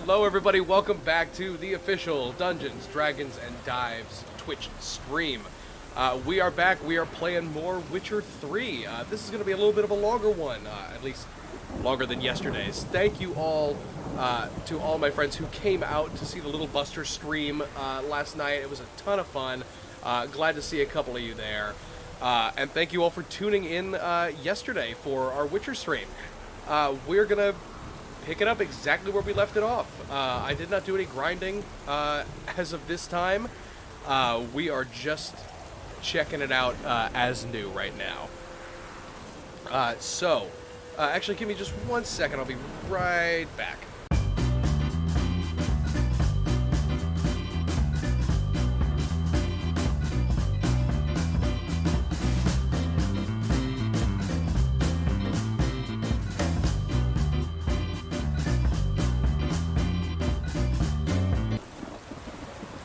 Hello everybody, welcome back to the official Dungeons, Dragons, and Dives Twitch stream. We are back, we are playing more Witcher 3. This is going to be a little bit of a longer one, at least longer than yesterday's. Thank you all to all my friends who came out to see the Little Buster stream last night. It was a ton of fun. Glad to see a couple of you there. And thank you all for tuning in yesterday for our Witcher stream. We're going to pick it up exactly where we left it off. I did not do any grinding as of this time. We are just checking it out as new right now. Actually, give me just 1 second. I'll be right back.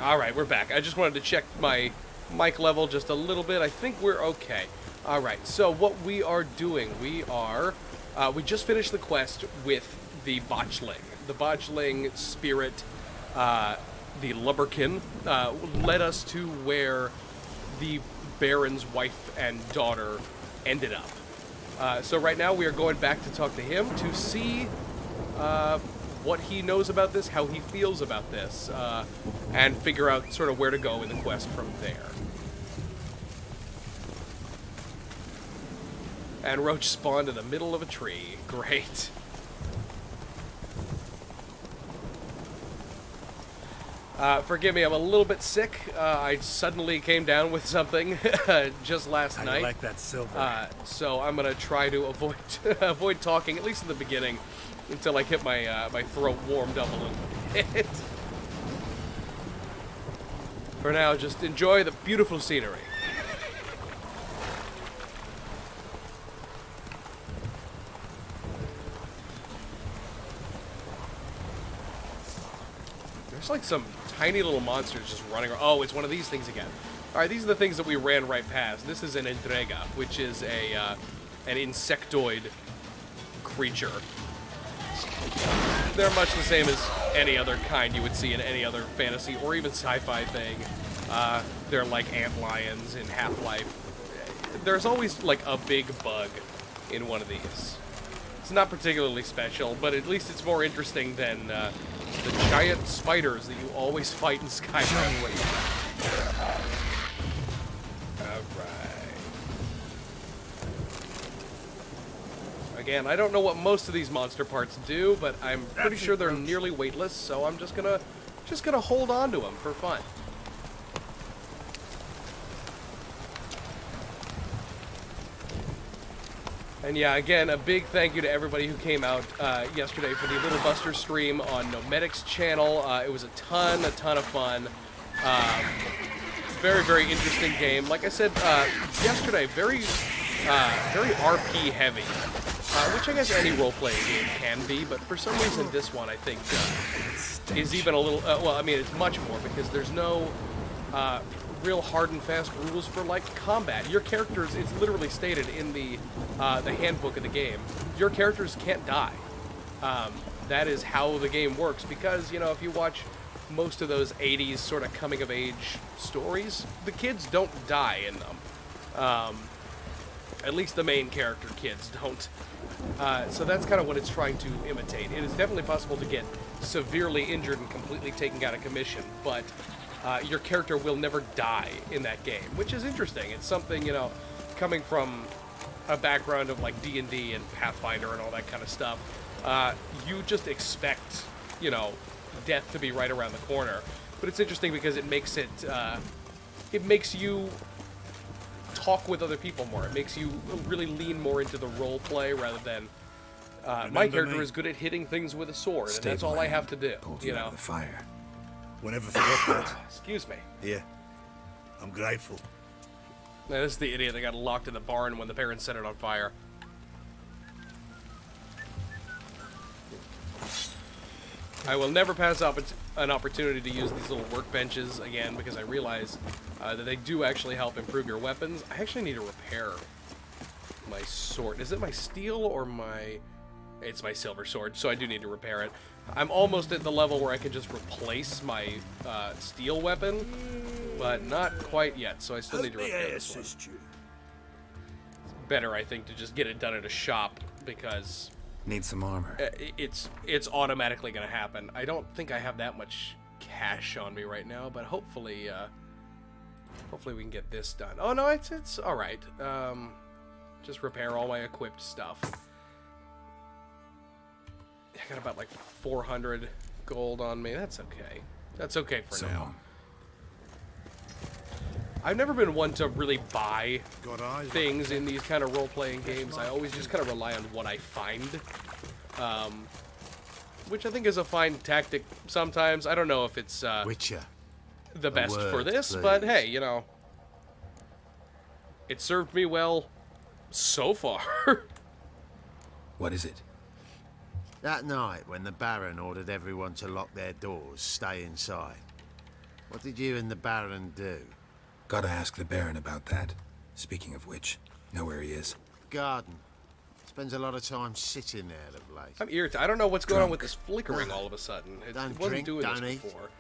Alright, we're back. I just wanted to check my mic level just a little bit. I think we're okay. Alright, so what we are doing, we just finished the quest with the botchling. The botchling spirit, the lubberkin, led us to where the Baron's wife and daughter ended up. So right now we are going back to talk to him to see what he knows about this, how he feels about this, and figure out sort of where to go in the quest from there. And Roach spawned in the middle of a tree. Great. Forgive me, I'm a little bit sick. I suddenly came down with something just last night. I like that silver. So I'm gonna try to avoid talking, at least in the beginning, until I get my my throat warmed up a little bit. For now, just enjoy the beautiful scenery. There's like some tiny little monsters just running around. Oh, it's one of these things again. All right, these are the things that we ran right past. This is an Entrega, which is an insectoid creature. They're much the same as any other kind you would see in any other fantasy or even sci-fi thing. They're like antlions in Half-Life. There's always like a big bug in one of these. It's not particularly special, but at least it's more interesting than the giant spiders that you always fight in Skyrim. Again, I don't know what most of these monster parts do, but I'm pretty sure they're nearly weightless, so I'm just gonna hold on to them for fun. And yeah, again, a big thank you to everybody who came out yesterday for the Little Buster stream on Nomedic's channel. It was a ton of fun. Very, very interesting game. Like I said yesterday, very RP heavy. Which I guess any role-playing game can be, but for some reason this one I think is even a little, well, I mean, it's much more, because there's no real hard and fast rules for, like, combat. Your characters, it's literally stated in the handbook of the game, your characters can't die. That is how the game works, because, you know, if you watch most of those 80s sort of coming-of-age stories, the kids don't die in them. At least the main character kids don't. So that's kind of what it's trying to imitate. It is definitely possible to get severely injured and completely taken out of commission, but your character will never die in that game, which is interesting. It's something, you know, coming from a background of like D&D and Pathfinder and all that kind of stuff, you just expect, you know, death to be right around the corner. But it's interesting because it makes you talk with other people more. It makes you really lean more into the role play rather than my character is good at hitting things with a sword, and that's all I have to do. You know, out of the fire. Whenever forgot that. Excuse me. Yeah, I'm grateful. Now, this is the idiot that got locked in the barn when the parents set it on fire. I will never pass up an opportunity to use these little workbenches again, because I realize that they do actually help improve your weapons. I actually need to repair my sword. Is it my steel or my... It's my silver sword, so I do need to repair it. I'm almost at the level where I can just replace my steel weapon, but not quite yet, so I still need to repair this one. It's better, I think, to just get it done at a shop, because... Need some armor. It's automatically going to happen. I don't think I have that much cash on me right now, but hopefully we can get this done. Oh, no, it's all right. Just repair all my equipped stuff. I got about like 400 gold on me. That's okay. That's okay for now. I've never been one to really buy things in these kind of role-playing games. I always just kind of rely on what I find, which I think is a fine tactic sometimes. I don't know if it's Witcher. The best for this, but hey, you know, it served me well so far. What is it? That night, when the Baron ordered everyone to lock their doors, stay inside, what did you and the Baron do? Gotta ask the Baron about that. Speaking of which, know where he is? Garden. Spends a lot of time sitting there of late. I'm irritated. I don't know what's going on with this flickering all of a sudden. It wasn't doing don't this eat. before.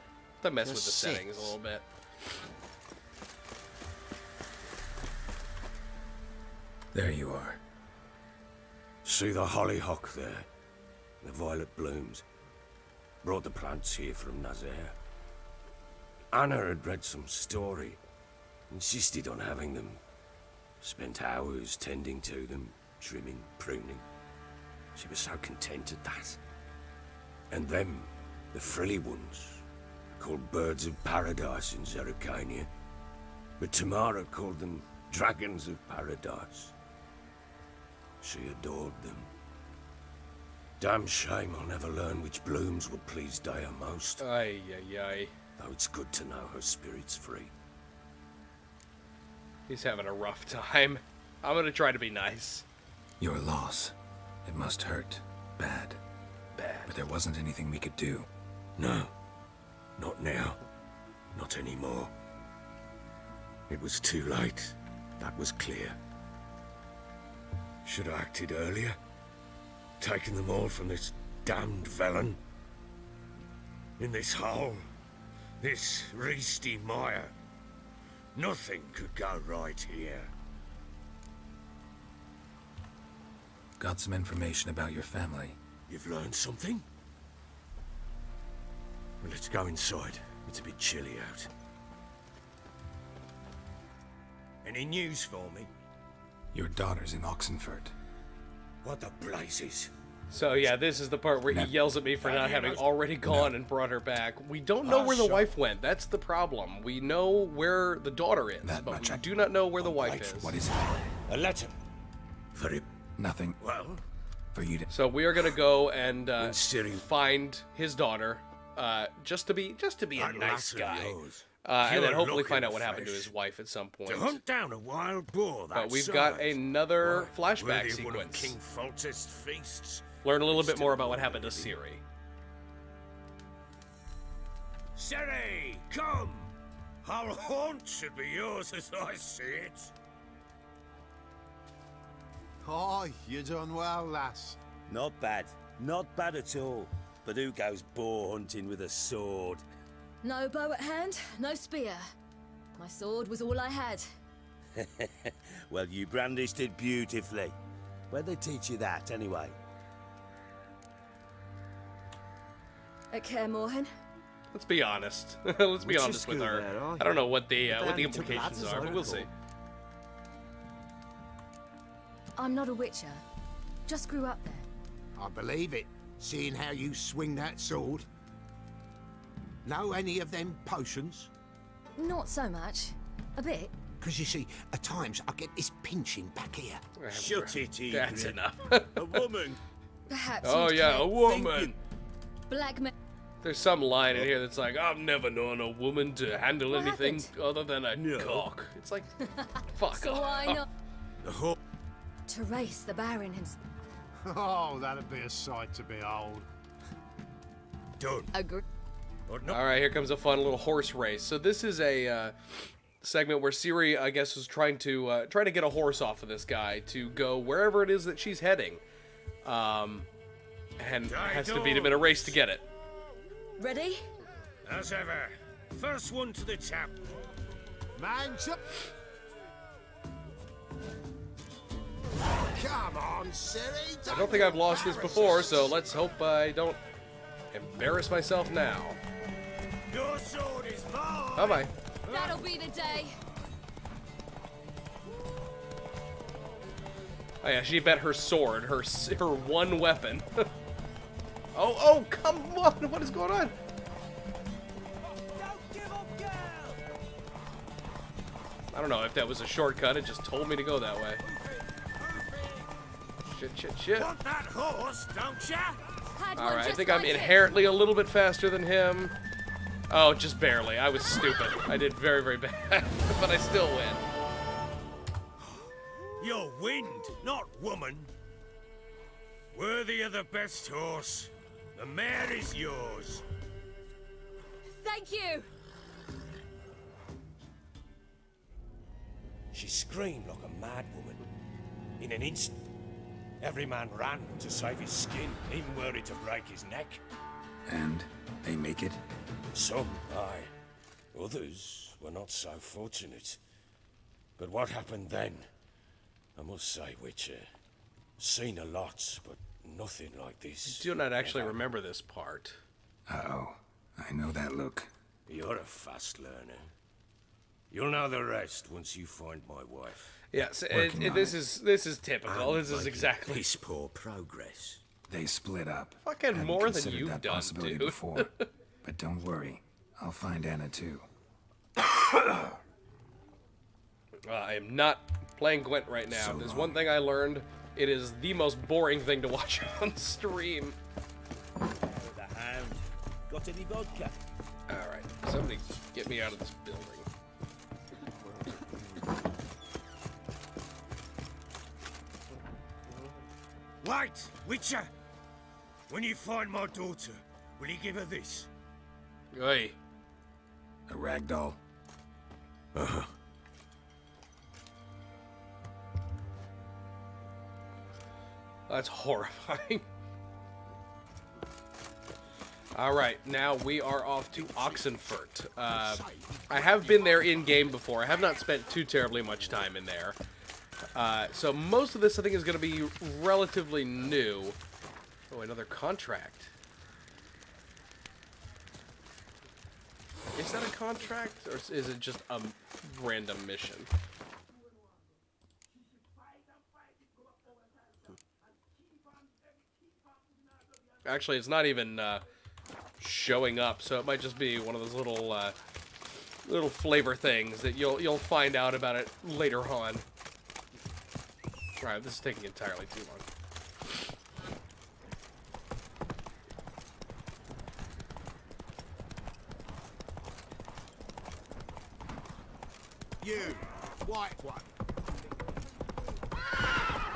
To mess with the Just settings a sit. little bit. There you are. See the hollyhock there? The violet blooms. Brought the plants here from Nazaire. Anna had read some story. Insisted on having them. Spent hours tending to them, trimming, pruning. She was so content at that. And them, the frilly ones, called birds of paradise in Zerrikania. But Tamara called them dragons of paradise. She adored them. Damn shame I'll never learn which blooms will please Dea most. Ay, ay, ay. Though it's good to know her spirit's free. He's having a rough time. I'm gonna try to be nice. Your loss. It must hurt. Bad. Bad. But there wasn't anything we could do. No. Not now. Not anymore. It was too late. That was clear. Should have acted earlier. Taken them all from this damned felon. In this hole. This reesty mire. Nothing could go right here. Got some information about your family. You've learned something? Well, let's go inside. It's a bit chilly out. Any news for me? Your daughter's in Oxenford. What the blazes? So yeah, this is the part where he yells at me for not having already gone and brought her back. We don't know where the wife went. That's the problem. We know where the daughter is, That but much we I- do not know where the wife is. What is it? A letter. Very Nothing well. for you to... So we are gonna go and City. find his daughter, just to be a That nice lass of guy, yours. and then Pure hopefully luck find in out what the happened to flesh. his wife at some point. To hunt down a wild boar that But we've got size. another Why, flashback worthy of one of sequence. King Foltest's feasts. Learn a little bit more about what happened to Ciri. Ciri, come! Our haunt should be yours as I see it. Oh, you done well, lass. Not bad. Not bad at all. But who goes boar hunting with a sword? No bow at hand, no spear. My sword was all I had. Well, you brandished it beautifully. Where'd they teach you that, anyway? At Kaer Morhen? Let's be honest. Let's be Which honest with school her. there, are I don't know what the But they only took implications lads as are, I but we'll see. recall. I'm not a witcher. Just grew up there. I believe it, seeing how you swing that sword. Know any of them potions? Not so much. A bit. Because you see, at times I get this pinching back here. Shut it, That's Egret. enough. A woman. Perhaps Oh you'd yeah, care. a woman. Black men. There's some line in here that's like, I've never known a woman to handle What anything happened? other than a cock. It's like, fuck So off. why not? The haunt. To race the Baron himself. Oh, that'd be a sight to behold. Done. Agree. But not All right, here comes a fun little horse race. So this is a segment where Ciri, I guess, is trying to get a horse off of this guy to go wherever it is that she's heading, and has to beat him in a race to get it. Ready? As ever, first one to the tap. Man's up. Come on, Siri. I don't think I've lost this before, so let's hope I don't embarrass myself now. Your sword is mine. Oh my. That'll be the day. Oh yeah, she bet her sword, her one weapon. Oh, come on! What is going on? Don't give up, girl! I don't know if that was a shortcut. It just told me to go that way. Shit. Want that horse, don't ya? Had one All right, I just think I'm like it. inherently a little bit faster than him. Oh, just barely. I was stupid. I did very, very bad, but I still win. You're wind, not woman. Worthy of the best horse. The mare is yours. Thank you. She screamed like a mad woman. In an instant, every man ran to save his skin, even worried to break his neck. And they make it? Some, aye. Others were not so fortunate. But what happened then? I must say, Witcher, seen a lot, but nothing like this. I do not actually remember this part. Uh-oh. I know that look. You're a fast learner. You'll know the rest once you find my wife. Yes, Working on this is typical. This is Making exactly piss poor progress. They split up. fucking Hadn't more than considered you've that done, possibility dude. before. But don't worry. I'll find Anna too. I am not playing Gwent right now. So There's long. one thing I learned. It is the most boring thing to watch on stream. The hound. Got any vodka? Alright, somebody get me out of this building. Wait, Witcher! When you find my daughter, will you give her this? Oi. A ragdoll. That's horrifying. Alright, now we are off to Oxenfurt. I have been there in-game before. I have not spent too terribly much time in there. So most of this, I think, is going to be relatively new. Oh, another contract. Is that a contract, or is it just a random mission? Actually, it's not even showing up, so it might just be one of those little little flavor things that you'll find out about it later on. Alright, this is taking entirely too long. You, white one.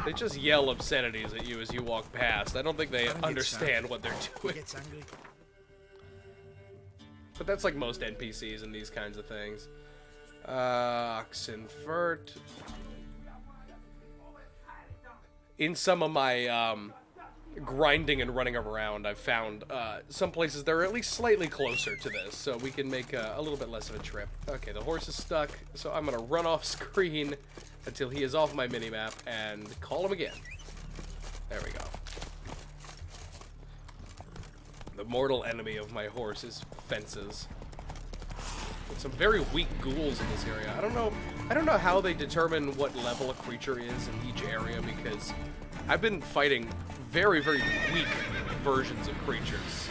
They just yell obscenities at you as you walk past. I don't think they understand what they're doing. Gets angry. But that's like most NPCs in these kinds of things. Oxenfurt. In some of my grinding and running around, I've found some places that are at least slightly closer to this, so we can make a little bit less of a trip. Okay, the horse is stuck, so I'm gonna run off screen until he is off my minimap and call him again. There we go. The mortal enemy of my horse is fences. With some very weak ghouls in this area. I don't know how they determine what level a creature is in each area, because I've been fighting very, very weak versions of creatures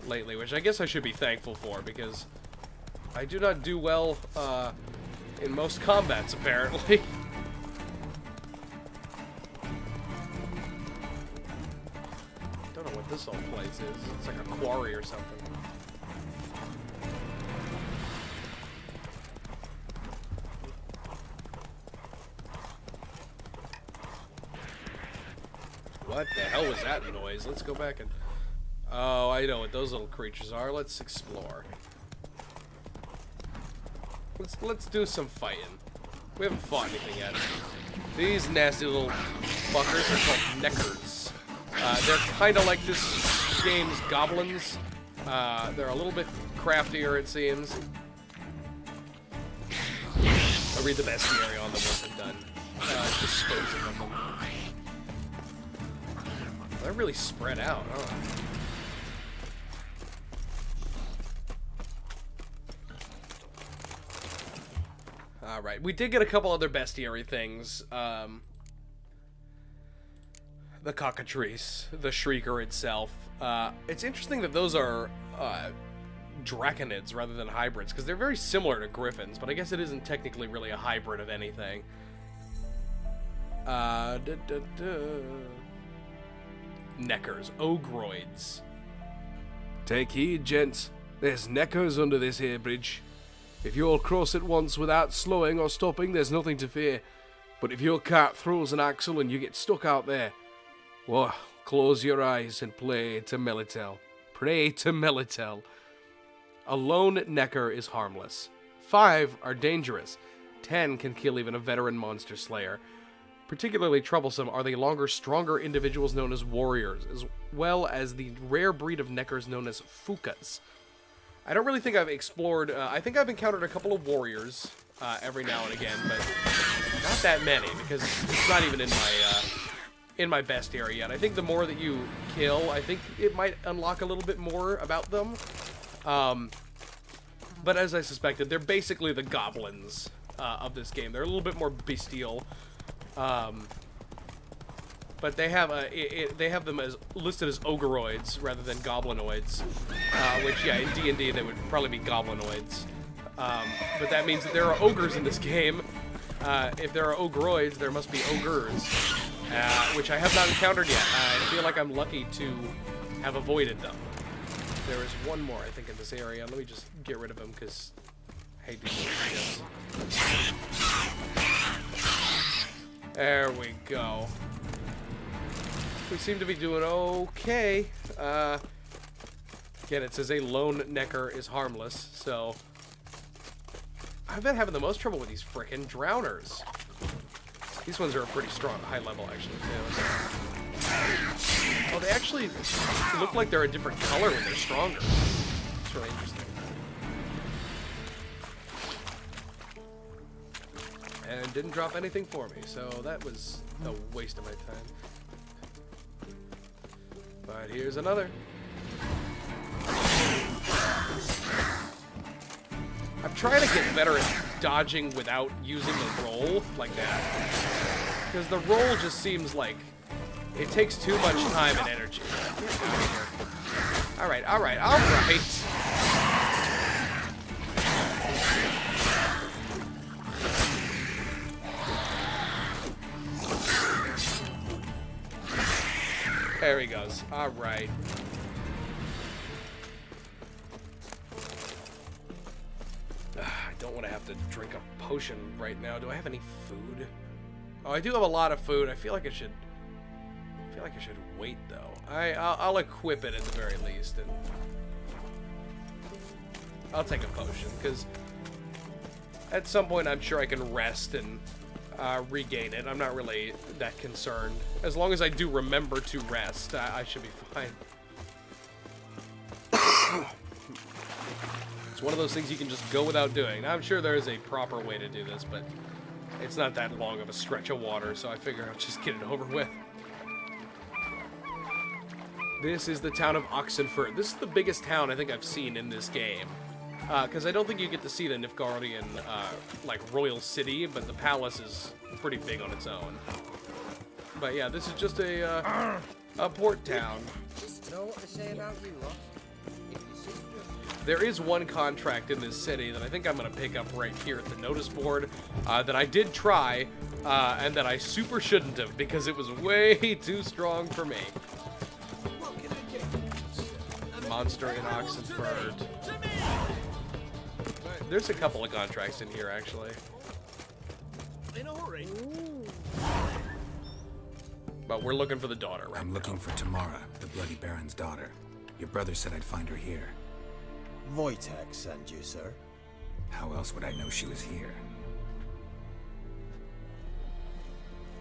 lately, which I guess I should be thankful for, because I do not do well in most combats, apparently. Don't know what this whole place is. It's like a quarry or something. What the hell was that noise? Let's go back and... Oh, I know what those little creatures are. Let's explore. Let's do some fighting. We haven't fought anything yet. These nasty little fuckers are called neckers. They're kind of like this game's goblins, They're a little bit craftier, it seems. I'll read the bestiary on them once I'm done disposing of them. They're really spread out, huh? Alright, we did get a couple other bestiary things. The cockatrice, the shrieker itself. It's interesting that those are draconids rather than hybrids, because they're very similar to griffins, but I guess it isn't technically really a hybrid of anything. Neckers, ogroids. Take heed, gents. There's neckers under this here bridge. If you'll cross it once without slowing or stopping, there's nothing to fear. But if your cart throws an axle and you get stuck out there, well, close your eyes and pray to Melitel. Pray to Melitel. A lone necker is harmless. 5 are dangerous. 10 can kill even a veteran monster slayer. Particularly troublesome are the longer, stronger individuals known as warriors, as well as the rare breed of neckers known as fukas. I don't really think I've explored... I think I've encountered a couple of warriors every now and again, but not that many, because it's not even in my bestiary yet. I think the more that you kill, I think it might unlock a little bit more about them. But as I suspected, they're basically the goblins of this game. They're a little bit more bestial. But they have they have them as listed as ogreoids rather than goblinoids, which yeah, in D&D they would probably be goblinoids. But that means that there are ogres in this game. If there are ogreoids, there must be ogres, which I have not encountered yet. I feel like I'm lucky to have avoided them. There is one more, I think, in this area. Let me just get rid of him because I hate these little shits. There we go. We seem to be doing okay. Again, it says a lone necker is harmless, so... I've been having the most trouble with these frickin' drowners. These ones are a pretty strong, high level, actually, too. Oh, they actually look like they're a different color when they're stronger. It's really interesting. And didn't drop anything for me, so that was a waste of my time. But here's another. I'm trying to get better at dodging without using the roll like that. Because the roll just seems like it takes too much time and energy. Alright, alright, alright. There he goes. Alright. I don't want to have to drink a potion right now. Do I have any food? Oh, I do have a lot of food. I feel like I should wait though. I'll equip it at the very least, and I'll take a potion because at some point I'm sure I can rest and regain it. I'm not really that concerned. As long as I do remember to rest, I should be fine. It's one of those things you can just go without doing. Now, I'm sure there is a proper way to do this, but it's not that long of a stretch of water, so I figure I'll just get it over with. This is the town of Oxenford. This is the biggest town I think I've seen in this game. Because I don't think you get to see the Nilfgaardian, like, royal city, but the palace is pretty big on its own. But yeah, this is just a port town. Know what they say about you, lot? There is one contract in this city that I think I'm going to pick up right here at the notice board that I did try, and that I super shouldn't have because it was way too strong for me. Monster in Oxenford. There's a couple of contracts in here, actually. In a hurry. But we're looking for the daughter right I'm looking for Tamara, the Bloody Baron's daughter. Your brother said I'd find her here. Wojtek sent you, sir. How else would I know she was here?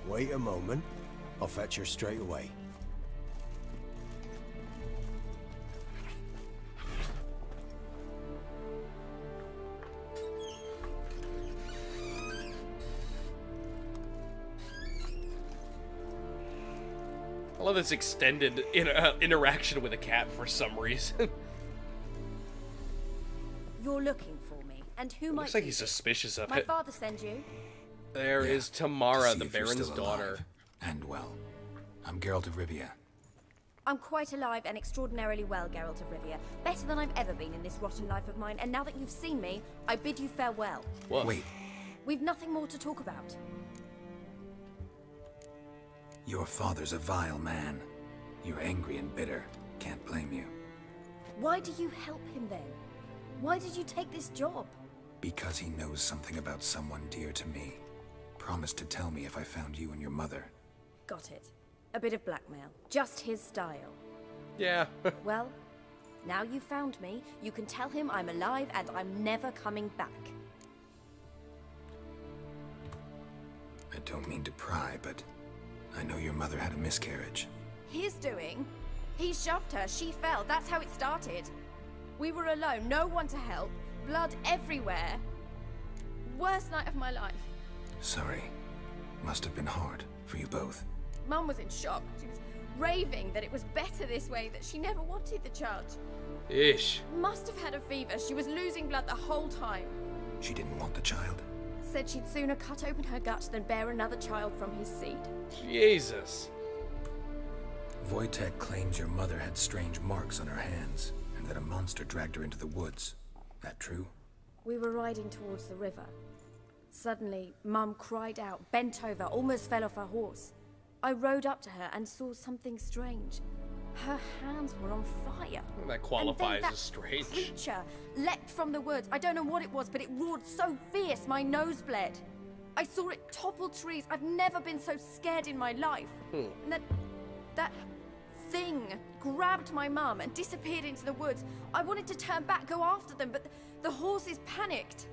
Wait a moment. I'll fetch her straight away. love this extended interaction with a cat for some reason. You're looking for me, and who might Looks like be he's it? suspicious of My it. father sends you. There Yeah, is to Tamara, see the if you're Baron's still daughter. alive. And well. I'm Geralt of Rivia. I'm quite alive and extraordinarily well, Geralt of Rivia. Better than I've ever been in this rotten life of mine, and now that you've seen me, I bid you farewell. Woof. Wait, We've nothing more to talk about. your father's a vile man. You're angry and bitter. Can't blame you. Why do you help him then? Why did you take this job? Because he knows something about someone dear to me. Promised to tell me if I found you and your mother. Got it. A bit of blackmail. Just his style. Yeah. Well, now you've found me, you can tell him I'm alive and I'm never coming back. I don't mean to pry, but I know your mother had a miscarriage. His doing? He shoved her, she fell, that's how it started. We were alone, no one to help, blood everywhere. Worst night of my life. Sorry. Must have been hard for you both. Mum was in shock. She was raving that it was better this way, that she never wanted the child. Ish. Must have had a fever. She was losing blood the whole time. She didn't want the child. Said she'd sooner cut open her gut than bear another child from his seed. Jesus. Wojtek claims your mother had strange marks on her hands, and that a monster dragged her into the woods. That true? We were riding towards the river. Suddenly, Mum cried out, bent over, almost fell off her horse. I rode up to her and saw something strange. Her hands were on fire. That qualifies and then as strange. Creature leapt from the woods. I don't know what it was, but it roared so fierce my nose bled. I saw it topple trees. I've never been so scared in my life. And that thing grabbed my mum and disappeared into the woods. I wanted to turn back, go after them, but the horses panicked.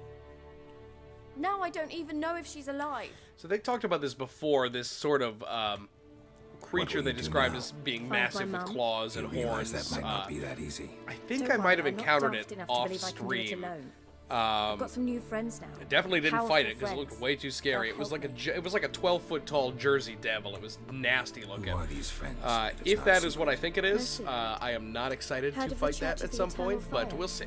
Now I don't even know if she's alive. So they talked about this before, this sort of creature will they you do described now? as being Find my massive with mum. claws You and realize horns. that might not be that easy. I think Don't I might have worry, I'm not encountered daft it enough to off believe I can do it stream. alone. I've got some new friends now. I definitely didn't Powerful fight it because it looked friends. way too scary. They'll It was help like me. it was like a 12-foot tall Jersey devil. It was nasty looking. Who are these friends? it's If not that a is what I secret? think it is, Listen. I am not excited Heard to of the fight that Church of at the some Eternal point, but Fire? we'll see.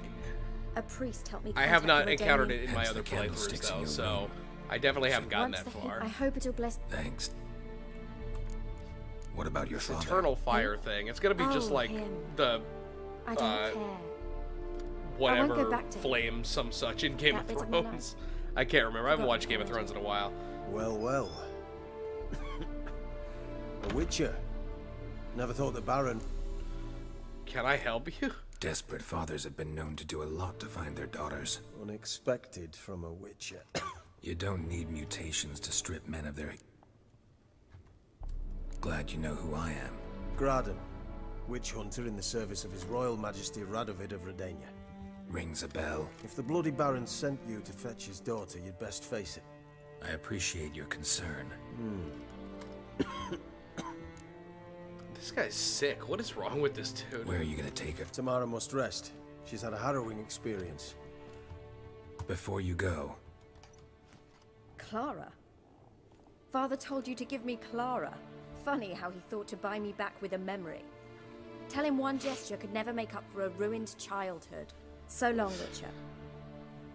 A priest helped me I have contact not the encountered Redanian. it in my Hence other the playthroughs candlesticks in though, your so room. I definitely haven't gotten Once that the hint, far. I hope it'll bless. Thanks. What about your father? Eternal fire thing. It's gonna be just Oh, like him. the I don't care. whatever go back to him. flame, some such in Game That of bit of my life. Thrones. I can't remember. I haven't Forgotten watched Game of already. Thrones in a while. Well, well. A Witcher. Never thought the Baron. Can I help you? Desperate fathers have been known to do a lot to find their daughters. Unexpected from a Witcher. You don't need mutations to strip men of their... Glad you know who I am. Graden. Witch hunter in the service of His Royal Majesty Radovid of Redania. Rings a bell. If the bloody Baron sent you to fetch his daughter, you'd best face it. I appreciate your concern. This guy's sick. What is wrong with this dude? Where are you gonna take her? Tamara must rest. She's had a harrowing experience. Before you go, Clara? Father told you to give me Clara. Funny how he thought to buy me back with a memory. Tell him one gesture could never make up for a ruined childhood. So long, Witcher.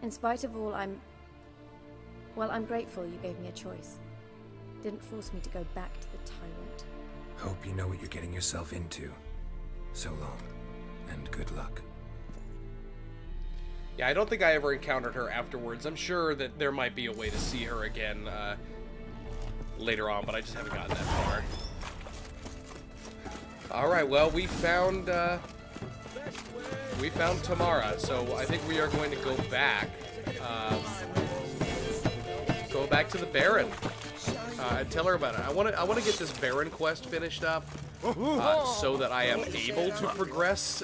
In spite of all, I'm grateful you gave me a choice. Didn't force me to go back to the tyrant. hope you know what you're getting yourself into. So long, and good luck. Yeah, I don't think I ever encountered her afterwards. I'm sure that there might be a way to see her again later on, but I just haven't gotten that far. Alright, well, we found Tamara, so I think we are going to go back to the Baron. And tell her about it. I want to get this Baron quest finished up so that I am able to progress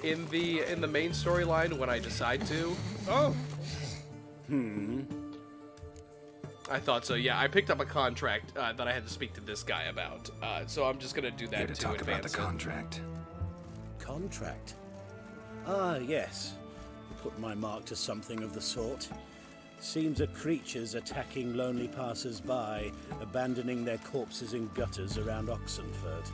in the main storyline when I decide to. I thought so. Yeah, I picked up a contract that I had to speak to this guy about. So I'm just gonna do that Here to talk about the advance it. contract. Contract? Ah, yes. Put my mark to something of the sort. Seems a creature's attacking lonely passers-by, abandoning their corpses in gutters around Oxenford.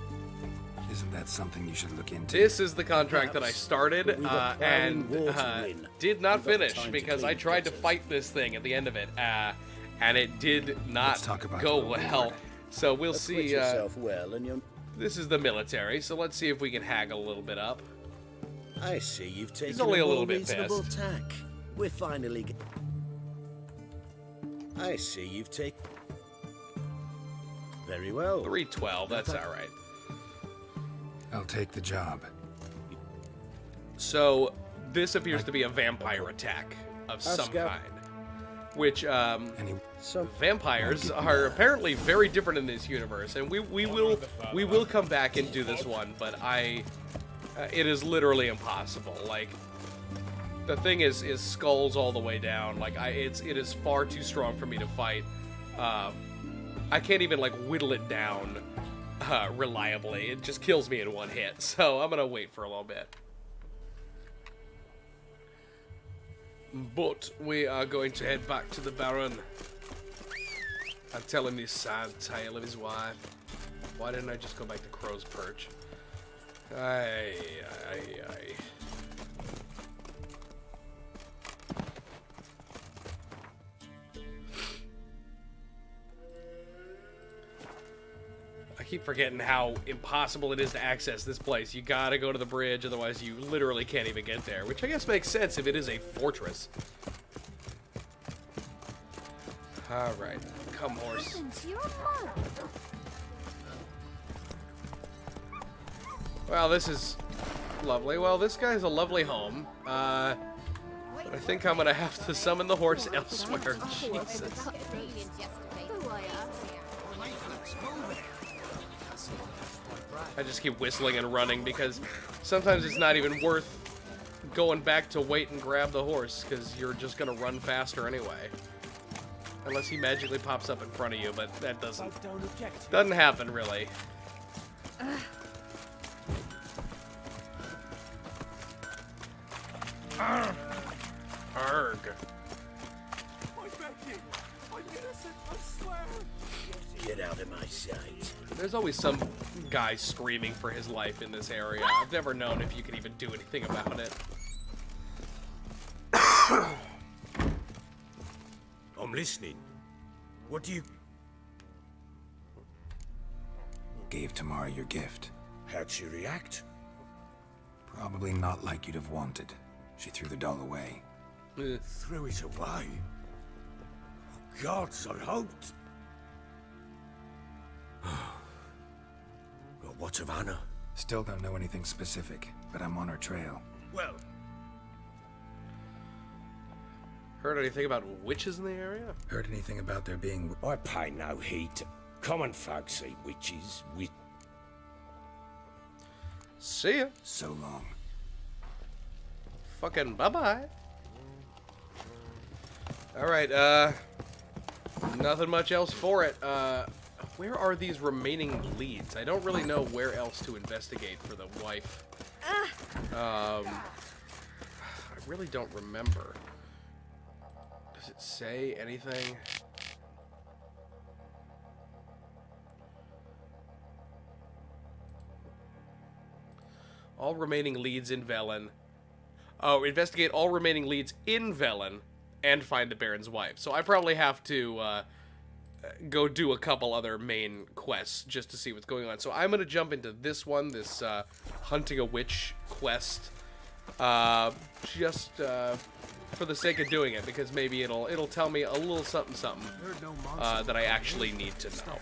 Isn't that something you should look into? This is the contract that I started But we've a and plowing war to win. did not We've got finish time to because I clean tried to gutters. fight this thing at the end of it, and it did not Let's talk about go the well. reward. So we'll Acquit see. yourself well, and you're... This is the military, so let's see if we can haggle a little bit up. I see you've taken only a more little bit reasonable pissed. tack. We're finally... I see you've taken... Very well. 312, that's all right. I'll take the job. So this appears to be a vampire attack of some Oscar. kind, which Any So, vampires are apparently very different in this universe, and we will come back and do this one, but it is literally impossible. Like, the thing is skulls all the way down. Like, it is far too strong for me to fight. I can't even like whittle it down reliably. It just kills me in one hit. So I'm gonna wait for a little bit. But we are going to head back to the Baron and tell him this sad tale of his wife. Why didn't I just go back to Crow's Perch? Aye. I keep forgetting how impossible it is to access this place. You gotta go to the bridge, otherwise you literally can't even get there, which I guess makes sense if it is a fortress. Alright, come horse. Listen to your mother. Well, this is lovely. Well, this guy's a lovely home. But I think I'm gonna have to summon the horse elsewhere. Jesus. I just keep whistling and running because sometimes it's not even worth going back to wait and grab the horse because you're just gonna run faster anyway. Unless he magically pops up in front of you, but that doesn't happen really. Arg. get out of my sight. There's always some guy screaming for his life in this area. I've never known if you can even do anything about it. I'm listening. What do you... Gave Tamara your gift. How'd she react? Probably not like you'd have wanted. She threw the doll away. Threw it away? Oh, gods, I hoped... Well, what of Anna? Still don't know anything specific, but I'm on her trail. Well, Heard anything about witches in the area? Heard anything about there being... I pay no heed to common folks say witches. See ya. So long. Fucking bye-bye. Alright, nothing much else for it. Where are these remaining leads? I don't really know where else to investigate for the wife. I really don't remember. Does it say anything? All remaining leads in Velen. Oh, investigate all remaining leads in Velen and find the Baron's wife. So I probably have to go do a couple other main quests just to see what's going on. So I'm going to jump into this one, this hunting a witch quest, just for the sake of doing it, because maybe it'll tell me a little something that I actually need to know.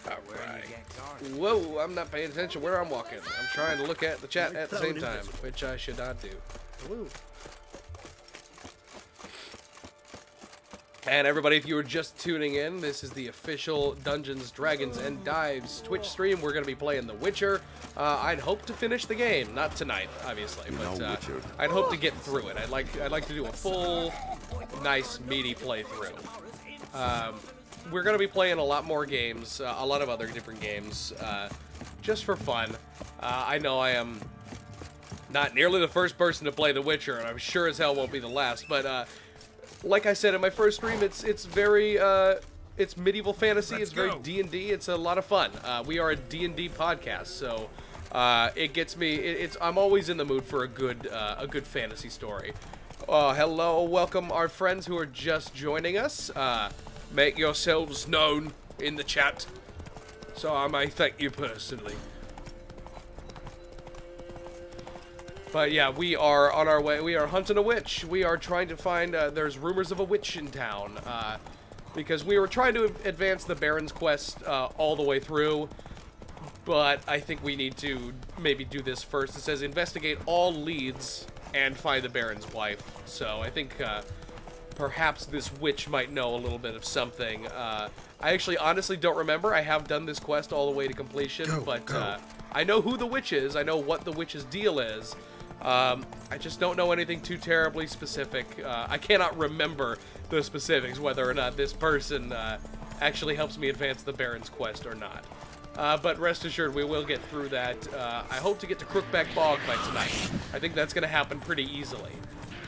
Alright. Whoa, I'm not paying attention where I'm walking. I'm trying to look at the chat at the same time, which I should not do. Woo. And everybody, if you were just tuning in, this is the official Dungeons, Dragons, and Dives Twitch stream. We're going to be playing The Witcher. I'd hope to finish the game. Not tonight, obviously, but I'd hope to get through it. I'd like to do a full, nice, meaty playthrough. We're going to be playing a lot more games, a lot of other different games, just for fun. I know I am not nearly the first person to play The Witcher, and I'm sure as hell won't be the last, but like I said in my first stream, it's very it's medieval fantasy. It's very D&D. It's a lot of fun. We are a D&D podcast, so it gets me. I'm always in the mood for a good fantasy story. Hello, welcome our friends who are just joining us. Make yourselves known in the chat, so I may thank you personally. But yeah, we are on our way. We are hunting a witch. We are trying to find, there's rumors of a witch in town. Because we were trying to advance the Baron's quest all the way through. But I think we need to maybe do this first. It says investigate all leads and find the Baron's wife. So I think perhaps this witch might know a little bit of something. I actually honestly don't remember. I have done this quest all the way to completion. But I know who the witch is. I know what the witch's deal is. I just don't know anything too terribly specific. I cannot remember the specifics, whether or not this person actually helps me advance the Baron's quest or not. But rest assured, we will get through that. I hope to get to Crookback Bog by tonight. I think that's going to happen pretty easily.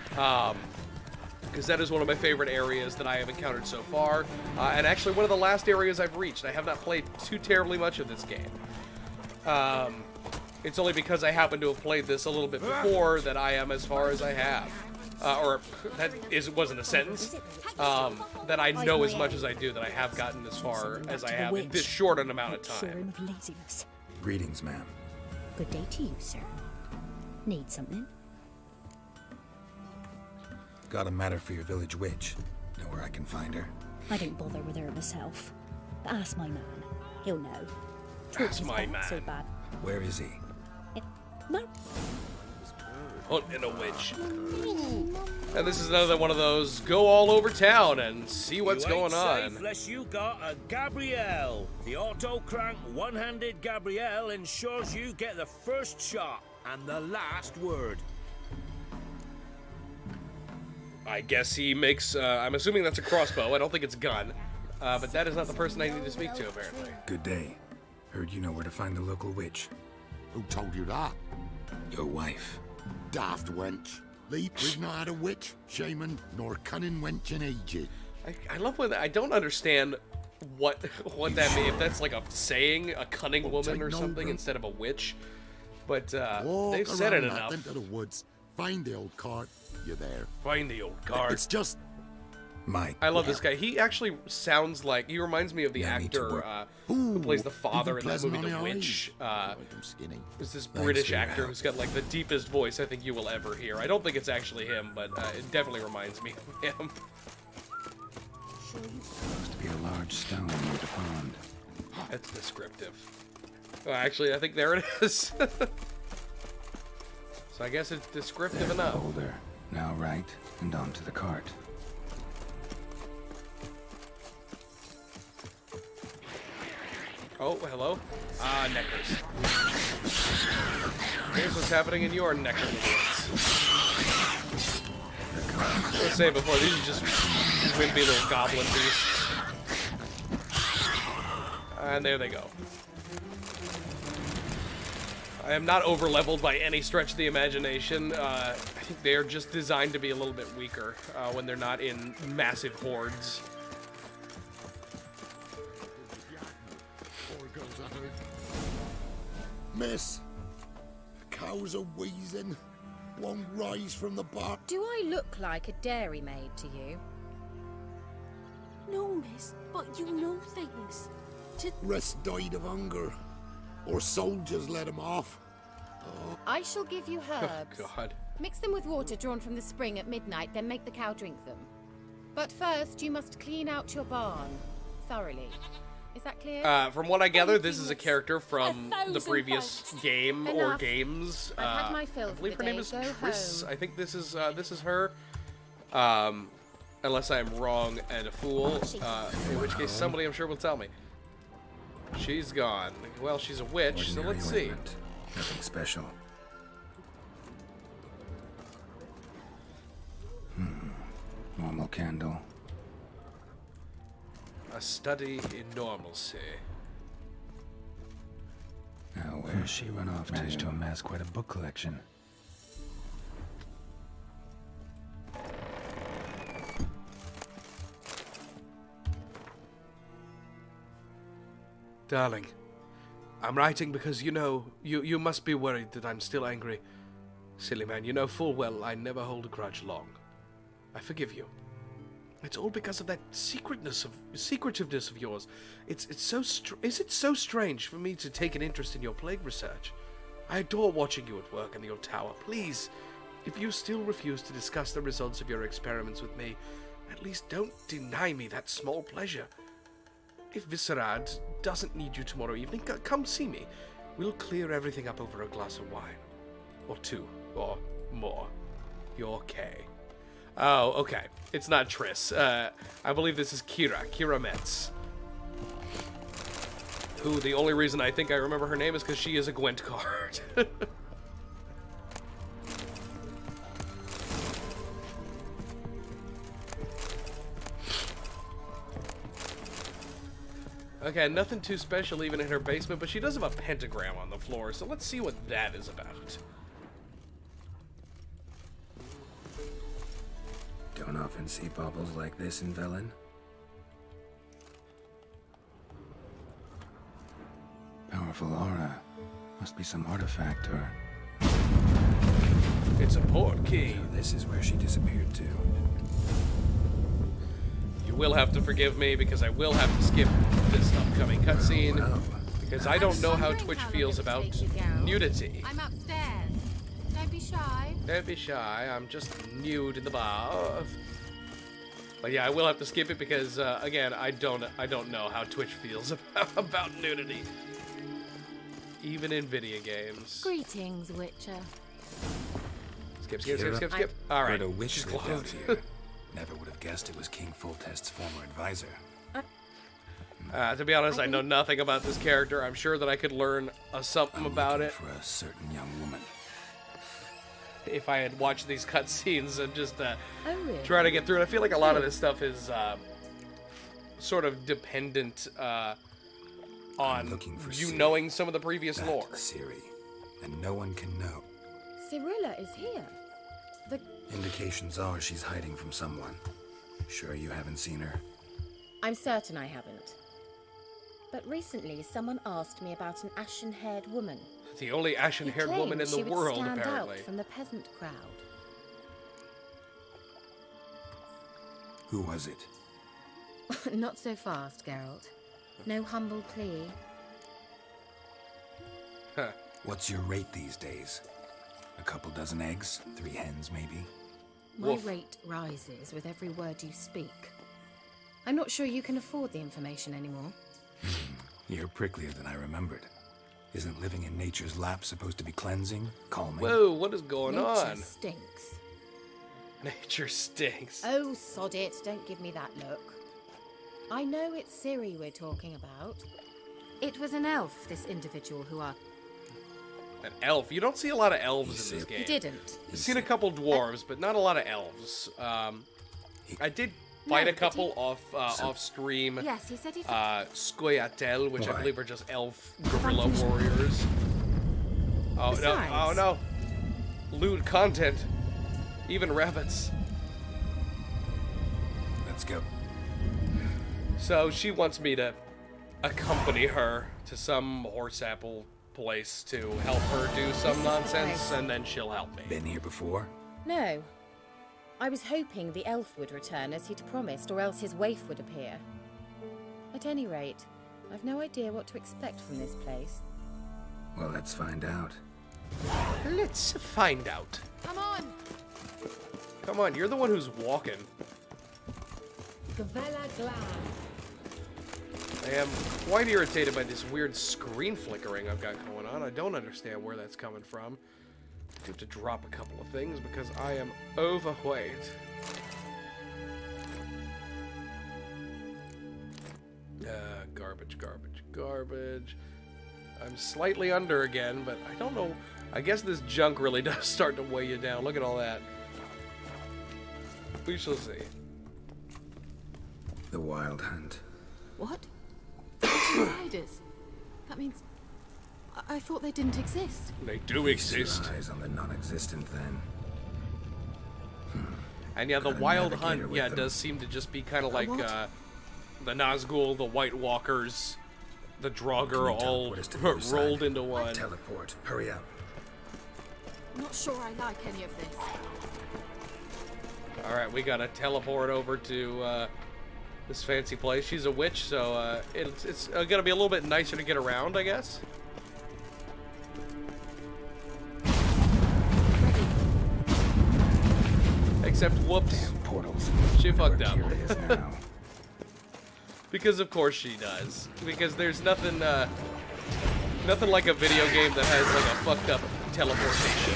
Because that is one of my favorite areas that I have encountered so far. And actually one of the last areas I've reached. I have not played too terribly much of this game. It's only because I happen to have played this a little bit before that I am as far as I have. Or that wasn't a sentence. That I know as much as I do, that I have gotten as far as I have in this short an amount of time. Greetings, ma'am. Good day to you, sir. Need something? Got a matter for your village witch. Know where I can find her? I don't bother with her myself. But ask my man. He'll know. Ask my man. So bad. Where is he? Hunting a witch. And this is another one of those go all over town and see what's going on. Unless you got a Gabrielle. The auto-crank one-handed Gabrielle ensures you get the first shot and the last word. I guess he makes, I'm assuming that's a crossbow. I don't think it's a gun. But that is not the person I need to speak to, apparently. Good day. Heard you know where to find the local witch. Who told you that? Your wife. Daft wench. We've not had a witch, shaman, nor cunning wench in ages. I love when I don't understand what that means. If that's like a saying, a cunning woman or something instead of a witch. But they've said it enough. Into the woods. Find the old cart. You're there. Find the old cart. It's just Mike. I love this guy. He actually sounds like, he reminds me of the actor who plays the father in that movie, The Witch. It's this British actor who's got like the deepest voice I think you will ever hear. I don't think it's actually him, but it definitely reminds me of him. Supposed to be a large stone near the pond. That's descriptive. Actually, I think there it is. So I guess it's descriptive enough. Boulder. Now right and onto the cart. Oh, hello. Neckers. Here's what's happening in your neck of the woods. I was saying before, these are just wimpy little goblin beasts. And there they go. I am not over-leveled by any stretch of the imagination. I think they're just designed to be a little bit weaker when they're not in massive hordes. Miss, the cows are wheezing. Won't rise from the bark. Do I look like a dairymaid to you? No, miss, but you know things. Rest died of hunger, or soldiers let him off. Oh. I shall give you herbs. Oh, God. Mix them with water drawn from the spring at midnight, then make the cow drink them. But first, you must clean out your barn thoroughly. Is that clear? From what I gather, this is a character from the previous game or games. I've had my fill I believe her name is Triss. Home. I think this is her. Unless I am wrong and a fool, in which case somebody I'm sure will tell me. She's gone. Well, she's a witch, so let's see. Nothing special. Normal candle. A study in normalcy. Now, where's she run off to? Managed to amass quite a book collection. Darling, I'm writing because you must be worried that I'm still angry. Silly man, you know full well I never hold a grudge long. I forgive you. It's all because of that secretiveness of yours. Is it so strange for me to take an interest in your plague research? I adore watching you at work in your tower. Please, if you still refuse to discuss the results of your experiments with me, at least don't deny me that small pleasure. If Viscerad doesn't need you tomorrow evening, come see me. We'll clear everything up over a glass of wine. Or two, or more. You're Kay. Oh, okay. It's not Triss. I believe this is Kira Metz. Who, the only reason I think I remember her name is because she is a Gwent card. Okay, nothing too special even in her basement, but she does have a pentagram on the floor, so let's see what that is about. Don't often see baubles like this in Velen. Powerful aura. Must be some artifact or... It's a port key. So this is where she disappeared to. You will have to forgive me because I will have to skip this upcoming cutscene because I don't know how Twitch feels about nudity. I'm upstairs. Don't be shy. Don't be shy. I'm just nude in the bath. But yeah, I will have to skip it because again, I don't know how Twitch feels about nudity, even in video games. Greetings, Witcher. Skip. All right. Heard a witch She's lived out closed. here. Never would have guessed it was King Foltest's former advisor. To be honest, I know nothing about this character. I'm sure that I could learn something about it For a certain young woman. if I had watched these cutscenes and just really? try to get through it. I feel like a lot of this stuff is sort of dependent on you knowing some of the previous lore. Ciri, and no one can know. Cirilla is here. Indications are she's hiding from someone. Sure you haven't seen her? I'm certain I haven't. But recently, someone asked me about an ashen-haired woman. The only ashen-haired woman in the she would world, stand apparently. out from the peasant crowd. Who was it? Not so fast, Geralt. No humble plea. Huh. What's your rate these days? A couple dozen eggs? 3 hens, maybe? My rate rises with every word you speak. I'm not sure you can afford the information anymore. You're pricklier than I remembered. Isn't living in nature's lap supposed to be cleansing, calming? Whoa, what is going Nature on? stinks. Nature stinks. Oh, sod it. Don't give me that look. I know it's Ciri we're talking about. It was an elf, this individual who are... An elf? You don't see a lot of elves in this game. You didn't. I've seen a couple dwarves, but not a lot of elves. I did fight a couple off stream. Yes, he said he... Skoyatel, which I believe are just elf guerrilla warriors. Oh Besides, no! Oh no! Lewd content. Even rabbits. Let's go. So she wants me to accompany her to some horse apple place to help her do some nonsense, and then she'll help me. Been here before? No. I was hoping the elf would return as he'd promised, or else his waif would appear. At any rate, I've no idea what to expect from this place. Well, let's find out. Let's find out. Come on! Come on, you're the one who's walking. Gavella Glad. I am quite irritated by this weird screen flickering I've got going on. I don't understand where that's coming from. I have to drop a couple of things because I am overweight. Garbage. I'm slightly under again, but I don't know. I guess this junk really does start to weigh you down. Look at all that. We shall see. The Wild Hunt. What? Riders? That means... I thought they didn't exist. They do exist. Eyes on the non-existent, then. And yeah, the Got a Wild Hunt, navigator yeah, with them. does seem to just be kind of like what? the Nazgul, the White Walkers, The Draugr all Teleport us to the other side. rolled into one. Teleport. Hurry up. I'm not sure I like any of this. All right, we gotta teleport over to this fancy place. She's a witch, so it's gonna be a little bit nicer to get around, I guess. Except, whoops, Portals. she fucked up. Here it is now. Because of course she does. Because there's nothing, nothing like a video game that has like a fucked up teleportation.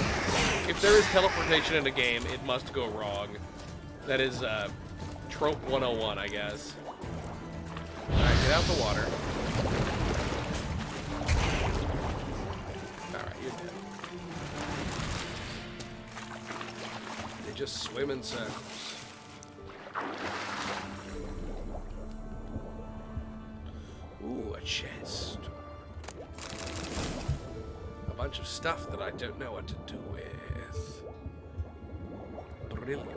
If there is teleportation in a game, it must go wrong. That is trope 101, I guess. All right, get out the water. All right, you're dead. They just swim in circles. Ooh, a chest. A bunch of stuff that I don't know what to do with. Brilliant.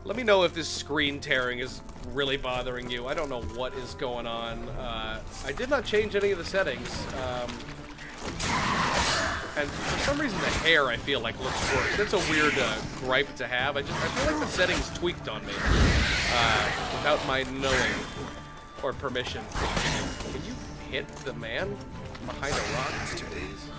Let me know if this screen tearing is really bothering you. I don't know what is going on. I did not change any of the settings. And for some reason the hair, I feel like, looks worse. That's a weird gripe to have. I feel like the settings tweaked on me without my knowing or permission. Can you hit the man behind a rock, please?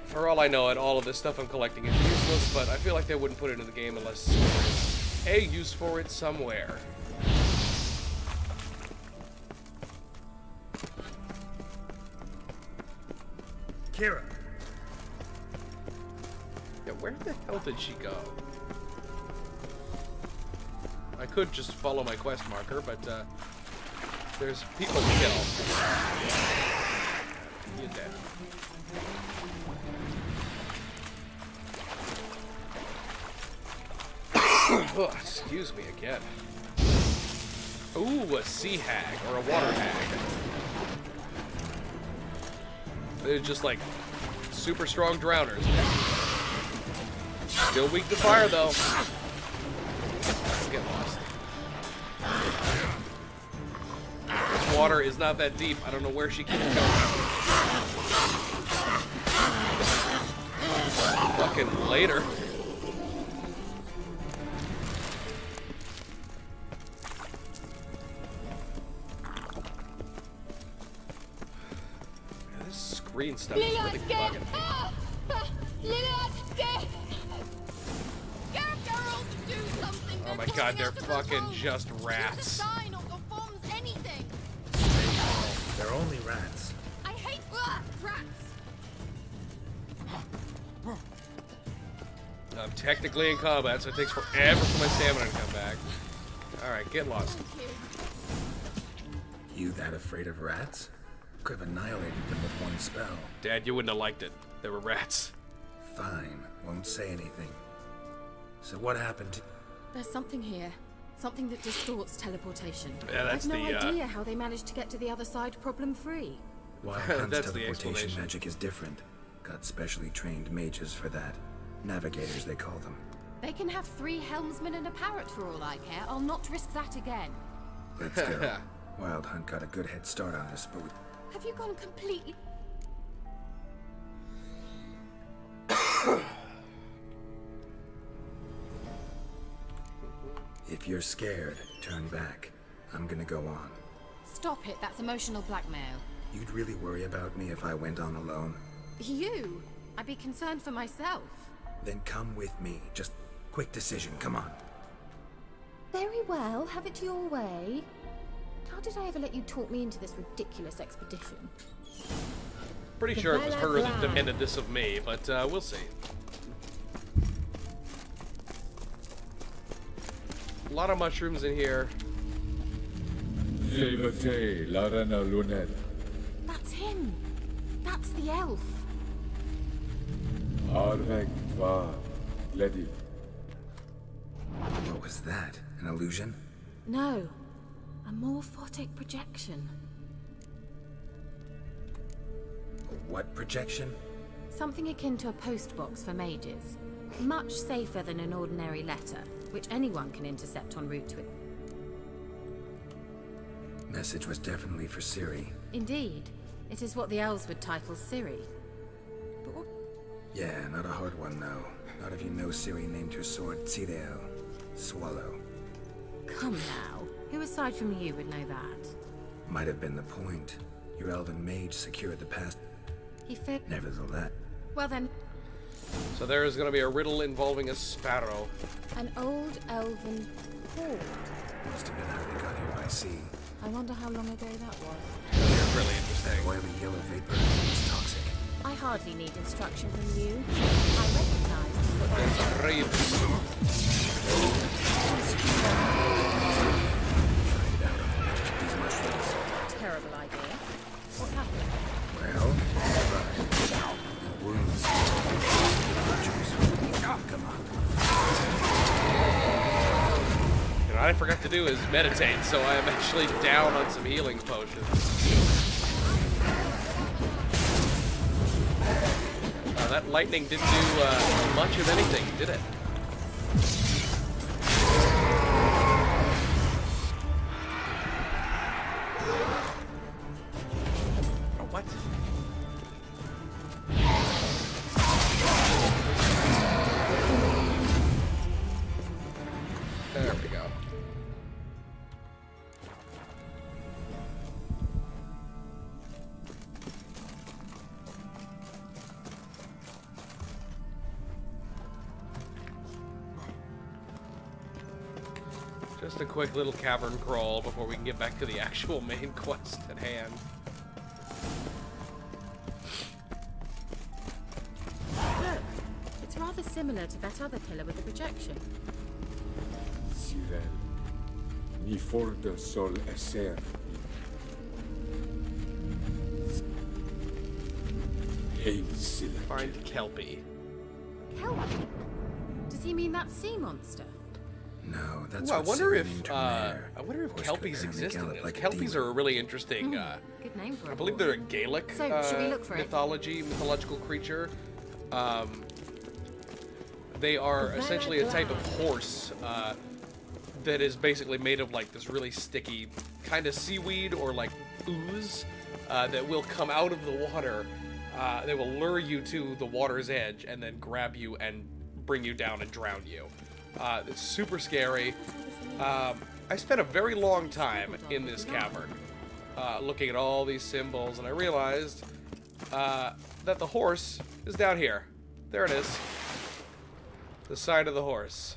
For all I know, all of this stuff I'm collecting is useless, but I feel like they wouldn't put it in the game unless there's a use for it somewhere. Kira. Yeah, where the hell did she go? I could just follow my quest marker, but there's people to kill. You're dead. Oh, excuse me again. Ooh, a sea hag or a water hag. They're just like super strong drowners. Still weak to fire though. Let's get lost. This water is not that deep. I don't know where she keeps going. Fucking later. Green stuff is really bugging me. Oh my god, they're fucking just rats. They're only rats. I hate rats. I'm technically in combat, so it takes forever for my stamina to come back. Alright, get lost. You that afraid of rats? Could have annihilated them with one spell. Dad, you wouldn't have liked it. They were rats. Fine, won't say anything. So what happened to... There's something here. Something that distorts teleportation. Yeah, that's I've no the, idea how they managed to get to the other side problem-free. Wild Hunt's That's the teleportation explanation. magic is different. Got specially trained mages for that. Navigators, they call them. They can have 3 helmsmen and a parrot for all I care. I'll not risk that again. Let's go. Wild Hunt got a good head start on us, but we... Have you gone completely... If you're scared, turn back. I'm gonna go on. Stop it, that's emotional blackmail. You'd really worry about me if I went on alone? You? I'd be concerned for myself. Then come with me. Just quick decision, come on. Very well, have it your way. How did I ever let you talk me into this ridiculous expedition? Pretty sure it was her that demanded this of me, but we'll see. A lot of mushrooms in here. That's him. That's the elf. What was that? An illusion? No. A morphotic projection. A what projection? Something akin to a post box for mages. Much safer than an ordinary letter, which anyone can intercept en route to it. Message was definitely for Ciri. Indeed. It is what the elves would title Ciri. But what? Yeah, not a hard one, though. Not if you know Ciri named her sword Tidel. Swallow. Come now. Who aside from you would know that? Might have been the point. Your elven mage secured the pass. He figured. Nevertheless. Well then. So there is going to be a riddle involving a sparrow. An old elven hoard. Must have been how they got here by sea. I wonder how long ago that was. That's really interesting. Oily yellow vapor. It's toxic. I hardly need instruction from you. I recognize what That's great. Terrible idea. What happened? Well, wounds. Come on. You know, what I forgot to do is meditate, so I am actually down on some healing potions. That lightning didn't do much of anything, did it? Oh, what? There we go. Just a quick little cavern crawl before we can get back to the actual main quest at hand. Look, it's rather similar to that other pillar with the projection. Cyril, ni for de sol esser. Hey, Cyril. Find Kelpie. Kelpie? Does he mean that sea monster? No, that's Ooh, I what wonder Ciri if named her mare. I wonder if Horse could Kelpies apparently exist in gallop this. like a Kelpies demon. are a really interesting. Good name for I a believe horse. they're a Gaelic So, should we look for it? mythological creature. They are essentially a type of horse that is basically made of like this really sticky kind of seaweed or like ooze that will come out of the water. They will lure you to the water's edge and then grab you and bring you down and drown you. It's super scary. I spent a very long time in this cavern looking at all these symbols, and I realized that the horse is down here. There it is. The side of the horse.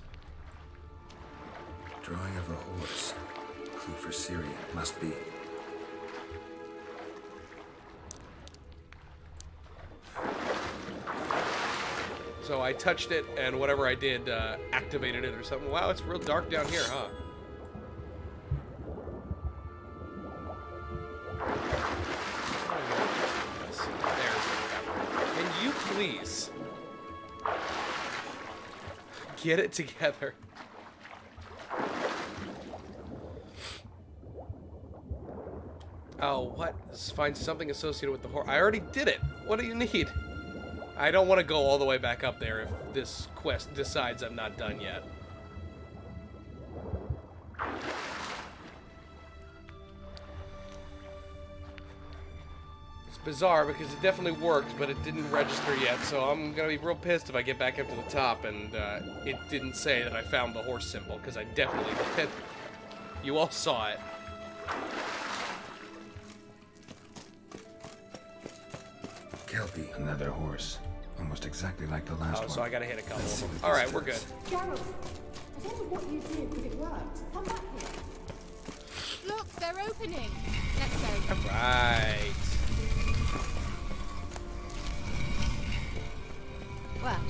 Drawing of a horse. Clue for Ciri. Must be. So I touched it, and whatever I did activated it or something. Wow, it's real dark down here, huh? Can you please get it together? Oh, what? Find something associated with the horse. I already did it. What do you need? I don't want to go all the way back up there if this quest decides I'm not done yet. It's bizarre because it definitely worked, but it didn't register yet, so I'm gonna be real pissed if I get back up to the top and it didn't say that I found the horse symbol, because I definitely did. You all saw it. Kelpie. Another horse. Almost exactly like the last one. So I gotta hit a couple Let's of see them. what All this right, we're good. does. Geralt, I don't know what you did, but it worked. Come back here. Look, they're opening. Let's go. All right. Well,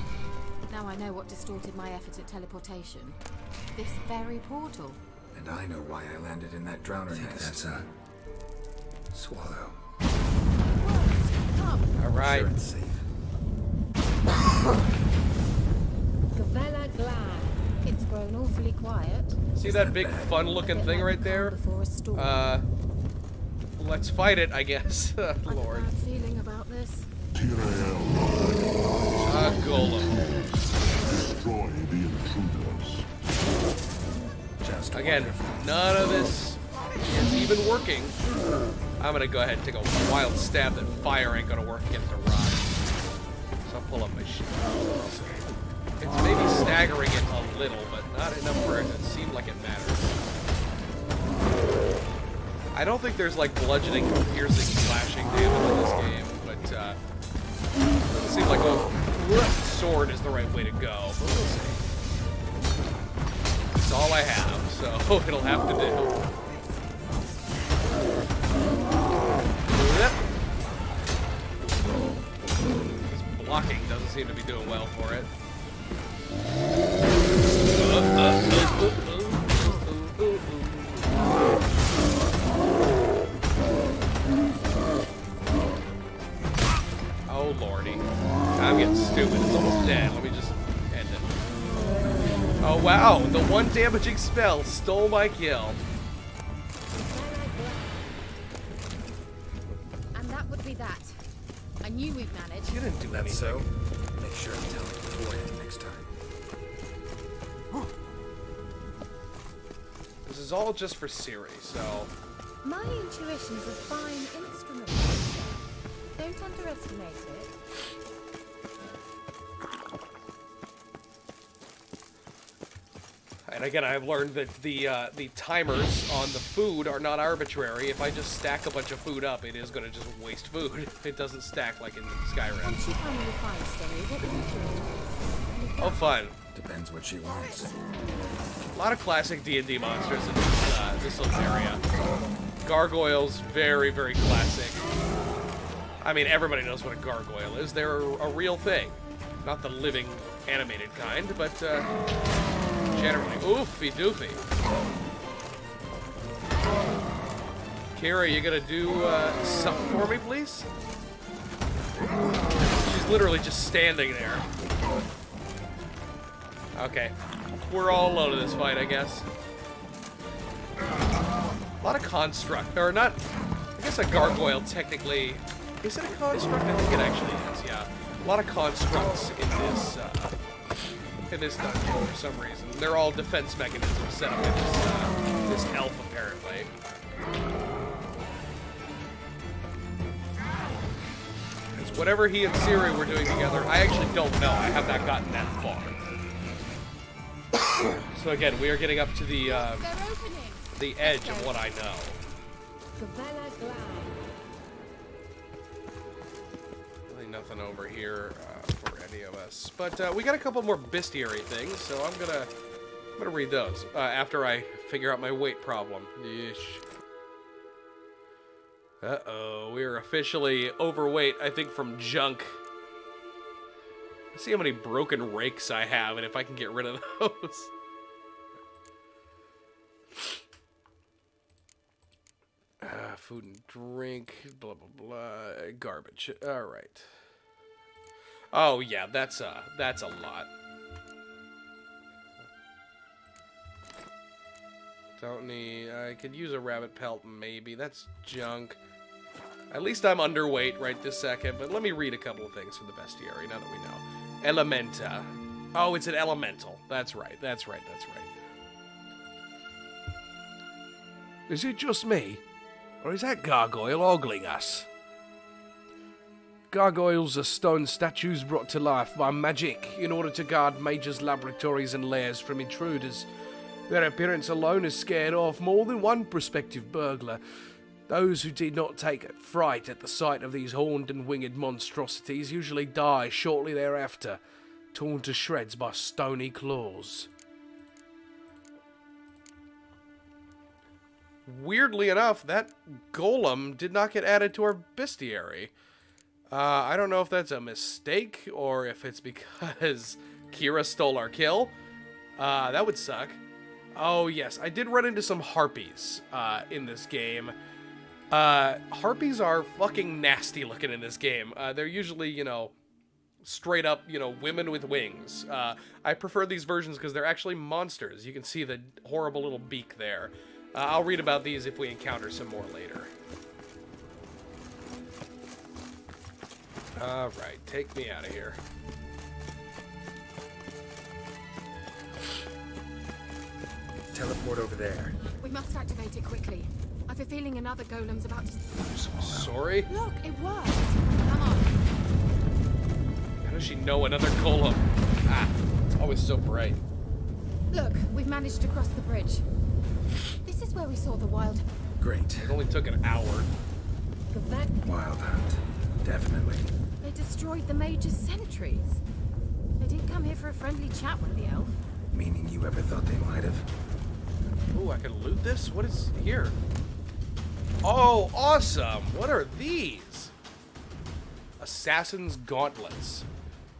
now I know what distorted my effort at teleportation. This very portal. And I know why I landed in that drowner nest. That's a swallow. All right. Sure it's safe. Gavella glad. It's grown awfully quiet. See that big fun-looking thing right there? Let's fight it, I guess. Lord. Bad feeling about this. Golem. Destroy the intruders. Again, none of this is even working. I'm gonna go ahead and take a wild stab that fire ain't gonna work against a rock. So I'll pull up my shield. It's maybe staggering it a little, but not enough for it to seem like it matters. I don't think there's like bludgeoning, piercing, slashing damage in this game, but it seems like a sword is the right way to go. But we'll see. It's all I have, so it'll have to do. This blocking doesn't seem to be doing well for it. Oh lordy. I'm getting stupid. It's almost dead. Let me just end it. Oh wow, the one damaging spell stole my kill. And that would be that. I knew we'd manage. You didn't do anything. So, make sure to tell me beforehand next time. This is all just for Siri, so... My intuition's a fine instrument. Don't underestimate it. And again, I've learned that the timers on the food are not arbitrary. If I just stack a bunch of food up, it is going to just waste food. It doesn't stack like in Skyrim. Once you finally find Siri, what will you do? Oh, fun. Depends what she wants. A lot of classic D&D monsters in this little area. Gargoyles, very, very classic. I mean, everybody knows what a gargoyle is. They're a real thing. Not the living, animated kind, but generally. Oofy doofy. Kira, you gonna do something for me, please? She's literally just standing there. Okay. We're all alone in this fight, I guess. A lot of construct, or not, I guess a gargoyle technically, is it a construct? I think it actually is, yeah. A lot of constructs in this dungeon for some reason. They're all defense mechanisms set up in this elf, apparently. Because whatever he and Siri were doing together, I actually don't know. I have not gotten that far. So again, we are getting up to the edge of what I know. Really nothing over here for any of us, but we got a couple more bestiary things, so I'm gonna read those after I figure out my weight problem. Yeesh. Uh-oh, we are officially overweight, I think, from junk. Let's see how many broken rakes I have and if I can get rid of those. Food and drink, blah, blah, blah, garbage. All right. Oh, yeah, that's a lot. Don't need, I could use a rabbit pelt, maybe. That's junk. At least I'm underweight right this second, but let me read a couple of things from the bestiary, now that we know. Elementa. Oh, it's an elemental. That's right, that's right, that's right. Is it just me? Or is that gargoyle ogling us? Gargoyles are stone statues brought to life by magic in order to guard majors' laboratories and lairs from intruders. Their appearance alone has scared off more than one prospective burglar. Those who did not take fright at the sight of these horned and winged monstrosities usually die shortly thereafter, torn to shreds by stony claws. Weirdly enough, that golem did not get added to our bestiary. I don't know if that's a mistake or if it's because Kira stole our kill. That would suck. Oh, yes, I did run into some harpies in this game. Harpies are fucking nasty looking in this game. They're usually, you know, straight up, you know, women with wings. I prefer these versions because they're actually monsters. You can see the horrible little beak there. I'll read about these if we encounter some more later. Alright, take me out of here. Teleport over there. We must activate it quickly. I have a feeling another golem's about to... Sorry? Look, it worked. Come on. How does she know another golem? Ah, it's always so bright. Look, we've managed to cross the bridge. This is where we saw the wild... Great. It only took an hour. That... Wild hunt. Definitely. They destroyed the Major's sentries. They didn't come here for a friendly chat with the elf. Meaning you ever thought they might have? Ooh, I can loot this? What is here? Oh, awesome! What are these? Assassin's Gauntlets.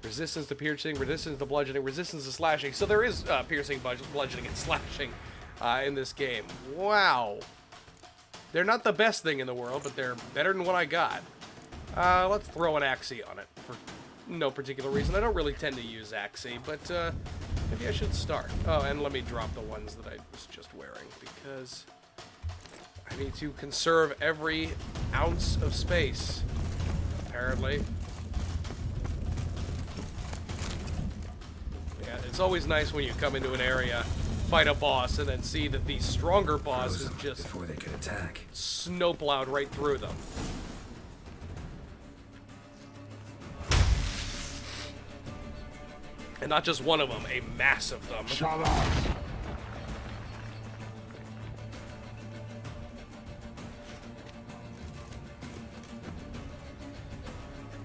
Resistance to piercing, resistance to bludgeoning, resistance to slashing. So there is piercing, bludgeoning, and slashing in this game. Wow. They're not the best thing in the world, but they're better than what I got. Let's throw an Axii on it for no particular reason. I don't really tend to use Axii, but maybe I should start. Oh, and let me drop the ones that I was just wearing, because I need to conserve every ounce of space, apparently. Yeah, it's always nice when you come into an area, fight a boss, and then see that the stronger boss is just before they could attack. Snowplowed right through them. And not just one of them, a mass of them. Shut up!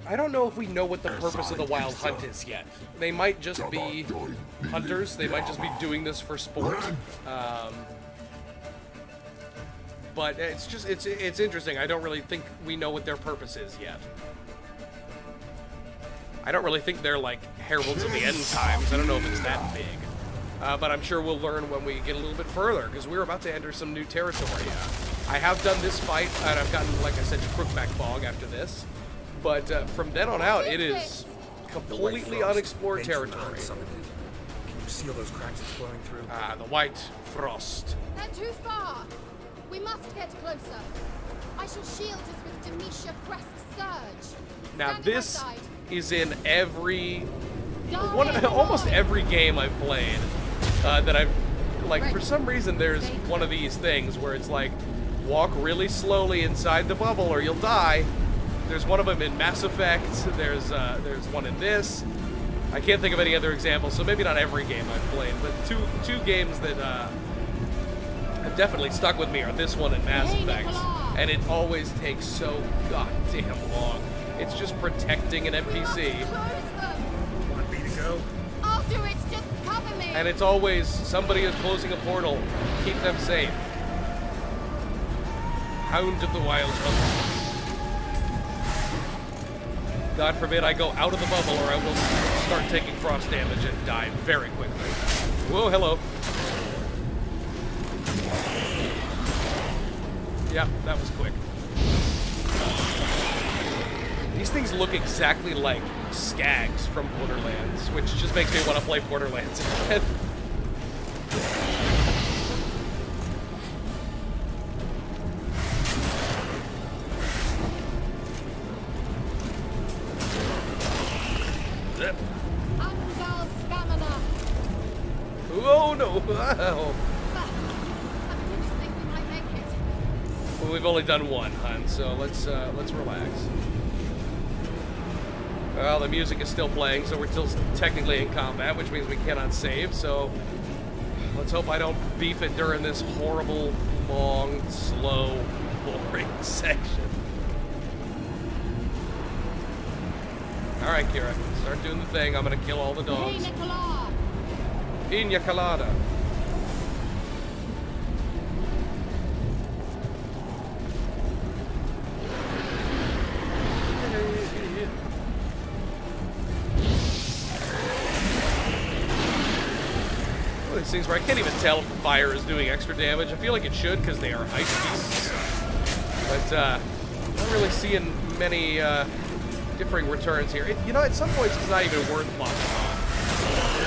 I don't know if we know what the purpose of the Wild Hunt is yet. They might just be hunters. They might just be doing this for sport. But it's interesting. I don't really think we know what their purpose is yet. I don't really think they're like heralds of the end times. I don't know if it's that big. But I'm sure we'll learn when we get a little bit further, because we're about to enter some new territory. I have done this fight, and I've gotten, like I said, to Crookback Bog after this. But from then on out, it is completely unexplored territory. Can you seal those cracks it's flowing through? Ah, the White Frost. They're too far. We must get closer. I shall shield us with Demetia Crest's surge. Now Stand this aside. is in almost every game I've played that I've, like, for some reason there's one of these things where it's like, walk really slowly inside the bubble or you'll die. There's one of them in Mass Effect, there's one in this. I can't think of any other examples, so maybe not every game I've played, but two games that have definitely stuck with me are this one and Mass Effect. And it always takes so goddamn long. It's just protecting an NPC. Want me to go? I'll do it. Just cover me. And it's always somebody is closing a portal. Keep them safe. Hound of the Wild Hunt. God forbid I go out of the bubble or I will start taking frost damage and die very quickly. Whoa, hello. Yeah, that was quick. These things look exactly like skags from Borderlands, which just makes me want to play Borderlands again. Oh no! Oh. Well, we've only done one, hun, so let's relax. Well, the music is still playing, so we're still technically in combat, which means we cannot save, so let's hope I don't beef it during this horrible, long, slow, boring section. Alright, Kira, start doing the thing. I'm gonna kill all the dogs. Pina colada. One of these things where I can't even tell if the fire is doing extra damage. I feel like it should because they are ice beasts. But I'm not really seeing many differing returns here. You know, at some points it's not even worth locking on.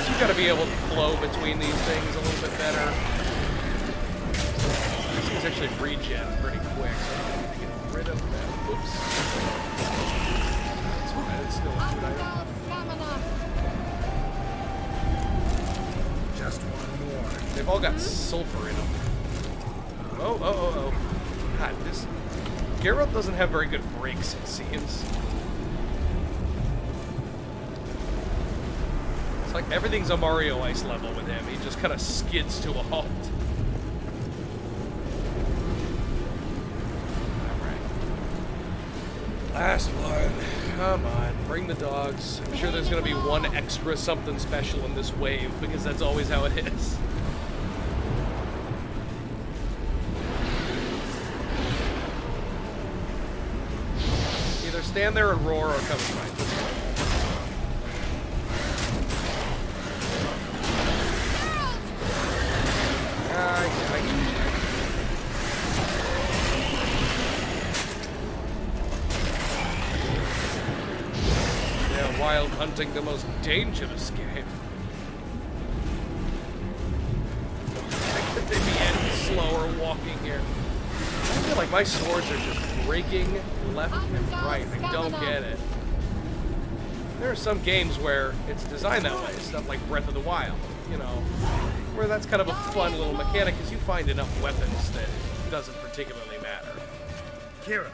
You gotta be able to flow between these things a little bit better. These things actually regen pretty quick, so I need to get rid of them. Oops. That's It's fine. It's still a food item. Just one more. They've all got sulfur in them. Oh. God, this... Geralt doesn't have very good brakes, it seems. It's like everything's a Mario Ice level with him. He just kind of skids to a halt. Last one. Come on, bring the dogs. I'm sure there's gonna be one extra something special in this wave, because that's always how it is. Either stand there and roar or come and fight. Wild hunting, the most dangerous game. I think they'd be any slower walking here. I feel like my swords are just breaking left and right. I don't get it. There are some games where it's designed that way, stuff like Breath of the Wild, you know, where that's kind of a fun little mechanic because you find enough weapons that it doesn't particularly matter. Kira,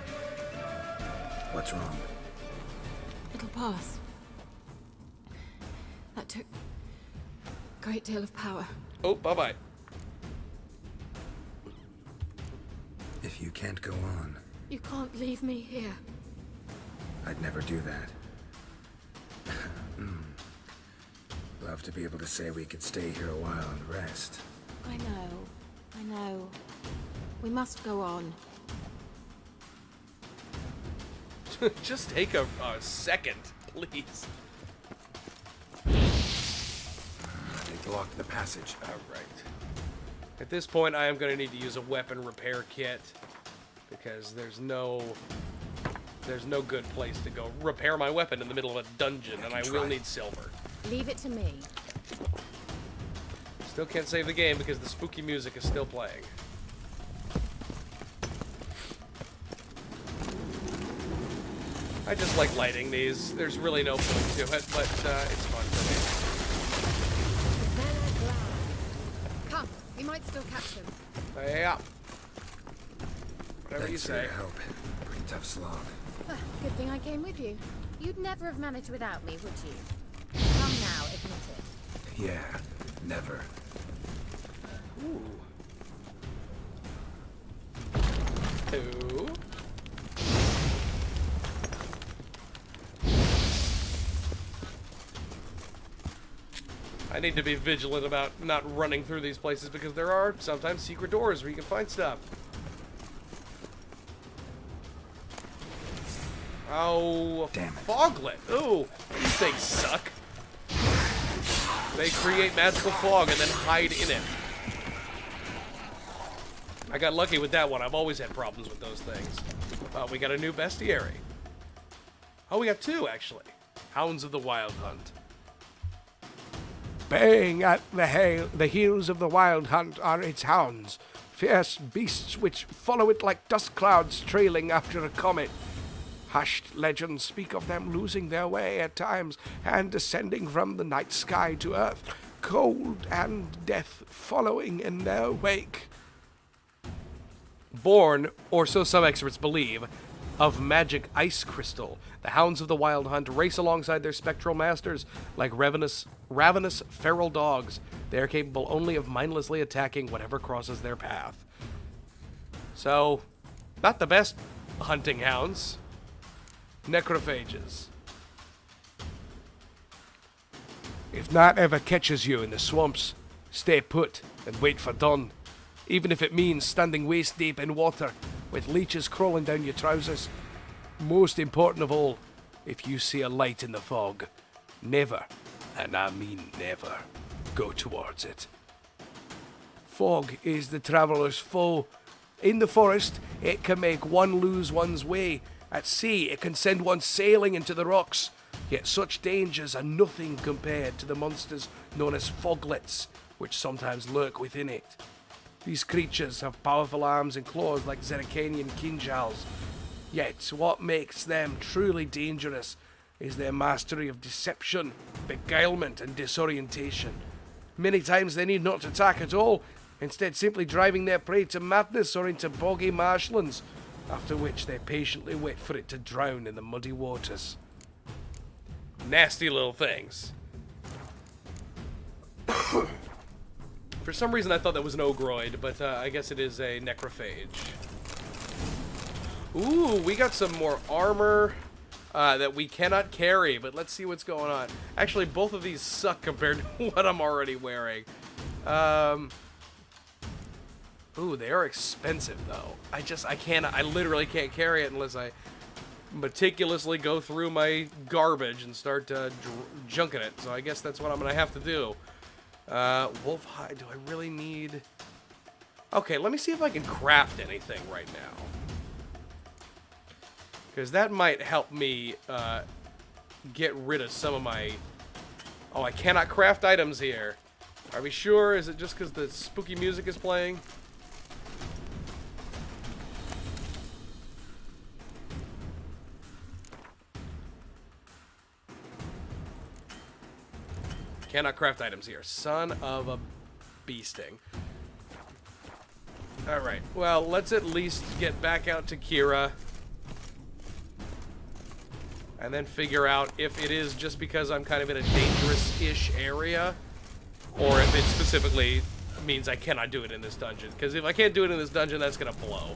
what's wrong? It'll pass. That took a great deal of power. Oh, bye-bye. If you can't go on, You can't leave me here. I'd never do that. Love to be able to say we could stay here a while and rest. I know. We must go on. Just take a second, please. They blocked the passage. Alright. At this point, I am going to need to use a weapon repair kit because there's no good place to go repair my weapon in the middle of a dungeon, and I will need silver. Leave it to me. Still can't save the game because the spooky music is still playing. I just like lighting these. There's really no point to it, but it's fun for me. Come, we might still catch them. Yeah. Whatever you Thanks for say. your help. Pretty tough slog. Good thing I came with you. You'd never have managed without me, would you? Come now, admit it. Yeah, never. Ooh. Two. I need to be vigilant about not running through these places because there are sometimes secret doors where you can find stuff. Oh, damn it. Foglet. Ooh, these things suck. They create magical fog and then hide in it. I got lucky with that one. I've always had problems with those things. We got a new bestiary. Oh, we got two, actually. Hounds of the Wild Hunt. Baying at the heels of the Wild Hunt are its hounds, fierce beasts which follow it like dust clouds trailing after a comet. Hushed legends speak of them losing their way at times and descending from the night sky to earth, cold and death following in their wake. Born, or so some experts believe, of magic ice crystal, the Hounds of the Wild Hunt race alongside their spectral masters like ravenous feral dogs. They are capable only of mindlessly attacking whatever crosses their path. So, not the best hunting hounds. Necrophages. If night ever catches you in the swamps, stay put and wait for dawn, even if it means standing waist deep in water with leeches crawling down your trousers. Most important of all, if you see a light in the fog, never, and I mean never, go towards it. Fog is the traveller's foe. In the forest, it can make one lose one's way. At sea, it can send one sailing into the rocks. Yet such dangers are nothing compared to the monsters known as foglets, which sometimes lurk within it. These creatures have powerful arms and claws like Zerrikanian kinjals. Yet what makes them truly dangerous is their mastery of deception, beguilement, and disorientation. Many times they need not attack at all, instead simply driving their prey to madness or into boggy marshlands, after which they patiently wait for it to drown in the muddy waters. Nasty little things. For some reason I thought that was an Ogroid, but I guess it is a Necrophage. Ooh, we got some more armor that we cannot carry, but let's see what's going on. Actually, both of these suck compared to what I'm already wearing. Ooh, they are expensive, though. I literally can't carry it unless I meticulously go through my garbage and start junking it. So I guess that's what I'm going to have to do. Wolf hide, do I really need... Okay, let me see if I can craft anything right now. Because that might help me get rid of some of my... Oh, I cannot craft items here. Are we sure? Is it just because the spooky music is playing? Cannot craft items here. Son of a beasting. Alright, well, let's at least get back out to Kira. And then figure out if it is just because I'm kind of in a dangerous-ish area, or if it specifically means I cannot do it in this dungeon. Because if I can't do it in this dungeon, that's going to blow.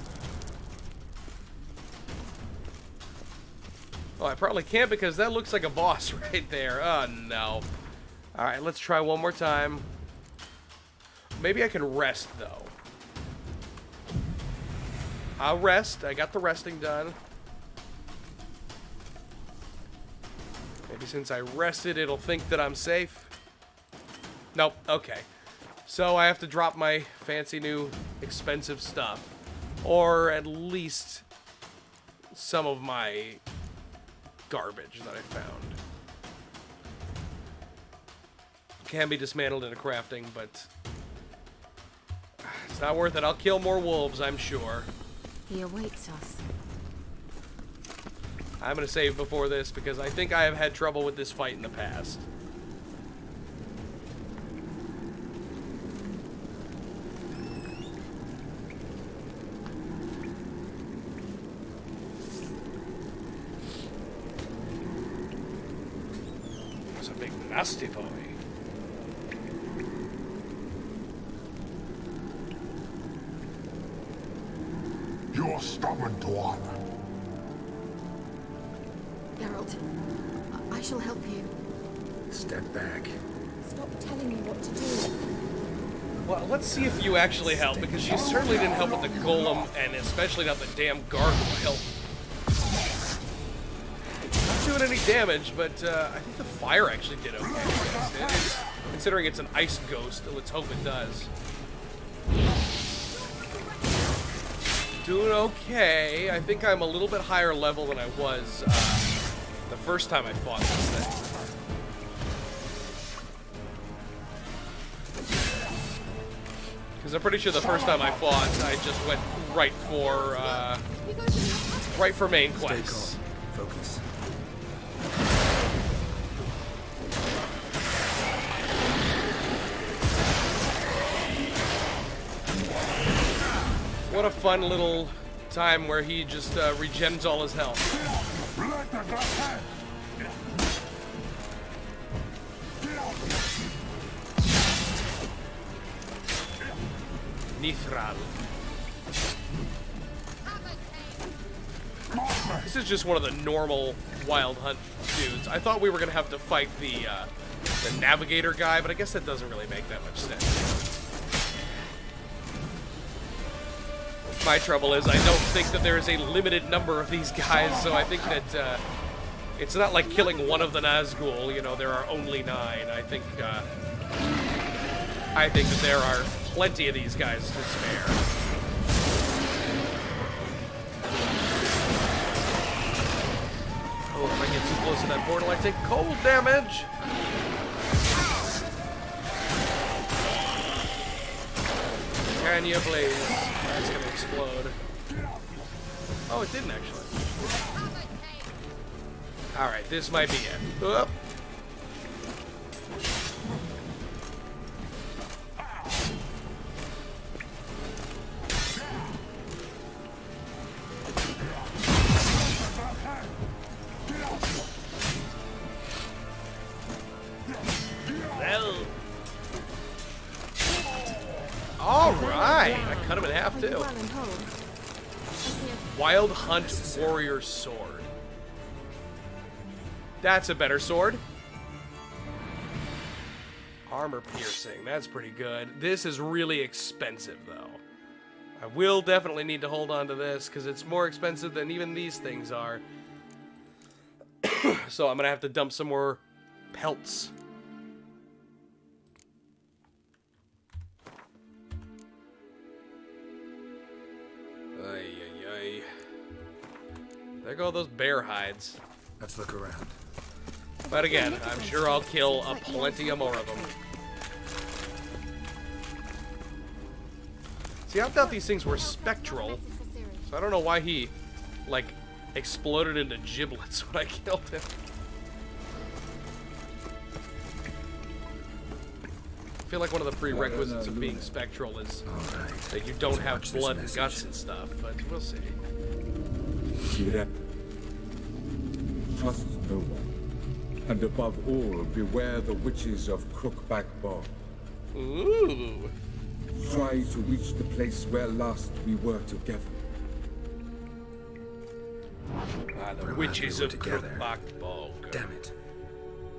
Oh, I probably can't because that looks like a boss right there. Oh, no. Alright, let's try one more time. Maybe I can rest, though. I'll rest. I got the resting done. Maybe since I rested, it'll think that I'm safe. Nope. Okay. So I have to drop my fancy new expensive stuff. Or at least some of my garbage that I found. Can be dismantled into crafting, but it's not worth it. I'll kill more wolves, I'm sure. He awaits us. I'm going to save before this because I think I have had trouble with this fight in the past. It's a big nasty boy. You're stubborn, Dwarf. Geralt, I shall help you. Step back. Stop telling me what to do. Well, let's see if you actually help, because you certainly didn't help with the golem, and especially not the damn gargoyle. Not doing any damage, but I think the fire actually did okay. Considering it's an ice ghost, let's hope it does. Doing okay. I think I'm a little bit higher level than I was the first time I fought this thing. Because I'm pretty sure the first time I fought, I just went right for main quests. Stay calm. Focus. What a fun little time where he just regens all his health. Nithral. This is just one of the normal Wild Hunt dudes. I thought we were gonna have to fight the navigator guy, but I guess that doesn't really make that much sense. My trouble is I don't think that there is a limited number of these guys, so I think that it's not like killing one of the Nazgul. You know, there are only 9. I think that there are plenty of these guys to spare. Oh, if I get too close to that portal, I take cold damage. Can you please? It's gonna explode. Oh, it didn't actually. Alright, this might be it. Oop. Well. Alright! I cut him in half too. Wild Hunt Warrior Sword. That's a better sword. Armor piercing, that's pretty good. This is really expensive though. I will definitely need to hold on to this because it's more expensive than even these things are. So I'm gonna have to dump some more pelts. Ay, ay, ay. There go those bear hides. Let's look around. But again, I'm sure I'll kill a plenty of more of them. See, I thought these things were spectral, so I don't know why he, like, exploded into giblets when I killed him. I feel like one of the prerequisites of being spectral is that you don't have blood and guts and stuff, but we'll see. Trust no one. And above all, beware the witches of Crookback Bog. Ooh. Try to reach the place where last we were together. Ah, the witches of Crookback Bog. Damn it.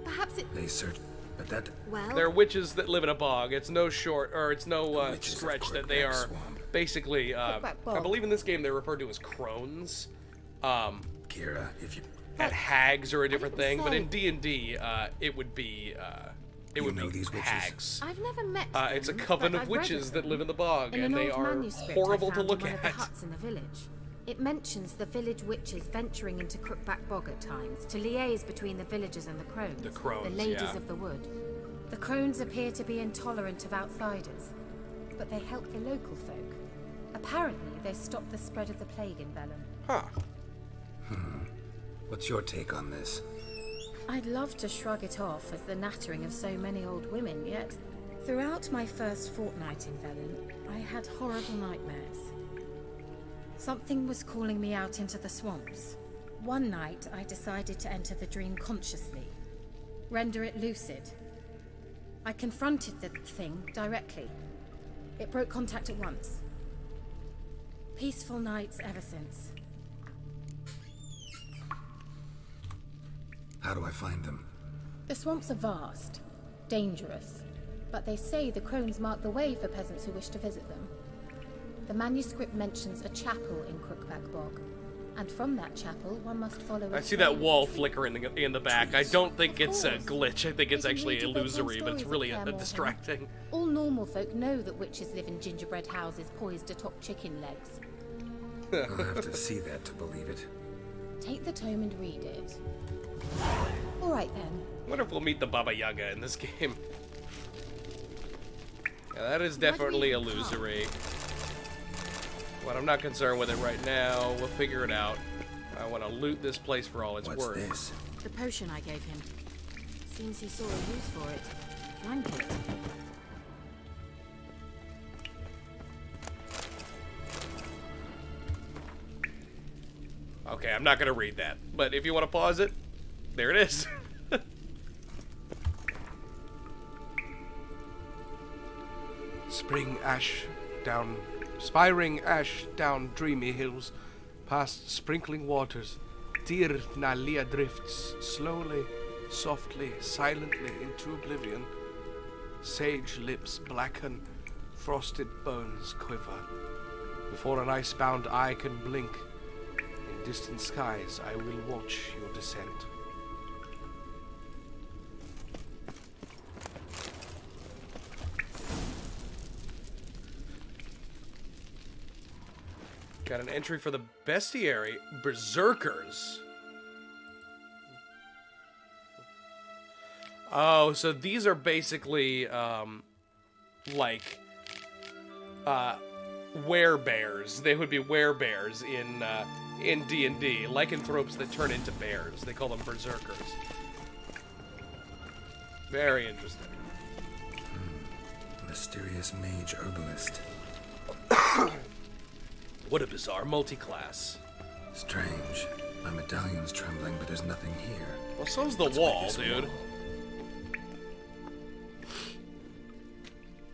Perhaps it... They search, but that... Well... They're witches that live in a bog. It's no it's no stretch that they are basically, I believe in this game they're referred to as crones. Kira, if you... And hags are a different thing, but in D&D, it would be, hags. I've never met it's a coven of witches that live in the bog, and they are horrible to look at. The huts in the village. It mentions the village witches venturing into Crookback Bog at times to liaise between the villagers and the crones. The crones, the ladies yeah. of the wood. The crones appear to be intolerant of outsiders, but they help the local folk. Apparently, they stop the spread of the plague in Vellum. Huh. What's your take on this? I'd love to shrug it off as the nattering of so many old women, yet throughout my first fortnight in Vellum, I had horrible nightmares. Something was calling me out into the swamps. One night, I decided to enter the dream consciously, render it lucid. I confronted the thing directly. It broke contact at once. Peaceful nights ever since. How do I find them? The swamps are vast, dangerous, but they say the crones mark the way for peasants who wish to visit them. The manuscript mentions a chapel in Crookback Bog, and from that chapel one must follow. I see that wall flicker in the back. I don't think it's a glitch. I think it's actually illusory, but it's really distracting. All normal folk know that witches live in gingerbread houses poised atop chicken legs. I'll have to see that to believe it. Take the tome and read it. All right then. I wonder if we'll meet the Baba Yaga in this game. Yeah, that is definitely illusory. But I'm not concerned with it right now. We'll figure it out. I want to loot this place for all it's worth. What's this? The potion I gave him. Seems he saw a use for it. Drank it. Okay, I'm not going to read that. But if you want to pause it, there it is. Spiring ash down dreamy hills, past sprinkling waters, Tir Nalia drifts, slowly, softly, silently into oblivion. Sage lips blacken, frosted bones quiver. Before an ice-bound eye can blink, in distant skies I will watch your descent. Got an entry for the bestiary, Berserkers. Oh, so these are basically, like, werebears. They would be werebears in D&D. Lycanthropes that turn into bears. They call them berserkers. Very interesting. Mysterious mage herbalist. What a bizarre multi-class. Strange. My medallion's trembling, but there's nothing here. Well, so's the Let's wall, break this dude. wall.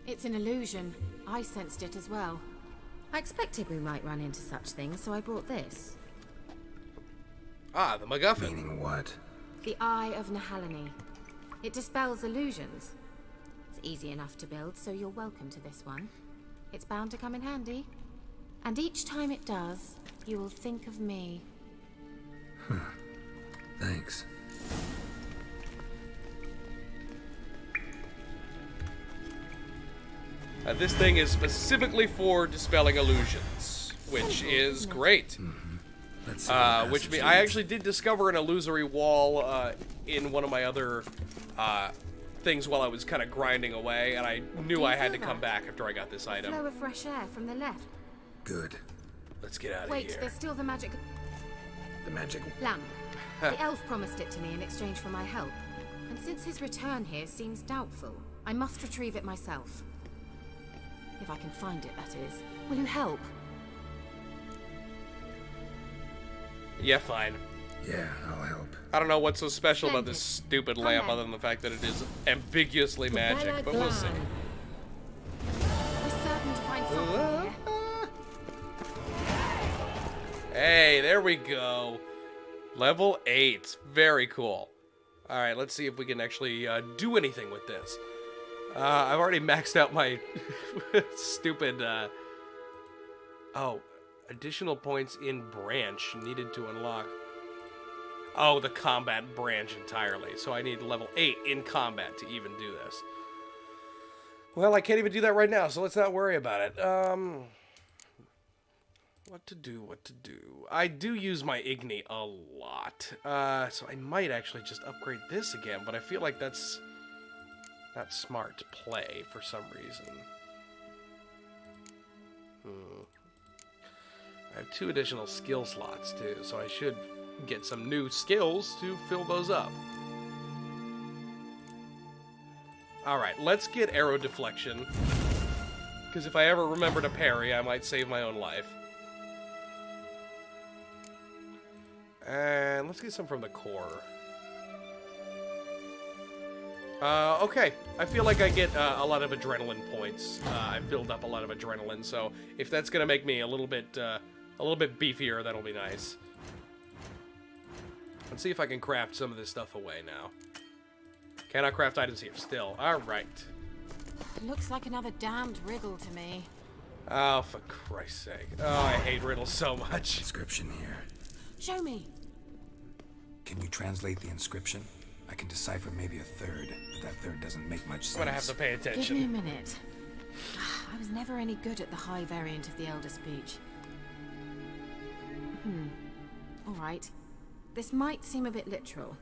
It's an illusion. I sensed it as well. I expected we might run into such things, so I brought this. Ah, the MacGuffin. Meaning what? The Eye of Nahalani. It dispels illusions. It's easy enough to build, so you're welcome to this one. It's bound to come in handy. And each time it does, you will think of me. Thanks. This thing is specifically for dispelling illusions, which is great. Let's see what Which message I is. actually did discover an illusory wall in one of my other things while I was kind of grinding away, and I knew I had to come back after I got this item. Flow of fresh air from the left. Good. Let's get out of Wait, here. there's still the magic The magic. lamp. The elf promised it to me in exchange for my help. And since his return here seems doubtful, I must retrieve it myself. If I can find it, that is. Will you help? Yeah, fine. Yeah, I'll help. I don't know what's so special about Splendid. this stupid Come lamp then. other than the fact that it is ambiguously magic, but we'll see. We're certain to find something here. Hey, there we go. Level 8. Very cool. Alright, let's see if we can actually do anything with this. I've already maxed out my stupid... Oh, additional points in branch needed to unlock. Oh, the combat branch entirely. So I need level 8 in combat to even do this. Well, I can't even do that right now, so let's not worry about it. What to do? I do use my Igni a lot. So I might actually just upgrade this again, but I feel like that's not smart play for some reason. I have 2 additional skill slots, too, so I should get some new skills to fill those up. Alright, let's get arrow deflection. Because if I ever remember to parry, I might save my own life. And let's get some from the core. Okay. I feel like I get a lot of adrenaline points. I build up a lot of adrenaline, so if that's gonna make me a little bit beefier, that'll be nice. Let's see if I can craft some of this stuff away now. Cannot craft items here still. Alright. Looks like another damned riddle to me. Oh, for Christ's sake. Oh, I hate riddles so much. Inscription here. Show me. Can you translate the inscription? I can decipher maybe a third, but that third doesn't make much sense. I'm gonna have to pay Give attention. me a minute. I was never any good at the high variant of the Elder Speech. Alright. This might seem a bit literal.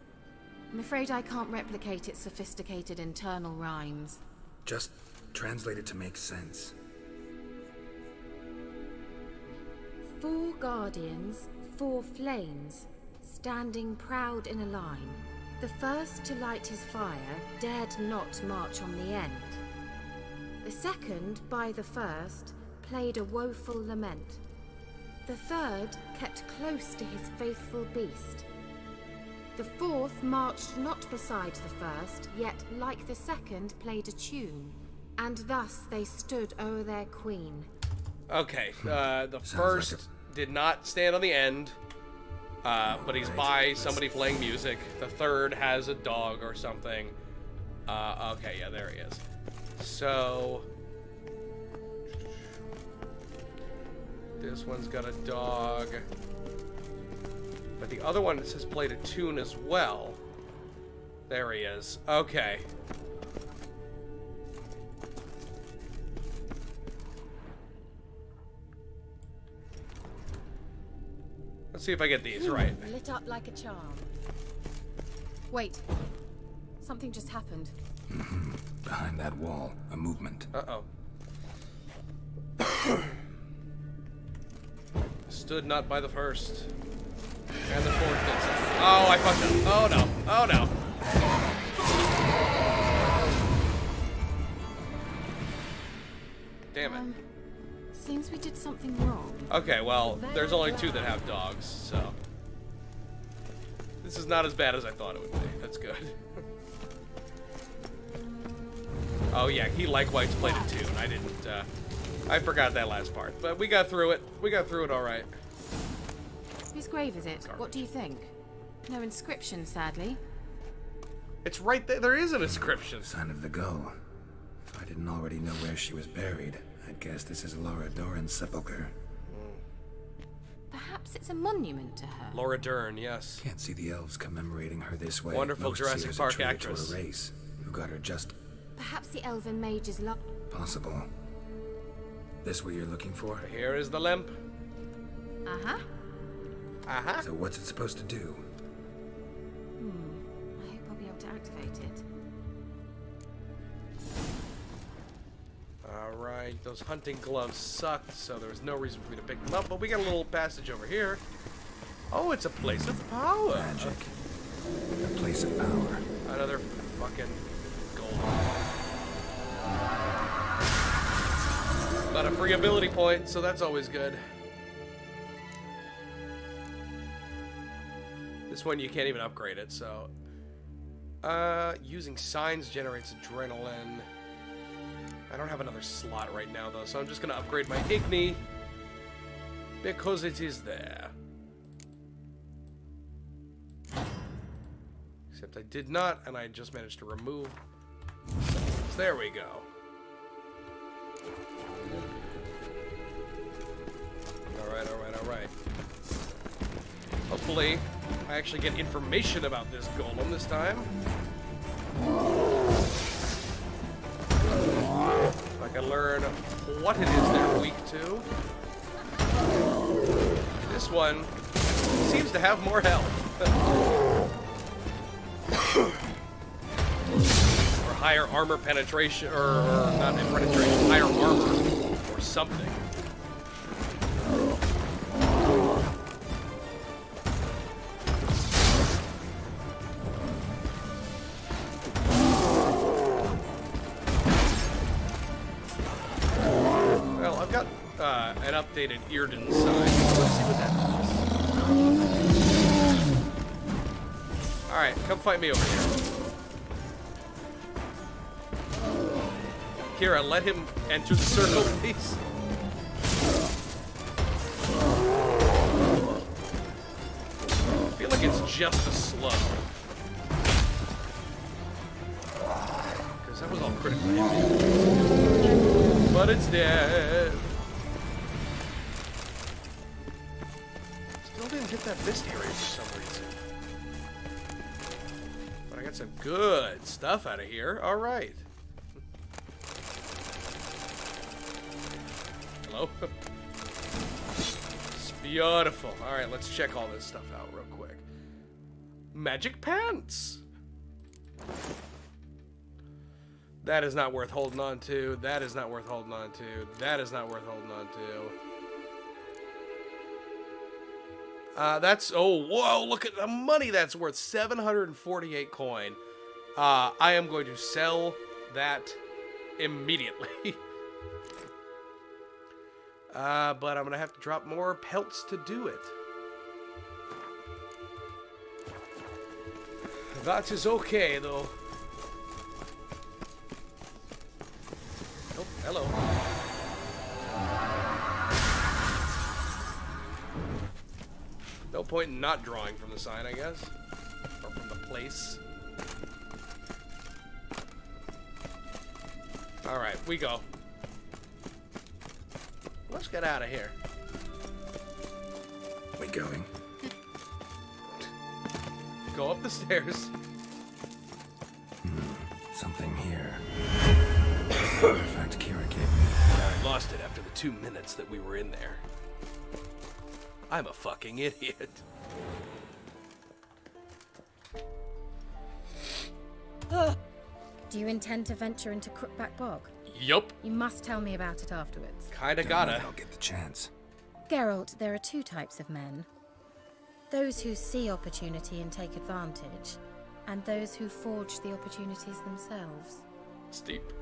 I'm afraid I can't replicate its sophisticated internal rhymes. Just translate it to make sense. 4 guardians, 4 flames, standing proud in a line. The first to light his fire dared not march on the end. The second, by the first, played a woeful lament. The third kept close to his faithful beast. The fourth marched not beside the first, yet, like the second, played a tune. And thus they stood o'er their queen. Okay, the first did not stand on the end, but he's by somebody playing music. The third has a dog or something. Okay, yeah, there he is. So... this one's got a dog. But the other one says played a tune as well. There he is. Okay. Let's see if I get these right. Lit up like a charm. Wait. Something just happened. Behind that wall, a movement. Uh-oh. Stood not by the first. And the fourth did so. Oh, I fucked up. Oh no. Oh no. Damn it. Seems we did something wrong. Okay, well, there's only 2 that have dogs, so. This is not as bad as I thought it would be. That's good. Oh yeah, he likewise played it too, and I didn't, I forgot that last part. But we got through it. We got through it alright. Whose grave is it? What do you think? No inscription, sadly. It's right there. There is an inscription. Sign of the gull. If I didn't already know where she was buried, I'd guess this is Laura Doran's sepulcher. Perhaps it's a monument to her. Laura Dern, yes. Can't see the elves commemorating her this way. Wonderful Most Jurassic see her as a Park traitor actress. To a race who got her just Perhaps the elven mage's luck. possible. This what you're looking for? Here is the lamp. Uh-huh. Uh-huh. So what's it supposed to do? I hope I'll be able to activate it. Alright, those hunting gloves sucked, so there was no reason for me to pick them up, but we got a little passage over here. Oh, it's a place of power. Magic. A place of power. Another fucking gold. Got a free ability point, so that's always good. This one you can't even upgrade it, so. Using signs generates adrenaline. I don't have another slot right now, though, so I'm just going to upgrade my Igni because it is there. Except I did not, and I just managed to remove. There we go. Alright, alright, alright. Hopefully, I actually get information about this golem this time. I can learn what it is they're weak to. This one seems to have more health. Or higher armor penetration, or not penetration, higher armor, or something. An updated Earden sign. Let's see what that does. Alright, come fight me over here. Kira, let him enter the circle, please. I feel like it's just as slow. Because that was all critical hit. But it's dead. Didn't hit that mist area for some reason. But I got some good stuff out of here. All right. Hello? It's beautiful. All right, let's check all this stuff out real quick. Magic pants. That is not worth holding on to. That is not worth holding on to. That is not worth holding on to. That's, oh, whoa, look at the money that's worth, 748 coin. I am going to sell that immediately. But I'm going to have to drop more pelts to do it. That is okay, though. Oh, hello. No point in not drawing from the sign, I guess. Or from the place. Alright, we go. Let's get out of here. We going? Go up the stairs. Something here. Artifact Kira gave me. I lost it after the 2 minutes that we were in there. I'm a fucking idiot. Do you intend to venture into Crookback Bog? Yup. You must tell me about it afterwards. Kinda Don't gotta. know if I'll get the chance. Geralt, there are two types of men. Those who see opportunity and take advantage, and those who forge the opportunities themselves. It's deep.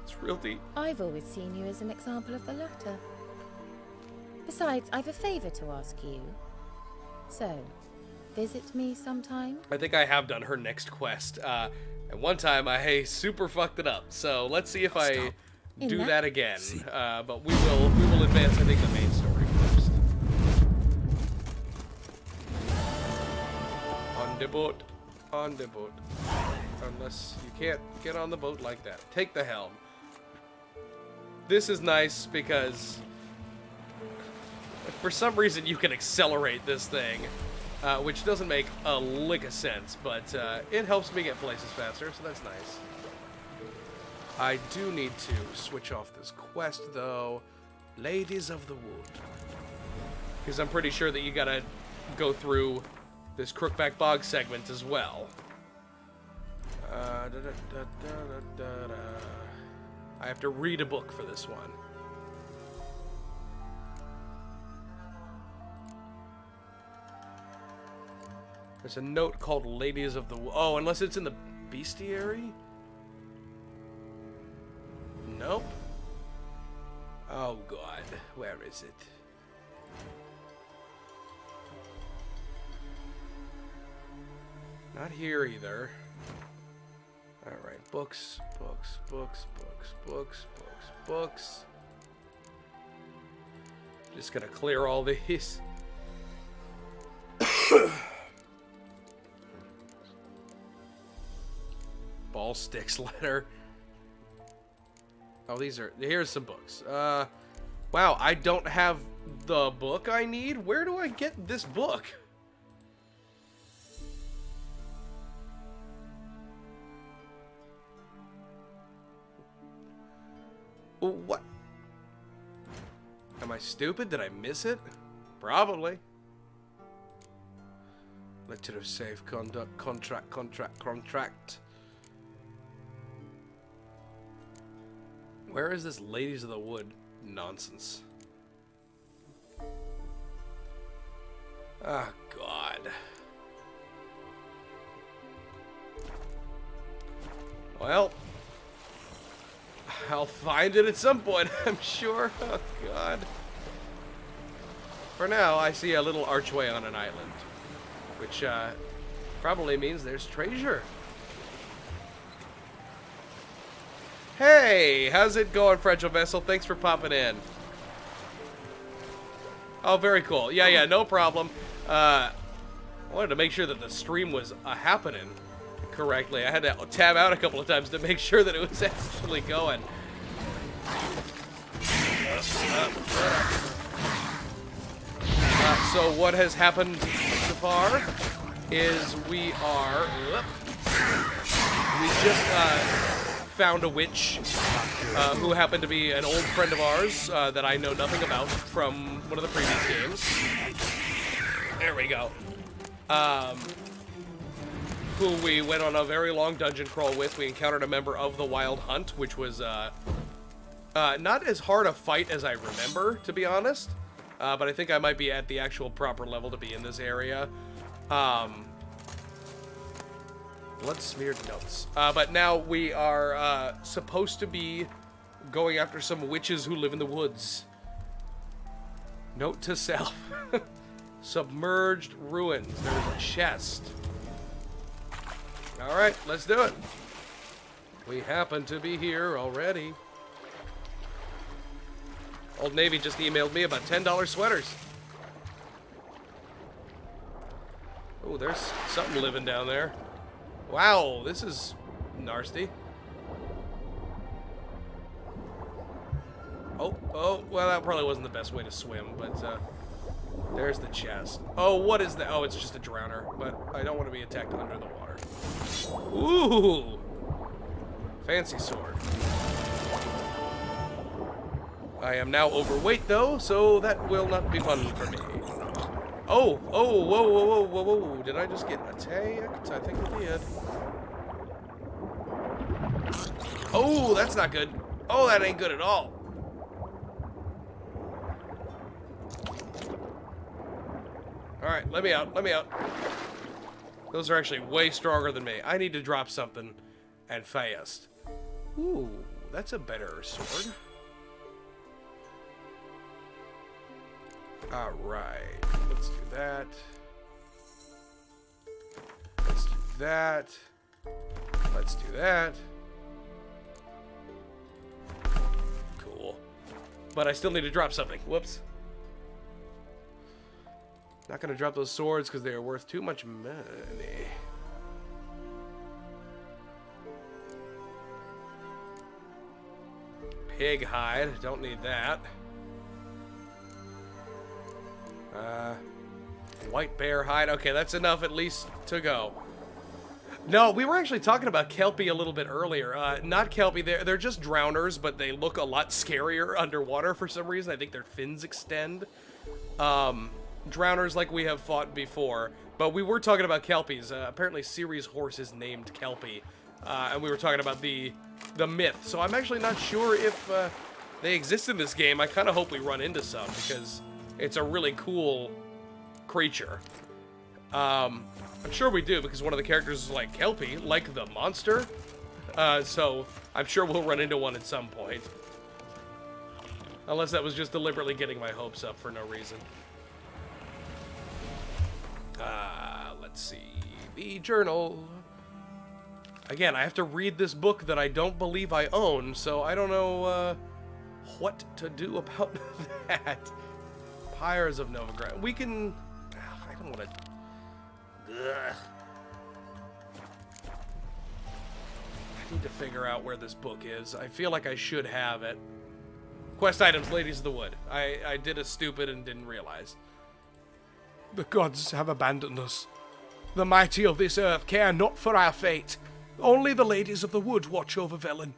It's real deep. I've always seen you as an example of the latter. Besides, I've a favor to ask you. So, visit me sometime? I think I have done her next quest. And one time I super fucked it up. So let's see if I do that again. But we will advance, I think, the main story first. On the boat. On the boat. Unless you can't get on the boat like that. Take the helm. This is nice because for some reason you can accelerate this thing, which doesn't make a lick of sense, but it helps me get places faster, so that's nice. I do need to switch off this quest, though. Ladies of the Wood. Because I'm pretty sure that you gotta go through this Crookback Bog segment as well. I have to read a book for this one. There's a note called Ladies of the Wood. Oh, unless it's in the bestiary? Nope. Oh, God. Where is it? Not here either. Alright, books, books, books, books, books, books, books. Just gonna clear all these. Ball sticks letter. Oh, here's some books. Wow, I don't have the book I need? Where do I get this book? What? Am I stupid? Did I miss it? Probably. Letter of safe conduct, contract. Where is this Ladies of the Wood nonsense? Oh, God. Well, I'll find it at some point, I'm sure. Oh, God. For now, I see a little archway on an island, which probably means there's treasure. Hey, how's it going, Fragile Vessel? Thanks for popping in. Oh, very cool. Yeah, no problem. I wanted to make sure that the stream was happening correctly. I had to tab out a couple of times to make sure that it was actually going. So what has happened so far is we just found a witch who happened to be an old friend of ours that I know nothing about from one of the previous games. There we go. Who we went on a very long dungeon crawl with. We encountered a member of the Wild Hunt, which was not as hard a fight as I remember, to be honest. But I think I might be at the actual proper level to be in this area. Blood-smeared notes. But now we are supposed to be going after some witches who live in the woods. Note to self. Submerged ruins. There's a chest. Alright, let's do it. We happen to be here already. Old Navy just emailed me about $10 sweaters. Oh, there's something living down there. Wow, this is nasty. Oh, well, that probably wasn't the best way to swim, but there's the chest. Oh, what is that? Oh, it's just a drowner, but I don't want to be attacked under the water. Ooh! Fancy sword. I am now overweight, though, so that will not be fun for me. Oh, whoa. Did I just get attacked? I think I did. Oh, that's not good. Oh, that ain't good at all. Alright, let me out, let me out. Those are actually way stronger than me. I need to drop something, and fast. Ooh, that's a better sword. Alright, let's do that. Let's do that. Let's do that. Cool. But I still need to drop something. Whoops. Not gonna drop those swords because they are worth too much money. Pig hide. Don't need that. White bear hide. Okay, that's enough at least to go. No, we were actually talking about Kelpie a little bit earlier. Not Kelpie, they're just drowners, but they look a lot scarier underwater for some reason. I think their fins extend. Drowners like we have fought before. But we were talking about Kelpies. Apparently Ciri's horse is named Kelpie. And we were talking about the myth. So I'm actually not sure if they exist in this game. I kind of hope we run into some, because it's a really cool creature. I'm sure we do, because one of the characters is like Kelpie, like the monster. So I'm sure we'll run into one at some point. Unless that was just deliberately getting my hopes up for no reason. Let's see. The journal. Again, I have to read this book that I don't believe I own, so I don't know what to do about that. Pyres of Novigrad. We can... I don't want to... I need to figure out where this book is. I feel like I should have it. Quest items, Ladies of the Wood. I did a stupid and didn't realize. The gods have abandoned us. The mighty of this earth care not for our fate. Only the ladies of the wood watch over Velen.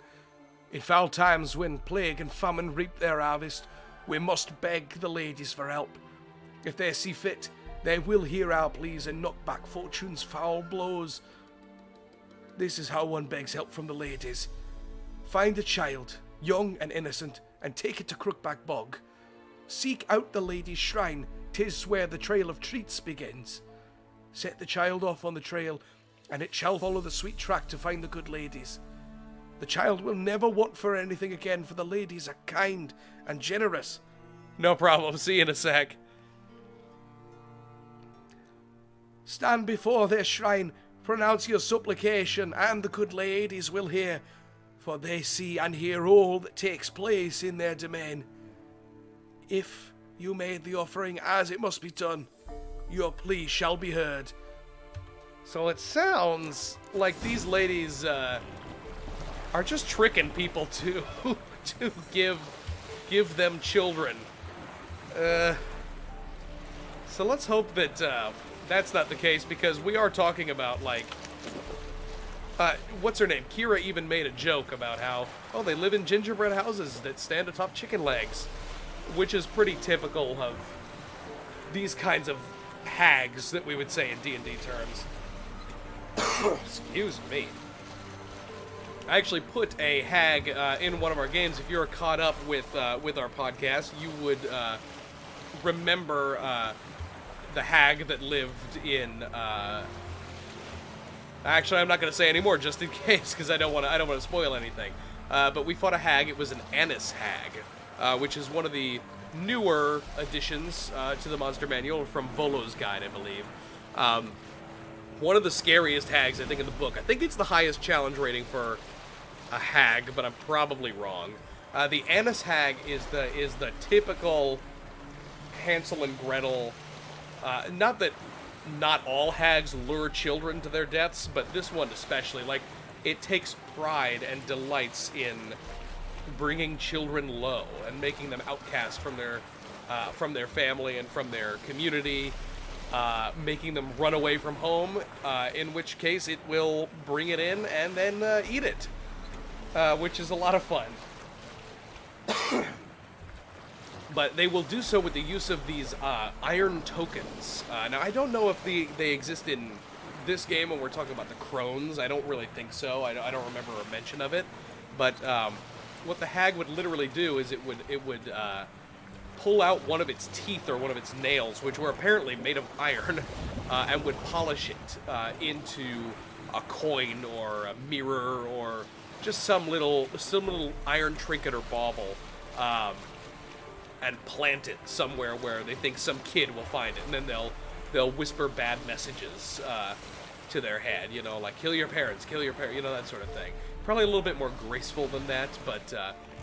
In foul times when plague and famine reap their harvest, we must beg the ladies for help. If they see fit, they will hear our pleas and knock back fortune's foul blows. This is how one begs help from the ladies. Find a child, young and innocent, and take it to Crookback Bog. Seek out the lady's shrine, 'tis where the trail of treats begins. Set the child off on the trail, and it shall follow the sweet track to find the good ladies. The child will never want for anything again, for the ladies are kind and generous. No problem. See you in a sec. Stand before their shrine, pronounce your supplication, and the good ladies will hear, for they see and hear all that takes place in their domain. If you made the offering as it must be done, your plea shall be heard. So it sounds like these ladies are just tricking people to give them children. So let's hope that that's not the case, because we are talking about, like, what's her name? Kira even made a joke about how, oh, they live in gingerbread houses that stand atop chicken legs, which is pretty typical of these kinds of hags that we would say in D&D terms. Excuse me. I actually put a hag in one of our games. If you're caught up with our podcast, you would remember the hag that lived in. Actually, I'm not going to say anymore, just in case, because I don't want to spoil anything. But we fought a hag. It was an Annis hag, which is one of the newer additions to the monster manual from Volo's Guide, I believe. One of the scariest hags, I think, in the book. I think it's the highest challenge rating for a hag, but I'm probably wrong. The Annis hag is the typical Hansel and Gretel. Not that not all hags lure children to their deaths, but this one especially. Like, it takes pride and delights in bringing children low and making them outcast from their family and from their community. Making them run away from home, in which case it will bring it in and then eat it, which is a lot of fun. But they will do so with the use of these iron tokens. Now, I don't know if they exist in this game when we're talking about the crones. I don't really think so. I don't remember a mention of it. But what the hag would literally do is it would pull out one of its teeth or one of its nails, which were apparently made of iron, and would polish it into a coin or a mirror or just some little iron trinket or bauble, and plant it somewhere where they think some kid will find it, and then they'll whisper bad messages to their head, you know, like kill your parents, you know, that sort of thing. Probably a little bit more graceful than that, but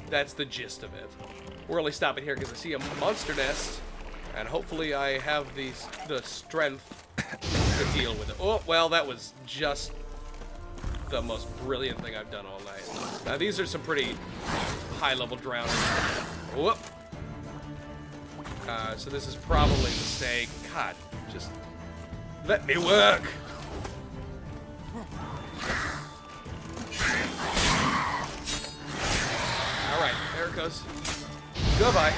that's the gist of it. We're only stopping here because I see a monster nest, and hopefully I have the strength to deal with it. Oh, well, that was just the most brilliant thing I've done all night. Now, these are some pretty high-level drowners. Whoop. So this is probably a mistake. God, just let me work. All right, there it goes. Goodbye.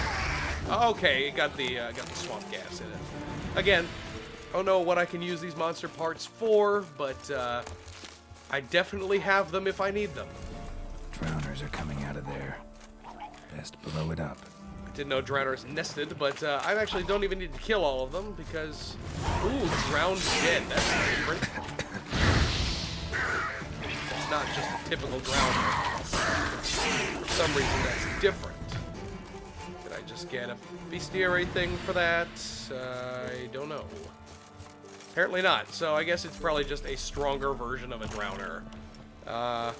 Okay, it got the swamp gas in it. Again, I don't know what I can use these monster parts for, but I definitely have them if I need them. Drowners are coming out of there. Best blow it up. I didn't know drowners nested, but I actually don't even need to kill all of them because, ooh, drowned dead. That's different. It's not just a typical drowner. For some reason, that's different. Did I just get a bestiary thing for that? I don't know. Apparently not, so I guess it's probably just a stronger version of a drowner. Gonna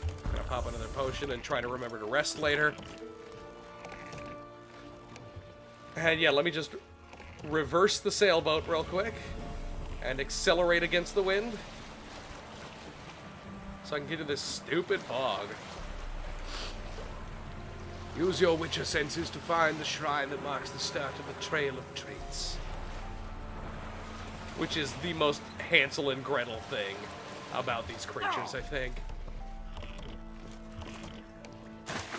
pop another potion and try to remember to rest later. And yeah, let me just reverse the sailboat real quick and accelerate against the wind so I can get to this stupid bog. Use your witcher senses to find the shrine that marks the start of the Trail of Traits. Which is the most Hansel and Gretel thing about these creatures, I think.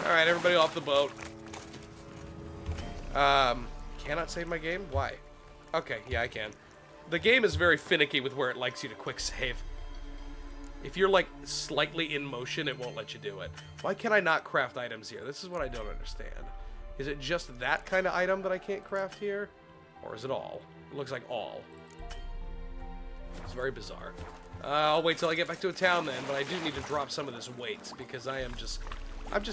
Alright, everybody off the boat. Cannot save my game? Why? Okay, yeah, I can. The game is very finicky with where it likes you to quick save. If you're, like, slightly in motion, it won't let you do it. Why can I not craft items here? This is what I don't understand. Is it just that kind of item that I can't craft here? Or is it all? It looks like all. It's very bizarre. I'll wait till I get back to a town then, but I do need to drop some of this weight because I'm just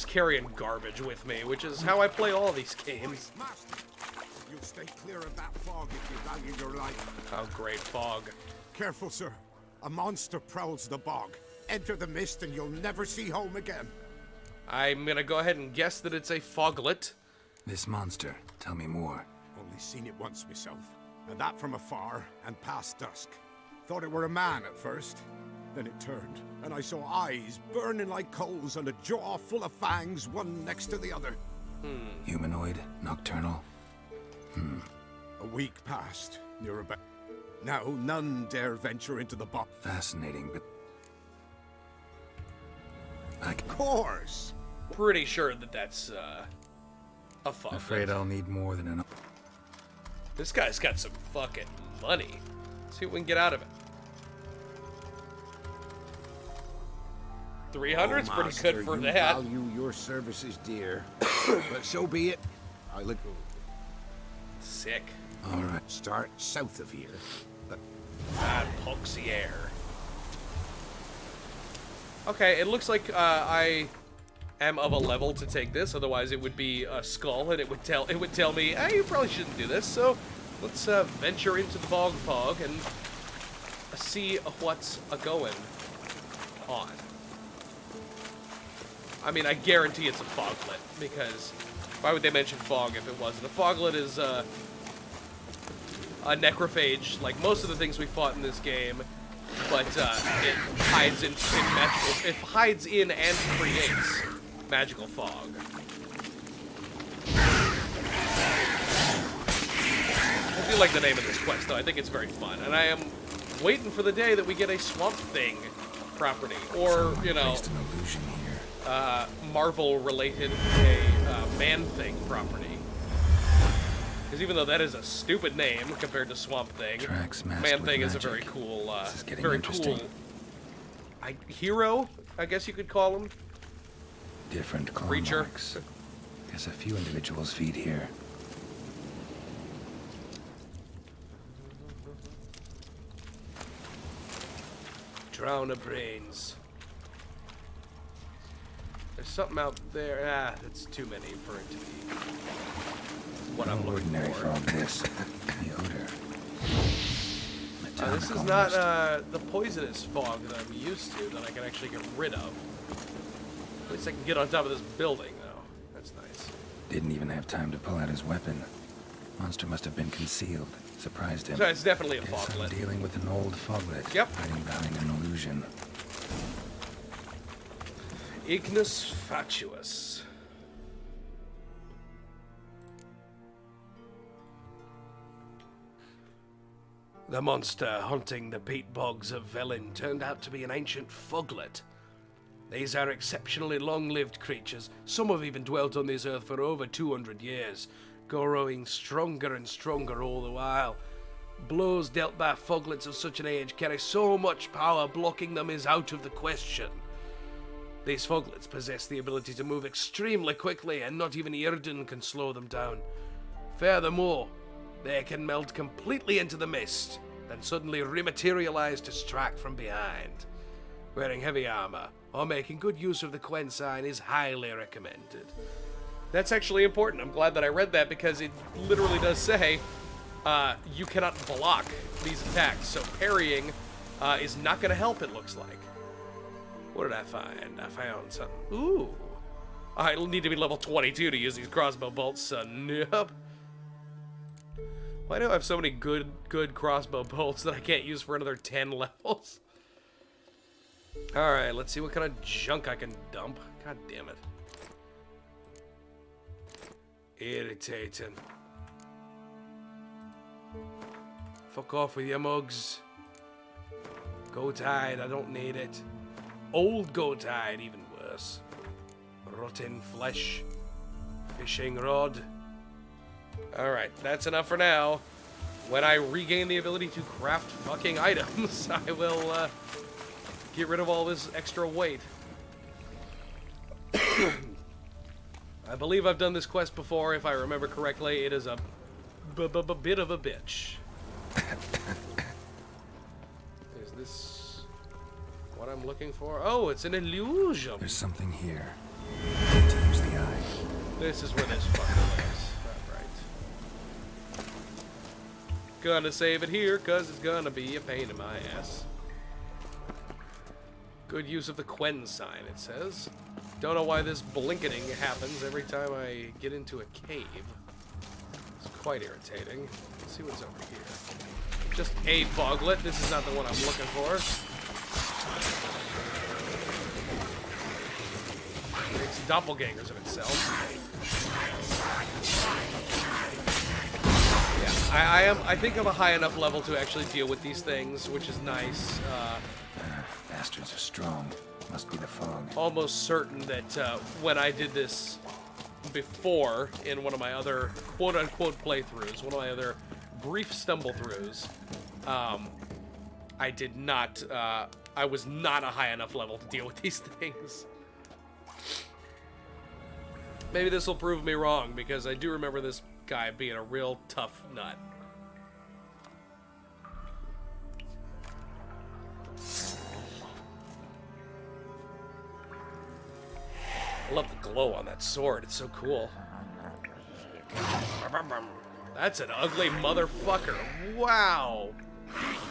carrying garbage with me, which is how I play all these games. You'll stay clear of that fog if you value your life. Oh, great fog. Careful, sir. A monster prowls the bog. Enter the mist and you'll never see home again. I'm gonna go ahead and guess that it's a foglet. This monster, tell me more. Only seen it once myself, and that from afar and past dusk. Thought it were a man at first. Then it turned, and I saw eyes burning like coals and a jaw full of fangs, one next to the other. Humanoid, nocturnal. A week passed, near about. Now none dare venture into the bog. Fascinating, but of course. Pretty sure that that's a fuck. Afraid I'll need more than enough. This guy's got some fucking money. Let's see what we can get out of it. 300's pretty good for that. Value your services dear, but so be it. I look sick. All right. Start south of here, but Poxier. Okay, it looks like I am of a level to take this. Otherwise, it would be a skull, and it would tell me, "Hey, you probably shouldn't do this." So let's venture into the bog fog and see what's going on. I mean, I guarantee it's a foglet, because why would they mention fog if it wasn't? A foglet is a necrophage, like most of the things we fought in this game, but it hides in magical. It hides in and creates magical fog. I do like the name of this quest, though. I think it's very fun, and I am waiting for the day that we get a Swamp Thing property, or you know. Marvel-related Man-Thing property. Because even though that is a stupid name compared to Swamp Thing, Man-Thing is a very cool, hero, I guess you could call him. Different creature. Guess a few individuals feed here. Drown of brains. There's something out there. Ah, that's too many for it to be what I'm looking Ordinary for. fog this. The odor. This is not the poisonous fog that I'm used to that I can actually get rid of. At least I can get on top of this building, though. That's nice. Didn't even have time to pull out his weapon. Monster must have been concealed. Surprised him. So it's definitely a Guess I'm foglet. dealing with an old foglet. Yep. Hiding behind an illusion. Ignis fatuus. The monster haunting the peat bogs of Velen turned out to be an ancient foglet. These are exceptionally long-lived creatures. Some have even dwelt on this earth for over 200 years, growing stronger and stronger all the while. Blows dealt by foglets of such an age carry so much power, blocking them is out of the question. These foglets possess the ability to move extremely quickly, and not even Irden can slow them down. Furthermore, they can melt completely into the mist, then suddenly rematerialize to strike from behind. Wearing heavy armor, or making good use of the Quen sign is highly recommended. That's actually important. I'm glad that I read that, because it literally does say you cannot block these attacks, so parrying is not going to help, it looks like. What did I find? I found something. Ooh. I need to be level 22 to use these crossbow bolts, so nope. Why do I have so many good crossbow bolts that I can't use for another 10 levels? Alright, let's see what kind of junk I can dump. God damn it. Irritating. Fuck off with your mugs. Goat hide, I don't need it. Old goat hide, even worse. Rotten flesh. Fishing rod. Alright, that's enough for now. When I regain the ability to craft fucking items, I will get rid of all this extra weight. I believe I've done this quest before, if I remember correctly. It is a bit of a bitch. Is this what I'm looking for? Oh, it's an illusion. There's something here. Need to use the eye. This is where this fucker lives. Alright. Gonna save it here, because it's gonna be a pain in my ass. Good use of the Quen sign, it says. Don't know why this blinketing happens every time I get into a cave. It's quite irritating. Let's see what's over here. Just a foglet. This is not the one I'm looking for. Makes doppelgangers of itself. Yeah, I think I'm a high enough level to actually deal with these things, which is nice. Bastards are strong. Must be the fog. Almost certain that when I did this before in one of my other quote-unquote playthroughs, one of my other brief stumble-throughs, I did not, I was not a high enough level to deal with these things. Maybe this will prove me wrong, because I do remember this guy being a real tough nut. I love the glow on that sword. It's so cool. That's an ugly motherfucker. Wow.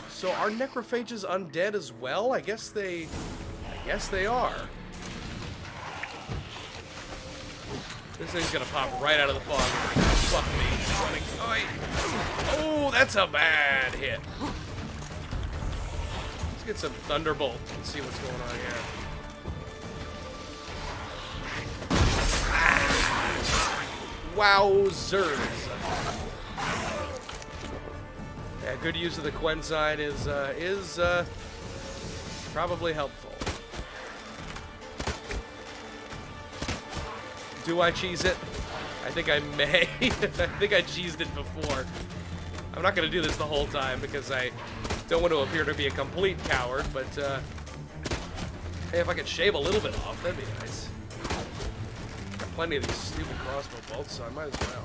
So are necrophages undead as well? I guess they are. This thing's gonna pop right out of the fog. Fuck me. Oh, that's a bad hit. Let's get some thunderbolt and see what's going on here. Wowzers. Yeah, good use of the Quen sign is probably helpful. Do I cheese it? I think I may. I think I cheesed it before. I'm not going to do this the whole time because I don't want to appear to be a complete coward, but hey, if I could shave a little bit off, that'd be nice. Got plenty of these stupid crossbow bolts, so I might as well.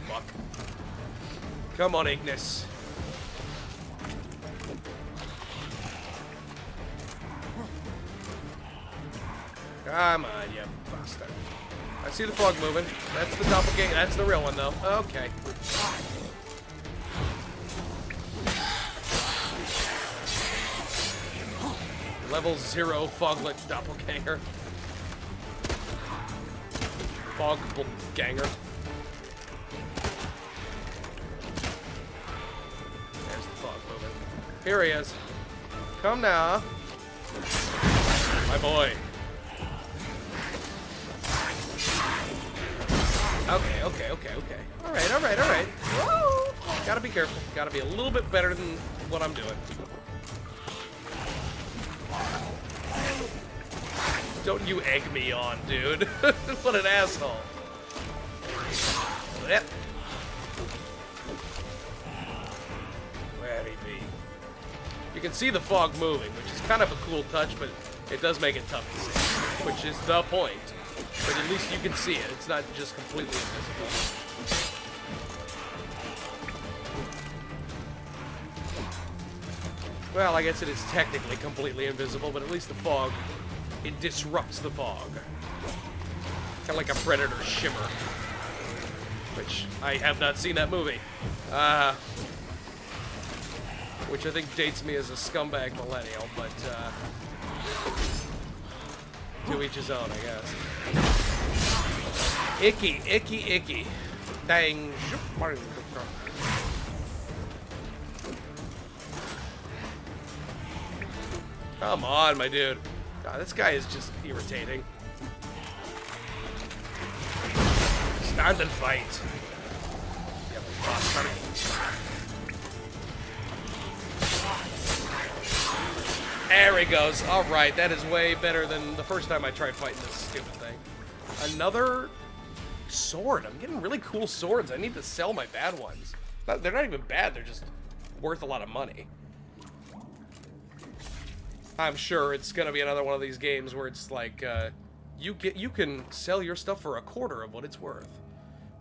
Fuck. Come on, Ignis. Come on, you bastard. I see the fog moving. That's the doppelganger. That's the real one, though. Okay. Level 0 foglet doppelganger. Fog ganger. There's the fog moving. Here he is. Come now. My boy. Okay. Alright. Whoa! Gotta be careful. Gotta be a little bit better than what I'm doing. Don't you egg me on, dude. What an asshole. Yep. Where'd he be? You can see the fog moving, which is kind of a cool touch, but it does make it tough to see, which is the point. But at least you can see it. It's not just completely invisible. Well, I guess it is technically completely invisible, but at least the fog, it disrupts the fog. Kind of like a predator shimmer. Which, I have not seen that movie. Which I think dates me as a scumbag millennial, but, to each his own, I guess. Icky. Dang. Come on, my dude. God, this guy is just irritating. Stand and fight. Yep, there he goes. Alright, that is way better than the first time I tried fighting this stupid thing. Another sword. I'm getting really cool swords. I need to sell my bad ones. They're not even bad, they're just worth a lot of money. I'm sure it's gonna be another one of these games where it's like, you can sell your stuff for a quarter of what it's worth.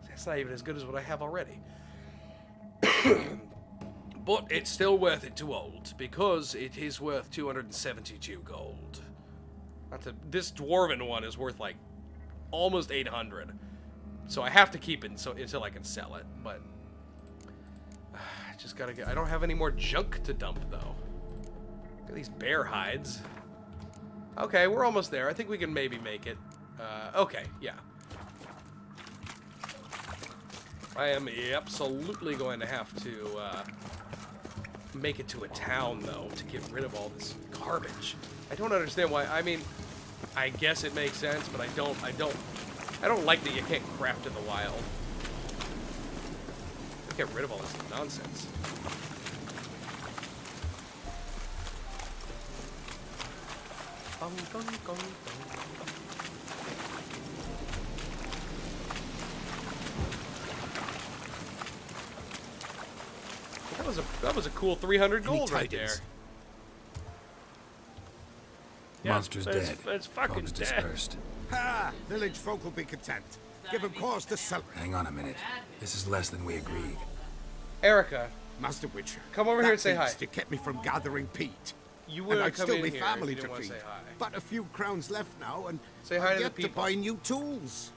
That's not even as good as what I have already. But it's still worth it to old, because it is worth 272 gold. This dwarven one is worth like almost 800. So I have to keep it until I can sell it, but just gotta get. I don't have any more junk to dump though. Look at these bear hides. Okay, we're almost there. I think we can maybe make it. Okay, yeah. I am absolutely going to have to make it to a town though to get rid of all this garbage. I don't understand why. I mean, I guess it makes sense, but I don't like that you can't craft in the wild. Get rid of all this nonsense. That was a cool 300 gold right there. Yeah, Monster's dead. It's fucking dead. Dispersed. Ha! Village folk will be content. Give them cause to celebrate. Hang on a minute. This is less than we agreed. Erica, Master Witcher, come over here and say hi. That beast kept me from gathering peat. You and would I'd come still in be here family if you to didn't want feed. to say hi. But a few crowns left now, and Say hi I've to the yet to people. buy new tools.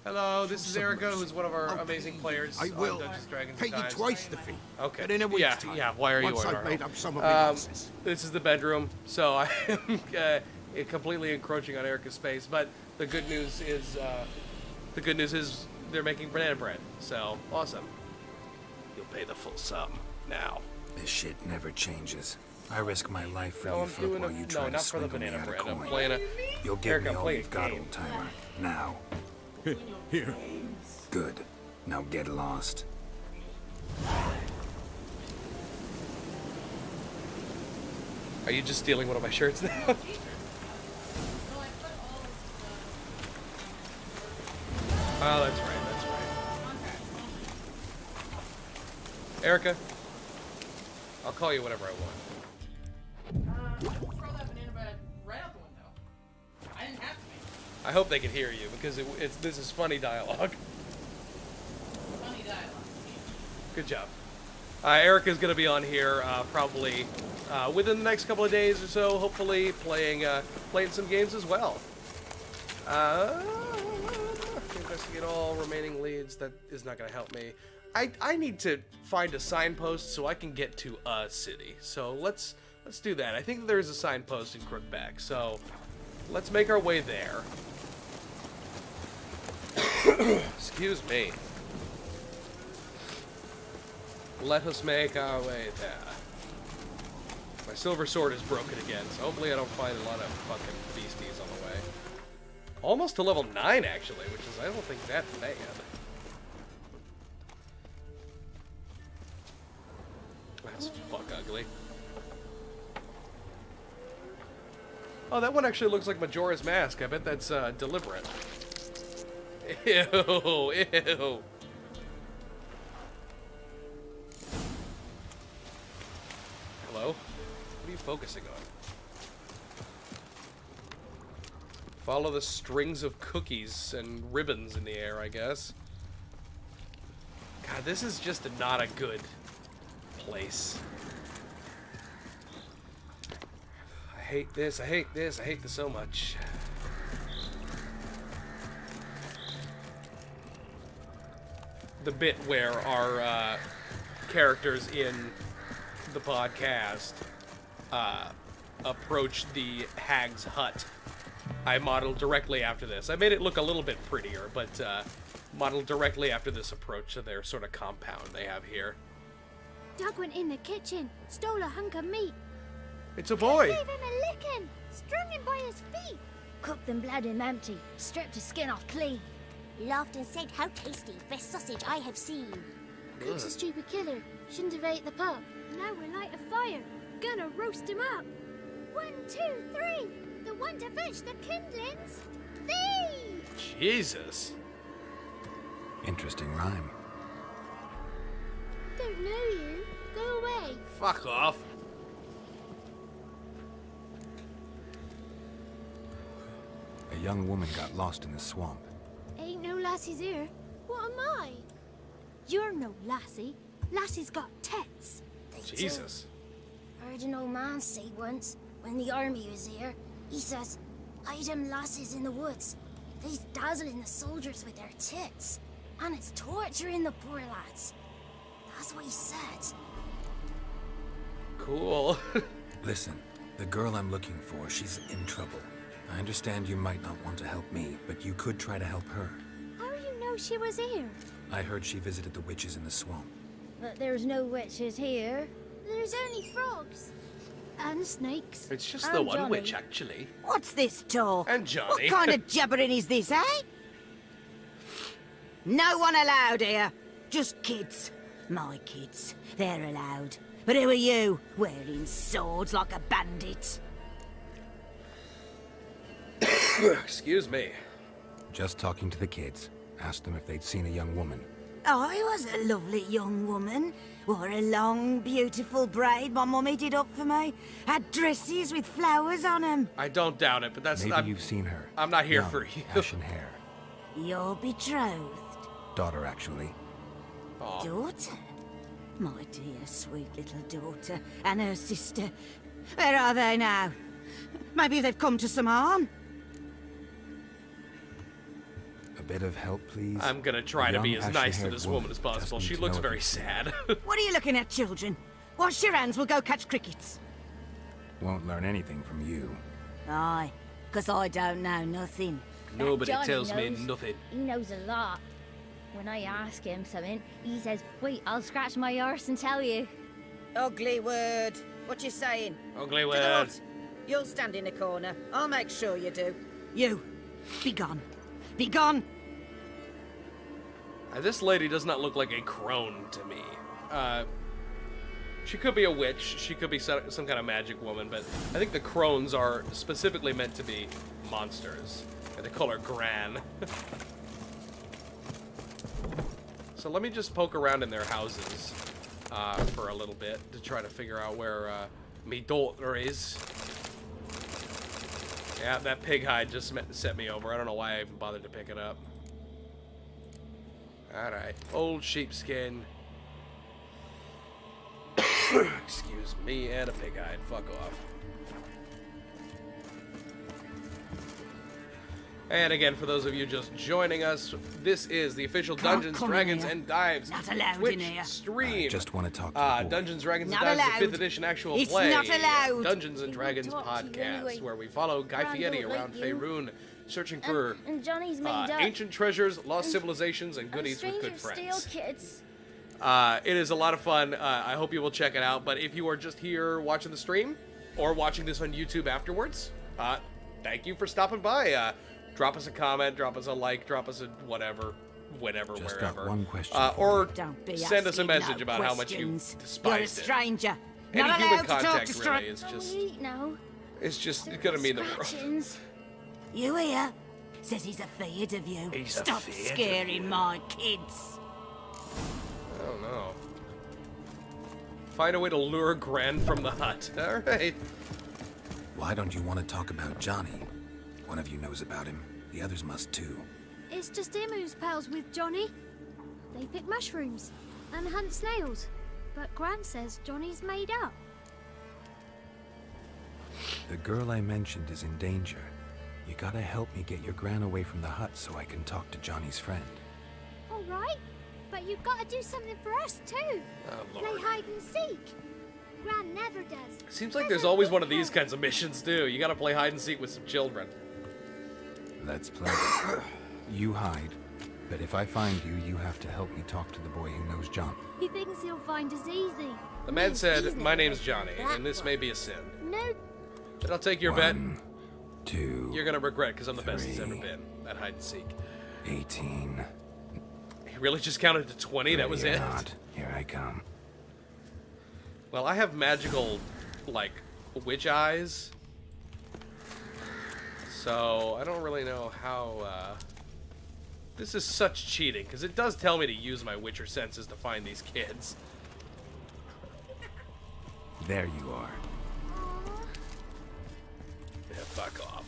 Hello, this is Erica, who's one of our amazing players. I will on Dungeons, Dragons, pay and you Dice. twice the fee. Okay. But in a week's time. Yeah. Why are you Once on I've our made own? up some of my losses. This is the bedroom, so I am completely encroaching on Erica's space. But the good news is they're making banana bread. So awesome. You'll pay the full sum now. This shit never changes. I risk my life for No, you I'm folk doing while you try no, to not for the swindle me banana out bread. of I'm coin. playing a. You'll give Erica, me I'm all playing you've a got, game. old timer. Now. Here. Good. Now get lost. Are you just stealing one of my shirts now? Oh, that's right. Erica, I'll call you whatever I want. Throw that banana bread right out the window. I didn't have to make it. I hope they can hear you because this is funny dialogue. Funny dialogue. Good job. Erica's going to be on here probably within the next couple of days or so, hopefully playing some games as well. Investigate all remaining leads. That is not going to help me. I need to find a signpost so I can get to a city. So let's do that. I think there's a signpost in Crookback, so let's make our way there. Excuse me. Let us make our way there. My silver sword is broken again, so hopefully I don't find a lot of fucking beasties on the way. Almost to level 9, actually, which is, I don't think that's bad. That's fuck ugly. Oh, that one actually looks like Majora's Mask. I bet that's deliberate. Ew, ew. Hello? What are you focusing on? Follow the strings of cookies and ribbons in the air, I guess. God, this is just not a good place. I hate this, I hate this, I hate this so much. The bit where our characters in the podcast approach the hag's hut, I modeled directly after this. I made it look a little bit prettier, but modeled directly after this approach to their sort of compound they have here. Doug went in the kitchen, stole a hunk of meat. It's a boy. Gave him a licking, strung him by his feet. Cooked and bled him empty, stripped his skin off clean. Laughed and said, "How tasty, best sausage I have seen." Cook's a stupid killer, shouldn't have ate the pup. Now we'll light a fire, gonna roast him up. 1, 2, 3, the one to fetch the kindlings. Thee! Jesus. Interesting rhyme. Don't know you. Go away. Fuck off. A young woman got lost in the swamp. Ain't no lassies here. What am I? You're no lassie. Lassie's got tits. Jesus. Heard an old man say once, when the army was here, he says, "Hide them lasses in the woods. They's dazzling the soldiers with their tits. And it's torturing the poor lads." That's what he said. Cool. Listen, the girl I'm looking for, she's in trouble. I understand you might not want to help me, but you could try to help her. How you know she was here? I heard she visited the witches in the swamp. But there's no witches here. There's only frogs. And snakes. It's just the one witch, actually. What's this talk? And Johnny. What kind of jabbering is this, eh? No one allowed here. Just kids. My kids. They're allowed. But who are you, wearing swords like a bandit? Excuse me. Just talking to the kids. Asked them if they'd seen a young woman. I was a lovely young woman. Wore a long, beautiful braid my mummy did up for me. Had dresses with flowers on them. I don't doubt it, but that's... Maybe you've seen her. I'm not here Young, for you. Ashen hair. You're betrothed. Daughter, actually. Aww. Daughter? My dear, sweet little daughter. And her sister. Where are they now? Maybe they've come to some harm. A bit of help, please. I'm gonna try to be as nice to this woman as possible. She looks very sad. What are you looking at, children? Wash your hands, we'll go catch crickets. Won't learn anything from you. Aye, 'cause I don't know nothing. Nobody Johnny tells me knows. nothing. He knows a lot. When I ask him something, he says, "Wait, I'll scratch my arse and tell you." Ugly word. What you saying? Ugly To the word. hut. You'll stand in a corner. I'll make sure you do. You, be gone. Be gone. This lady does not look like a crone to me. She could be a witch. She could be some kind of magic woman, but I think the crones are specifically meant to be monsters. And they call her Gran. So let me just poke around in their houses for a little bit to try to figure out where me daughter is. Yeah, that pig hide just set me over. I don't know why I even bothered to pick it up. Alright, old sheepskin. Excuse me, and a pig-eyed. Fuck off. And again, for those of you just joining us, this is the official Dungeons, Dragons, and Dives Not allowed Twitch in here. stream. I just want to talk to the boy. Dungeons, Dragons, Not and Dives, allowed. the 5th edition actual It's play. not allowed. Dungeons and He Dragons won't talk to you podcast, anyway. where we follow Guy Grand Fieri old around like you. Faerun, searching for And Johnny's made up. ancient treasures, lost civilizations, and And goodies with good strangers friends. steal kids. It is a lot of fun. I hope you will check it out. But if you are just here watching the stream or watching this on YouTube afterwards, thank you for stopping by. Drop us a comment, drop us a like, drop us a whatever, whenever, Just wherever. got one question or Don't be send us a asking message no about how much you questions. despise You're a it. stranger. Any Not human allowed to talk contact to really strangers. is just, Eat now. it's just gonna mean the world. Scratchings. You hear? Says he's afraid of you. He's Stop afraid of scaring my kids. Oh no. Find a way to lure Gran from the hut. All right. Why don't you want to talk about Johnny? One of you knows about him. The others must too. It's just him who's pals with Johnny. They pick mushrooms and hunt snails. But Gran says Johnny's made up. The girl I mentioned is in danger. You gotta help me get your gran away from the hut so I can talk to Johnny's friend. All right, but you've got to do something for us too. Oh, Play Lord. hide and seek. Gran never does. Seems like there's always one of these kinds of missions too. You gotta play hide and seek with some children. Let's play. You hide, but if I find you, you have to help me talk to the boy who knows John. He thinks he'll find us easy. The man said, "My name's Johnny, and this may be a sin." No, But I'll take your bet. 1, 2, You're gonna regret, because I'm the best he's 3, ever been at hide and seek. 18. He really just counted to 20. That was Ready or it. not, here I come. Well, I have magical, like, witch eyes. So, I don't really know how, this is such cheating, because it does tell me to use my witcher senses to find these kids. There you are. Yeah, fuck off.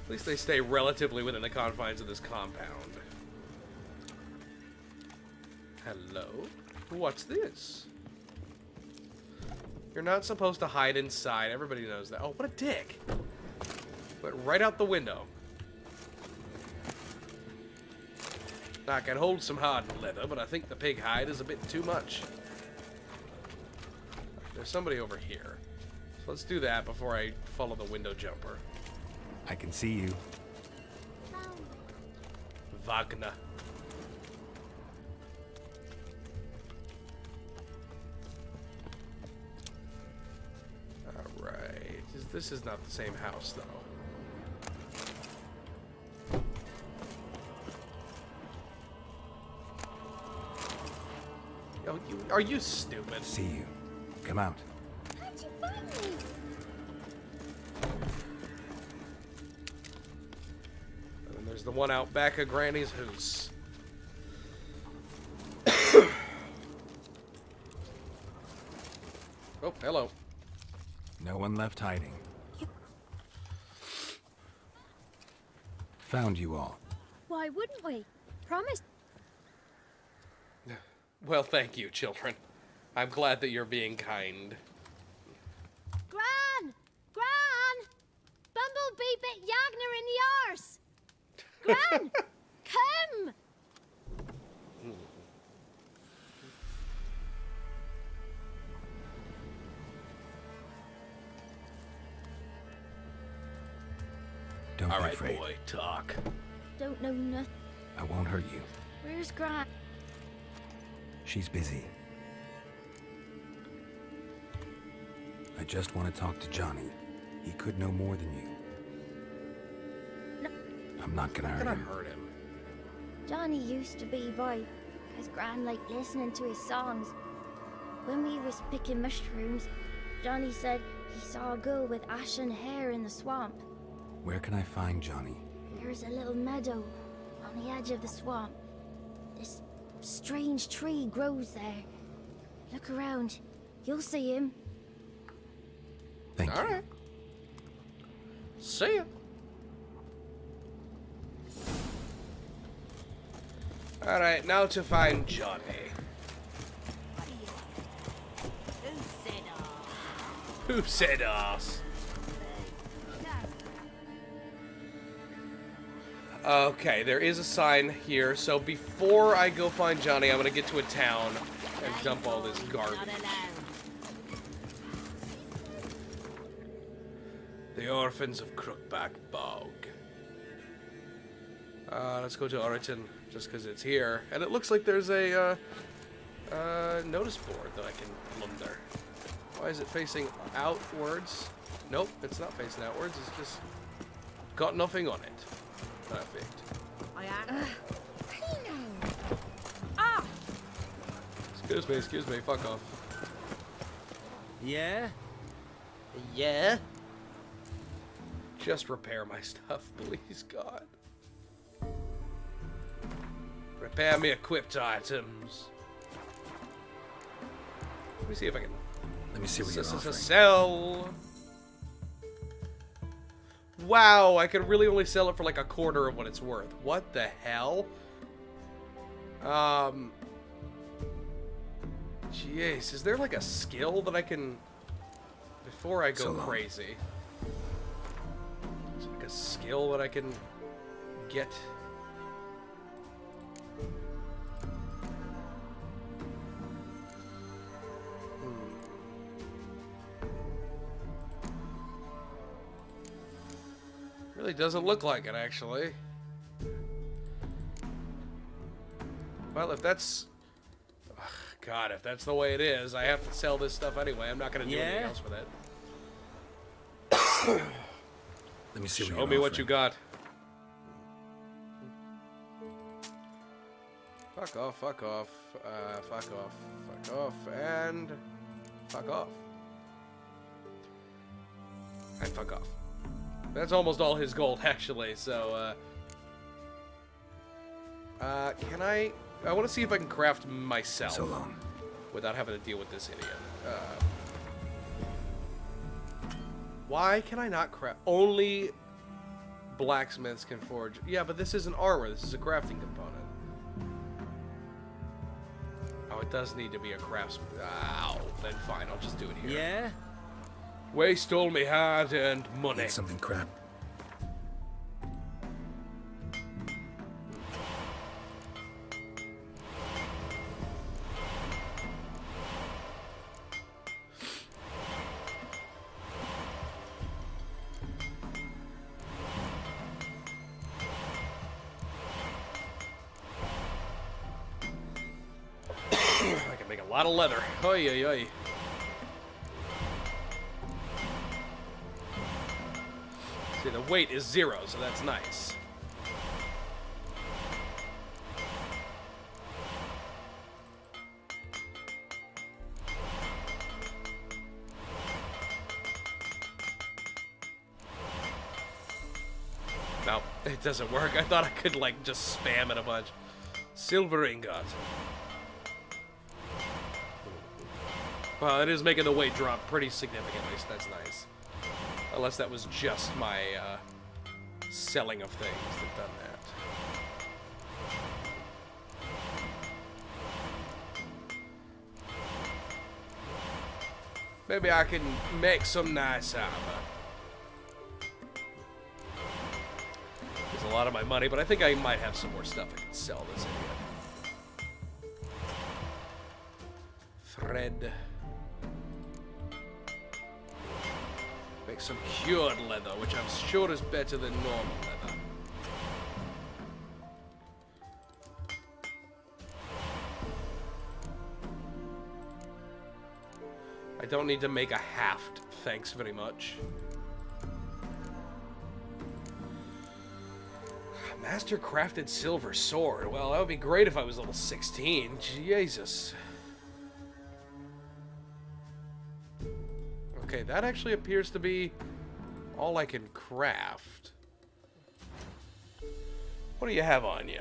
At least they stay relatively within the confines of this compound. Hello? What's this? You're not supposed to hide inside. Everybody knows that. Oh, what a dick. Went right out the window. I can hold some hard leather, but I think the pig hide is a bit too much. There's somebody over here. So let's do that before I follow the window jumper. I can see you. Wagner. Alright. This is not the same house, though. Yo, are you stupid? See you. Come out. how'd you find me? And there's the one out back of Granny's house. Oh, hello. No one left hiding. Found you all. Why wouldn't we? Promise. Well, thank you, children. I'm glad that you're being kind. Gran! Gran! Bumblebee bit Yagner in the arse! Gran! Come! Don't All be right, afraid. boy, talk. Don't know nothing. I won't hurt you. Where's Gran? She's busy. I just want to talk to Johnny. He could know more than you. No. I'm not gonna hurt him. Johnny used to be boy, cause Gran liked listening to his songs. When we was picking mushrooms, Johnny said he saw a girl with ashen hair in the swamp. Where can I find Johnny? There's a little meadow on the edge of the swamp. This strange tree grows there. Look around. You'll see him. Thank you. All right. See ya. All right, now to find Johnny. Who said us? Okay, there is a sign here, so before I go find Johnny, I'm gonna get to a town and dump all this garbage. The Orphans of Crookback Bog. Let's go to Oriton, just because it's here. And it looks like there's a notice board that I can plunder. Why is it facing outwards? Nope, it's not facing outwards, it's just got nothing on it. Perfect. Excuse me, fuck off. Yeah? Yeah? Just repair my stuff, please, God. Repair me equipped items. Let me see if I can... Let me see what you're offering. Sell. Wow, I could really only sell it for like a quarter of what it's worth. What the hell? Jeez, is there like a skill that I can... Before I go crazy. Is there like a skill that I can get? Really doesn't look like it, actually. Well, if that's... Ugh, God, if that's the way it is, I have to sell this stuff anyway. I'm not going to do anything else with it. Let me see what Show you're me what offering. you got. Fuck off, fuck off, fuck off, fuck off, and fuck off. And fuck off. That's almost all his gold, actually, so, can I want to see if I can craft myself. So long. Without having to deal with this idiot. Why can I not craft? Only blacksmiths can forge. Yeah, but this isn't armor. This is a crafting component. Oh, it does need to be a craftsman. Ow. Then fine, I'll just do it here. Yeah? Waste all me hard-earned money. Need something crap. I can make a lot of leather. Oi, oi, oi. See, the weight is 0, so that's nice. No, it doesn't work. I thought I could, like, just spam it a bunch. Silver ingot. Well, it is making the weight drop pretty significantly, so that's nice. Unless that was just my selling of things that done that. Maybe I can make some nice armor. There's a lot of my money, but I think I might have some more stuff I can sell this idiot. Thread. Make some cured leather, which I'm sure is better than normal leather. I don't need to make a haft, thanks very much. Master crafted silver sword. Well, that would be great if I was level 16. Jesus. Okay, that actually appears to be all I can craft. What do you have on you?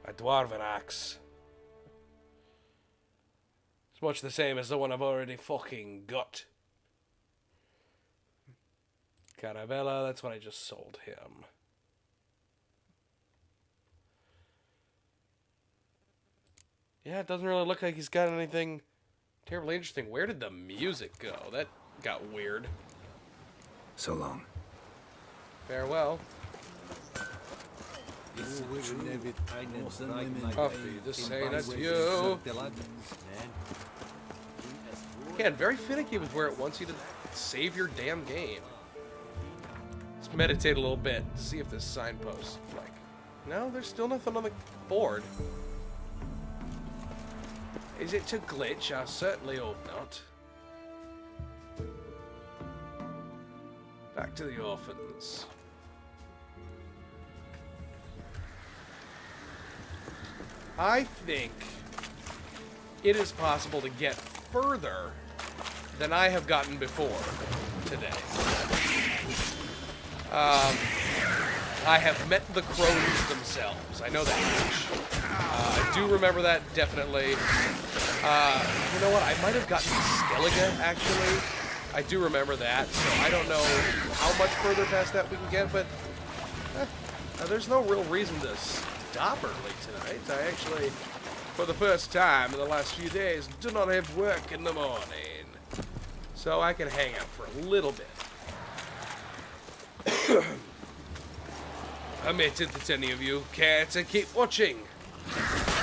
A dwarven axe. It's much the same as the one I've already fucking got. Carabella, that's what I just sold him. Yeah, it doesn't really look like he's got anything Terribly interesting. Where did the music go? That got weird. So long. Farewell. Coffee, this ain't at you. Again, very finicky with where it wants you to save your damn game. Let's meditate a little bit, see if this signpost, like... No, there's still nothing on the board. Is it to glitch? I certainly hope not. Back to the orphans. I think it is possible to get further than I have gotten before today. I have met the crows themselves. I know that much. I do remember that definitely. You know what? I might have gotten Skellige, actually. I do remember that, so I don't know how much further past that we can get, but there's no real reason to stop early tonight. I actually, for the first time in the last few days, do not have work in the morning. So I can hang out for a little bit. I may entertain any of you care to keep watching.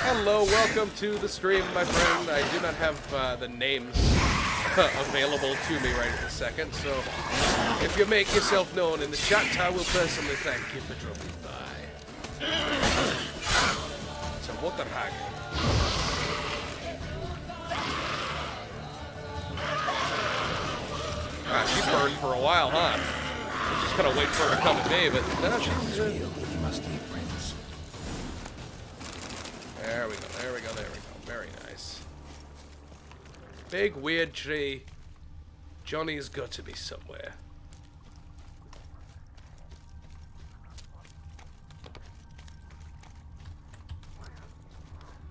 Hello, welcome to the stream, my friend. I do not have the names available to me right this second, so if you make yourself known in the chat, I will personally thank you for dropping by. So what the heck? She burned for a while, huh? I'm just gonna wait for her to come to me, but no, she's... You must need Prince. There we go, there we go, there we go. Very nice. Big weird tree. Johnny's got to be somewhere.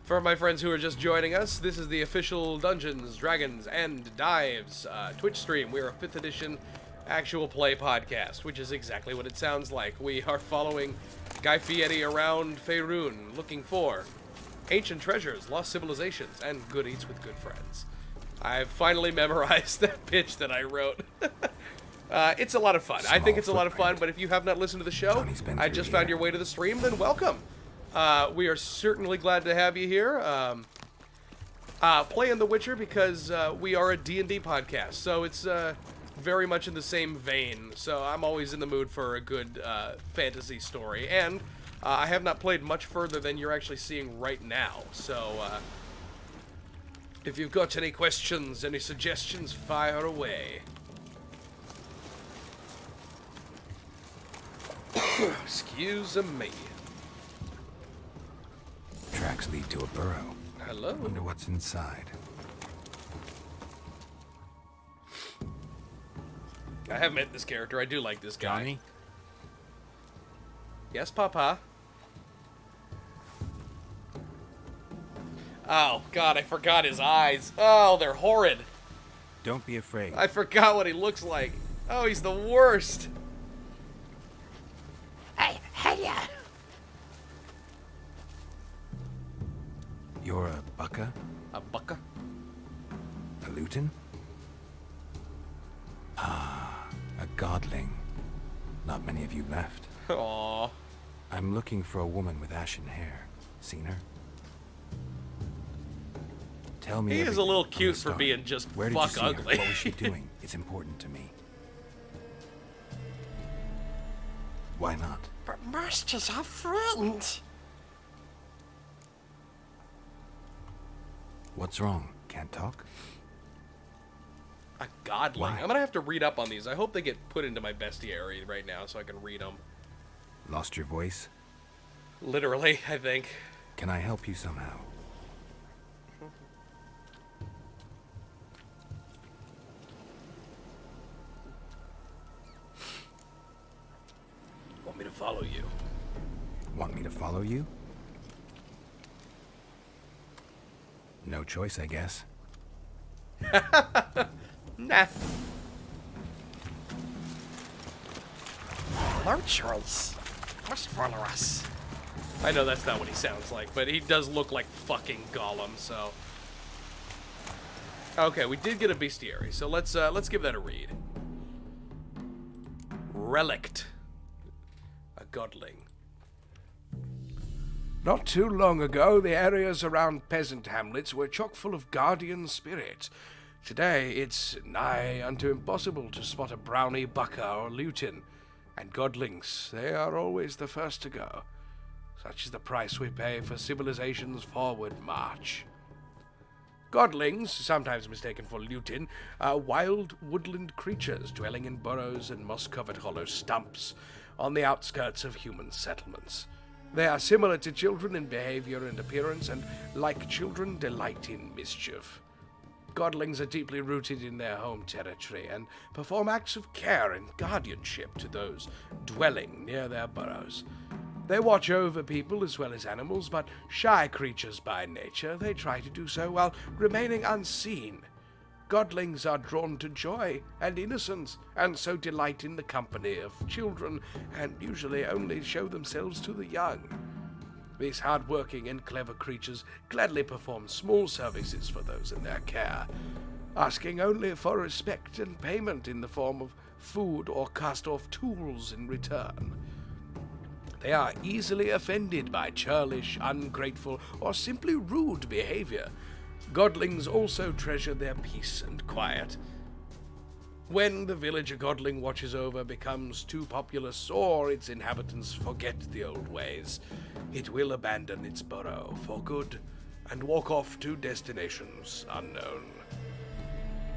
For my friends who are just joining us, this is the official Dungeons, Dragons, and Dives Twitch stream. We're a 5th edition actual play podcast, which is exactly what it sounds like. We are following Guy Fieri around Faerun, looking for ancient treasures, lost civilizations, and good eats with good friends. I've finally memorized that pitch that I wrote. It's a lot of fun. I think it's a lot of fun, but if you have not listened to the show, I just found your way to the stream, then welcome. We are certainly glad to have you here. Playing The Witcher because we are a D&D podcast, so it's very much in the same vein. So I'm always in the mood for a good fantasy story, and I have not played much further than you're actually seeing right now. So if you've got any questions, any suggestions, fire away. Excuse me. Tracks lead to a burrow. Hello. Wonder what's inside. I have met this character. I do like this guy. Johnny? Yes, Papa. Oh, God, I forgot his eyes. Oh, they're horrid. Don't be afraid. I forgot what he looks like. Oh, he's the worst. Hey, You're a bucka? A bucka? A luton? Ah, a godling. Not many of you left. Aww. I'm looking for a woman with ashen hair. Seen her? Tell me. He is a everything little from cute the for start. being just Where did fuck you see ugly. Her? What was she doing? It's important to me. Why not? But Master's our friend. What's wrong? Can't talk? A godling. I'm gonna have to read up on these. I hope they get put into my bestiary right now so I can read them. Lost your voice? Literally, I think. Can I help you somehow? Want me to follow you? Want me to follow you? No choice, I guess. Nah. No choice. Must follow us. I know that's not what he sounds like, but he does look like fucking Gollum, so... Okay, we did get a bestiary, so let's give that a read. Relict. A godling. Not too long ago, the areas around peasant hamlets were chock full of guardian spirits. Today, it's nigh unto impossible to spot a brownie, bucker, or lutin. And godlings, they are always the first to go. Such is the price we pay for civilization's forward march. Godlings, sometimes mistaken for lutin, are wild woodland creatures dwelling in burrows and moss-covered hollow stumps on the outskirts of human settlements. They are similar to children in behavior and appearance, and like children, delight in mischief. Godlings are deeply rooted in their home territory and perform acts of care and guardianship to those dwelling near their burrows. They watch over people as well as animals, but shy creatures by nature, they try to do so while remaining unseen. Godlings are drawn to joy and innocence, and so delight in the company of children, and usually only show themselves to the young. These hard-working and clever creatures gladly perform small services for those in their care, asking only for respect and payment in the form of food or cast-off tools in return. They are easily offended by churlish, ungrateful, or simply rude behavior. Godlings also treasure their peace and quiet. When the village a godling watches over becomes too populous or its inhabitants forget the old ways, it will abandon its burrow for good and walk off to destinations unknown.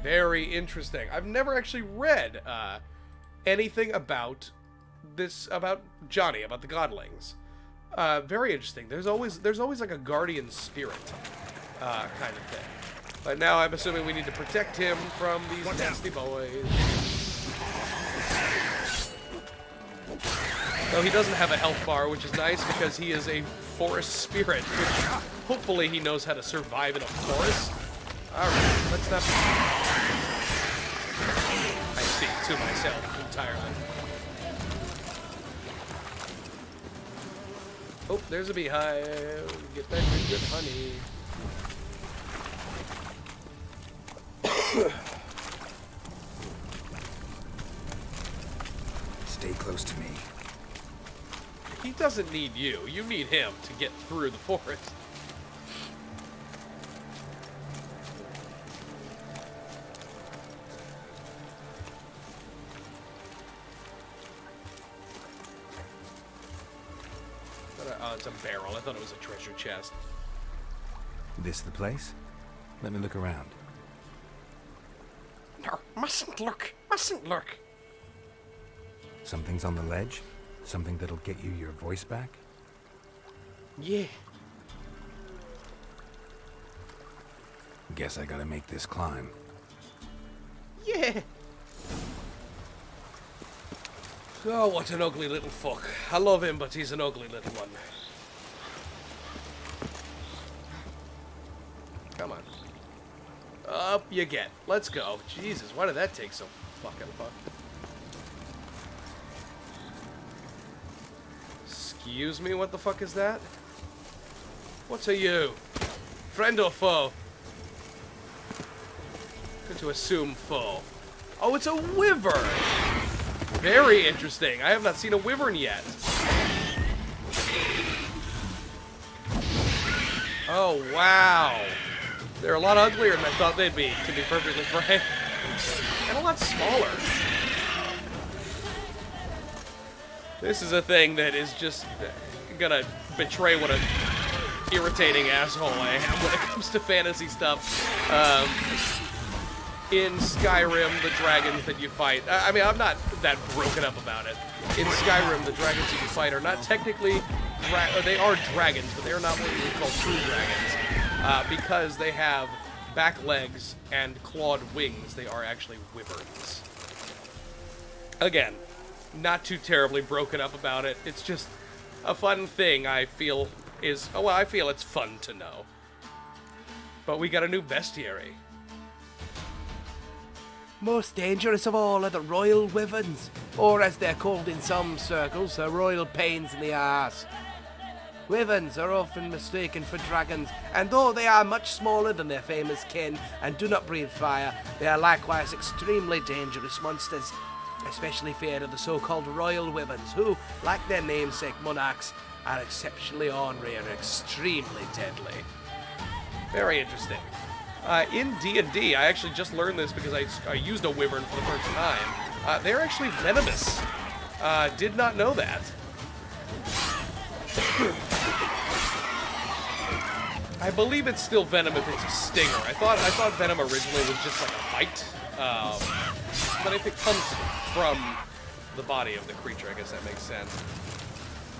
Very interesting. I've never actually read anything about Johnny, about the godlings. Very interesting. There's always like a guardian spirit kind of thing. But now I'm assuming we need to protect him from these nasty boys. Though he doesn't have a health bar, which is nice because he is a forest spirit, which hopefully he knows how to survive in a forest. Alright, let's not... I speak to myself entirely. Oh, there's a beehive. Get that good honey. Stay close to me. He doesn't need you. You need him to get through the forest. Oh, it's a barrel. I thought it was a treasure chest. This the place? Let me look around. No, mustn't look. Mustn't look. Something's on the ledge? Something that'll get you your voice back? Yeah. Guess I gotta make this climb. Yeah. Oh, what an ugly little fuck. I love him, but he's an ugly little one. Come on. Up you get. Let's go. Jesus, why did that take so fucking long? Excuse me, what the fuck is that? What's a you? Friend or foe? Good to assume foe. Oh, it's a wyvern! Very interesting. I have not seen a wyvern yet. Oh, wow. They're a lot uglier than I thought they'd be, to be perfectly frank. And a lot smaller. This is a thing that is just gonna betray what an irritating asshole I am when it comes to fantasy stuff. In Skyrim, the dragons that you fight... I mean, I'm not that broken up about it. In Skyrim, the dragons that you fight are not technically... they are dragons, but they are not what you would call true dragons. Because they have back legs and clawed wings, they are actually wyverns. Again, not too terribly broken up about it. It's just a fun thing I feel is... Oh, well, I feel it's fun to know. But we got a new bestiary. Most dangerous of all are the royal wyverns, or as they're called in some circles, the royal pains in the arse. Wyverns are often mistaken for dragons, and though they are much smaller than their famous kin and do not breathe fire, they are likewise extremely dangerous monsters. Especially feared are the so-called royal wyverns, who, like their namesake monarchs, are exceptionally ornery and extremely deadly. Very interesting. In D&D, I actually just learned this because I used a wyvern for the first time. They're actually venomous. Did not know that. I believe it's still venom if it's a stinger. I thought venom originally was just like a bite. But if it comes from the body of the creature, I guess that makes sense.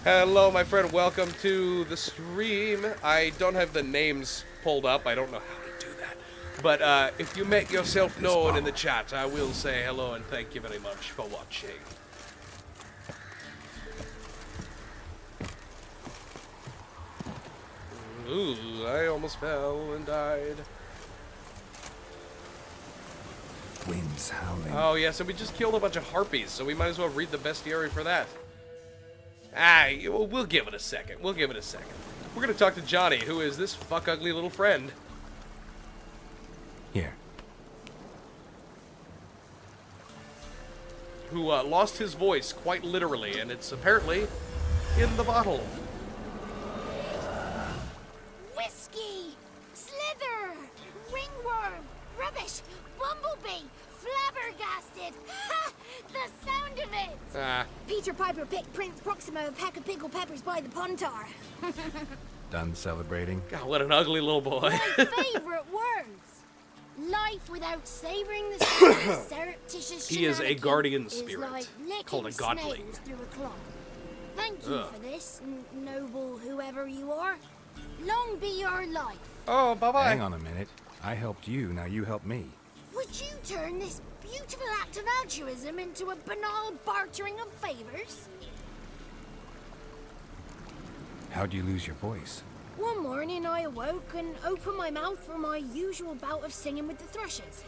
Hello, my friend. Welcome to the stream. I don't have the names pulled up. I don't know how to do that. But if you make yourself known in the chat, I will say hello and thank you very much for watching. Ooh, I almost fell and died. Winds howling. Oh, yeah, so we just killed a bunch of harpies, so we might as well read the bestiary for that. We'll give it a second. We'll give it a second. We're going to talk to Johnny, who is this fuck-ugly little friend. Here. Who lost his voice, quite literally, and it's apparently in the bottle. Whiskey! Slither! Ringworm! Rubbish! Bumblebee! Flabbergasted! Ha! The sound of it! Peter Piper picked Prince Proximo a pack of pickled peppers by the Pontar. Done celebrating? God, what an ugly little boy. My favorite words! Life without savoring the spirit of surreptitious He is a shenanigans guardian is spirit, like called a licking godling. snails through a cloth. Thank you for this, noble whoever you are. Long be your life. Oh, bye-bye. Hang on a minute. I helped you, now you help me. Would you turn this beautiful act of altruism into a banal bartering of favors? How'd you lose your voice? One morning I awoke and opened my mouth for my usual bout of singing with the thrushes.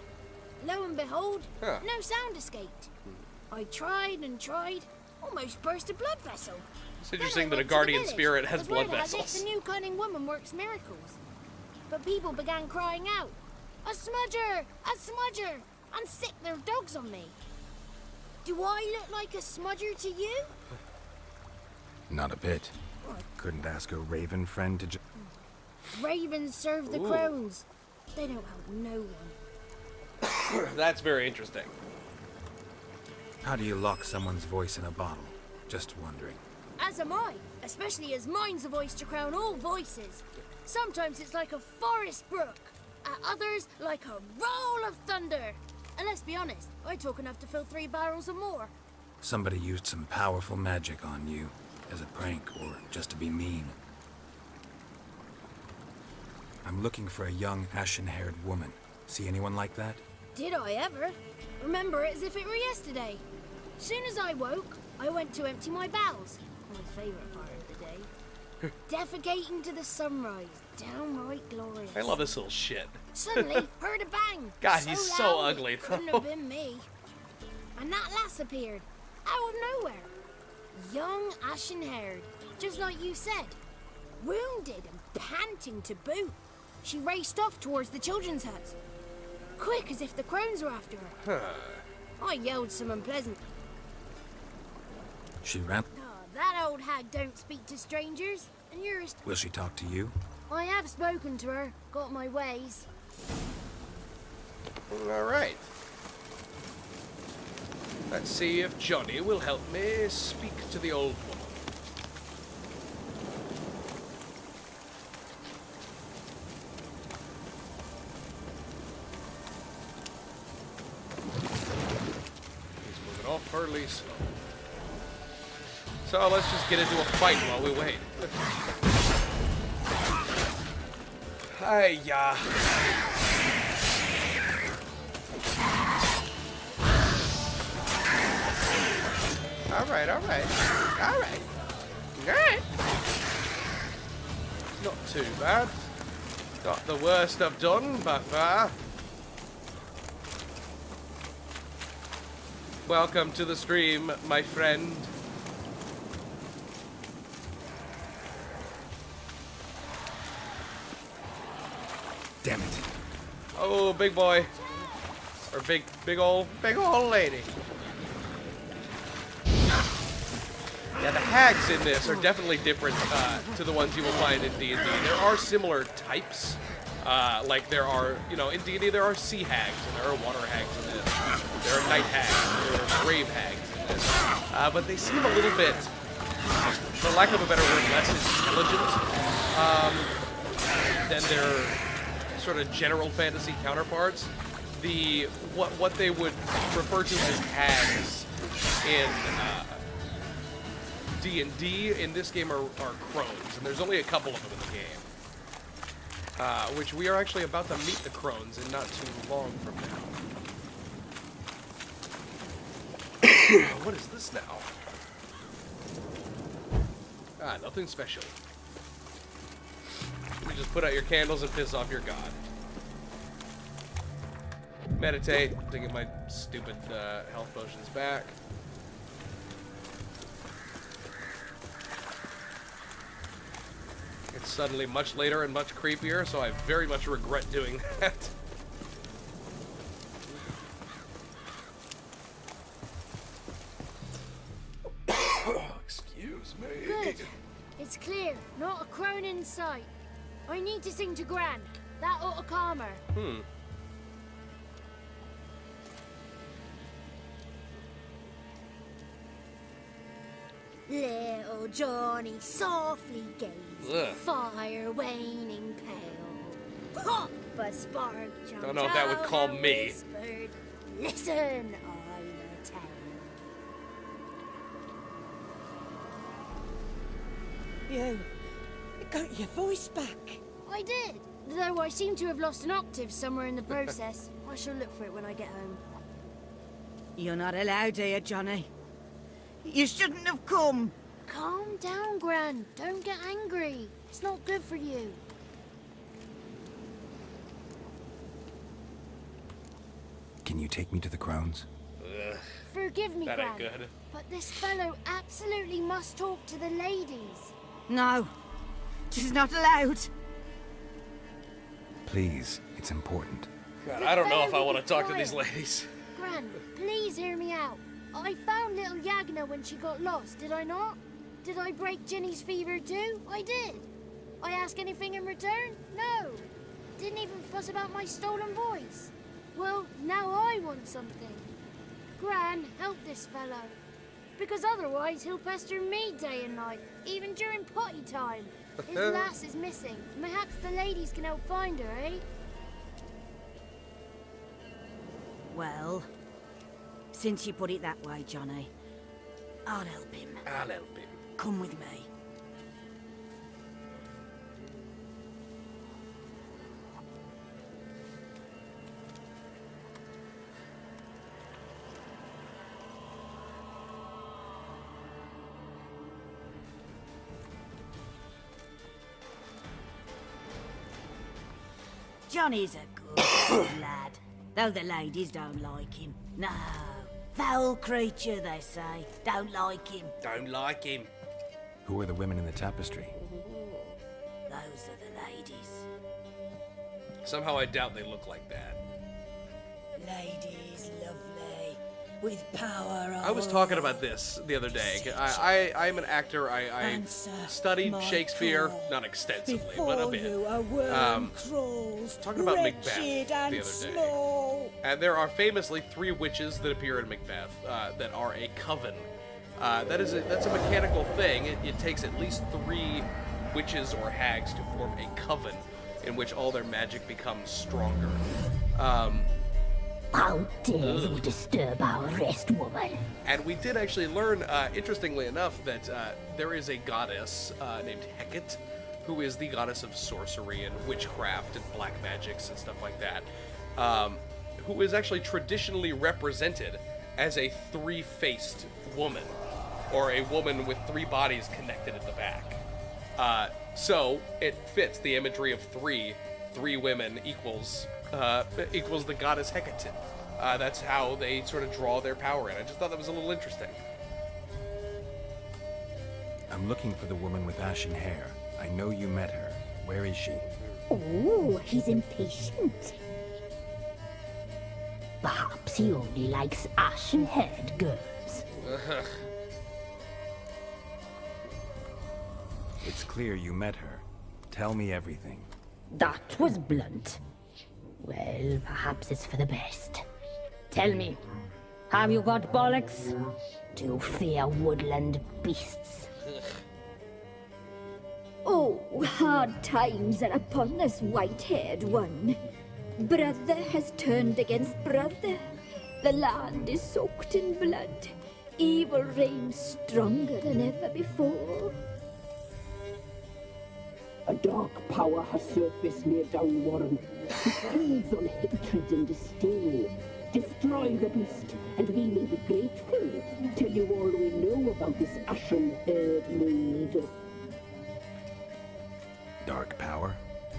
Lo and behold, no sound escaped. I tried and tried, almost burst a blood vessel. It's interesting that a guardian spirit has blood As vessels. if the new cunning woman works miracles. But people began crying out, "A smudger! A smudger!" and sicked their dogs on me. Do I look like a smudger to you? Not a bit. Couldn't ask a raven friend to Ravens serve the Ooh. crones. They don't help no one. That's very interesting. How do you lock someone's voice in a bottle? Just wondering. As am I, especially as mine's a voice to crown all voices. Sometimes it's like a forest brook, at others like a roll of thunder. And let's be honest, I talk enough to fill 3 barrels or more. Somebody used some powerful magic on you, as a prank or just to be mean. I'm looking for a young, ashen-haired woman. See anyone like that? Did I ever? Remember it as if it were yesterday. Soon as I woke, I went to empty my bowels. My favourite part of the day. Defecating to the sunrise. Downright glorious. I love this little shit. Suddenly, heard a bang. God, he's so loud, ugly, it couldn't though. have been me. And that lass appeared, out of nowhere. Young, ashen-haired, just like you said. Wounded and panting to boot. She raced off towards the children's hut. Quick as if the crones were after her. I yelled some unpleasant. She ran. Oh, that old hag don't speak to strangers. And yours. Will she talk to you? I have spoken to her, got my ways. All right. Let's see if Johnny will help me speak to the old woman. He's moving off fairly slow. So let's just get into a fight while we wait. Hiya. Alright. Not too bad. Not the worst I've done by far. Welcome to the stream, my friend. Damn it. Oh, big boy. Or big old lady. Yeah, the hags in this are definitely different to the ones you will find in D&D. There are similar types. Like there are, in D&D there are sea hags and there are water hags in this. There are night hags, there are brave hags in this. But they seem a little bit, for lack of a better word, less intelligent than their sort of general fantasy counterparts. What they would refer to as hags in D&D in this game are crones, and there's only a couple of them in the game. Which we are actually about to meet the crones in not too long from now. What is this now? Nothing special. You just put out your candles and piss off your god. Meditate to get my stupid health potions back. It's suddenly much later and much creepier, so I very much regret doing that. Excuse me. Good. It's clear. Not a crone in sight. I need to sing to Gran. That ought to calm her. Little Johnny softly gazed, fire waning pale. Pop a spark jumped Don't know if that would calm out me. whispered, listen, I'm a tale. You got your voice back. I did, though I seem to have lost an octave somewhere in the process. I shall look for it when I get home. You're not allowed here, Johnny. You shouldn't have come. Calm down, Gran. Don't get angry. It's not good for you. Can you take me to the crones? Forgive me, That ain't Gran, good. but this fellow absolutely must talk to the ladies. No. She's not allowed. Please, it's important. God, I don't know if I want to talk to these quiet. ladies. Gran, please hear me out. I found little Yagna when she got lost, did I not? Did I break Ginny's fever too? I did. I ask anything in return? No. Didn't even fuss about my stolen voice. Well, now I want something. Gran, help this fellow. Because otherwise he'll pester me day and night, even during potty time. His lass is missing. Perhaps the ladies can help find her, eh? Well, since you put it that way, Johnny, I'll help him. I'll help him. Come with me. Johnny's a good lad, though the ladies don't like him. No, foul creature, they say. Don't like him. Don't like him. Who are the women in the tapestry? Those are the ladies. Somehow I doubt they look like that. Ladies, lovely, with power. I was talking about this the other day. I'm an actor. I studied Shakespeare, not extensively, but a bit. Talking about Macbeth the other day. And there are famously 3 witches that appear in Macbeth that are a coven. That's a mechanical thing. It takes at least 3 witches or hags to form a coven in which all their magic becomes stronger. How dare you disturb our rest, woman? And we did actually learn, interestingly enough, that there is a goddess named Hecate, who is the goddess of sorcery and witchcraft and black magics and stuff like that, who is actually traditionally represented as a 3-faced woman, or a woman with 3 bodies connected at the back. So it fits the imagery of 3 women equals the goddess Hecate. That's how they sort of draw their power in. I just thought that was a little interesting. I'm looking for the woman with ashen hair. I know you met her. Where is she? Oh, he's impatient. Perhaps he only likes ashen-haired girls. It's clear you met her. Tell me everything. That was blunt. Well, perhaps it's for the best. Tell me, have you got bollocks? Do you fear woodland beasts? Oh, hard times are upon this white-haired one. Brother has turned against brother. The land is soaked in blood. Evil reigns stronger than ever before. A dark power has surfaced near Downwarren. It feeds on hatred and disdain. Destroy the beast, and we will be grateful. Tell you all we know about this ashen-haired maid. Dark power?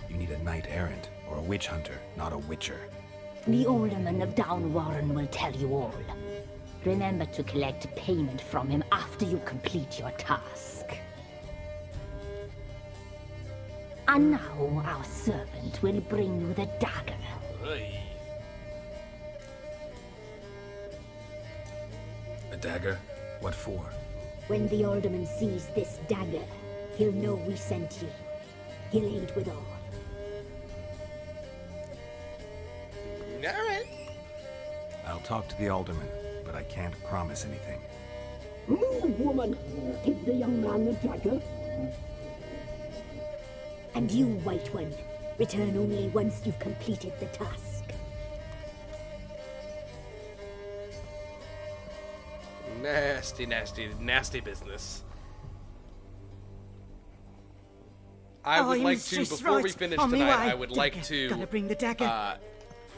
You need a knight-errant or a witch hunter, not a witcher. The alderman of Downwarren will tell you all. Remember to collect payment from him after you complete your task. And now our servant will bring you the dagger. A dagger? What for? When the alderman sees this dagger, he'll know we sent you. He'll aid with all. Alright. I'll talk to the alderman, but I can't promise anything. Move, woman! Give the young man the dagger. And you, White One, return only once you've completed the task. Nasty, nasty, nasty business. I would like to, before we finish tonight, I would like to Gotta bring the dagger.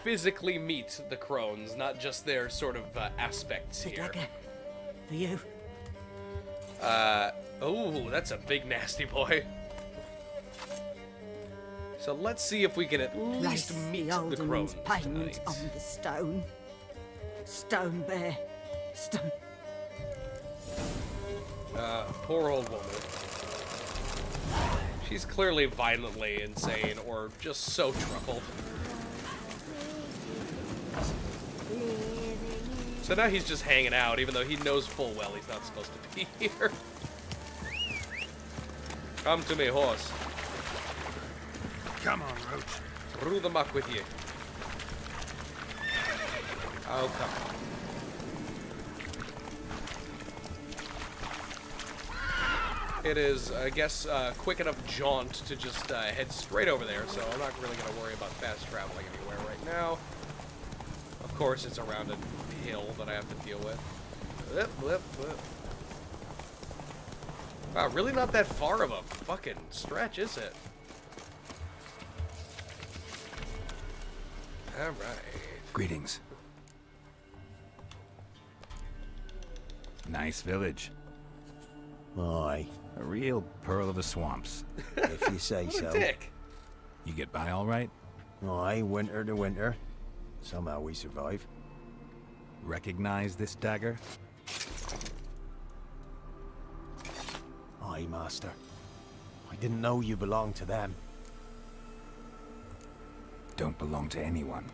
Physically meet the crones, not just their sort of aspects here. Dagger. For you. Oh, that's a big nasty boy. So let's see if we can at least meet the crones payment tonight. on the stone. Stone bear. Stone. Poor old woman. She's clearly violently insane or just so troubled. So now he's just hanging out, even though he knows full well he's not supposed to be here. Come to me, horse. Come on, Roach. Through the muck with you. Oh, come on. It is, I guess, quick enough jaunt to just head straight over there, so I'm not really going to worry about fast traveling anywhere right now. Of course, it's around a hill that I have to deal with. Wow, really not that far of a fucking stretch, is it? Alright. Greetings. Nice village. Aye. A real pearl of the swamps. If you say so. Dick. You get by all right? Aye, winter to winter. Somehow we survive. Recognize this dagger? Aye, master. I didn't know you belonged to them. Don't belong to anyone.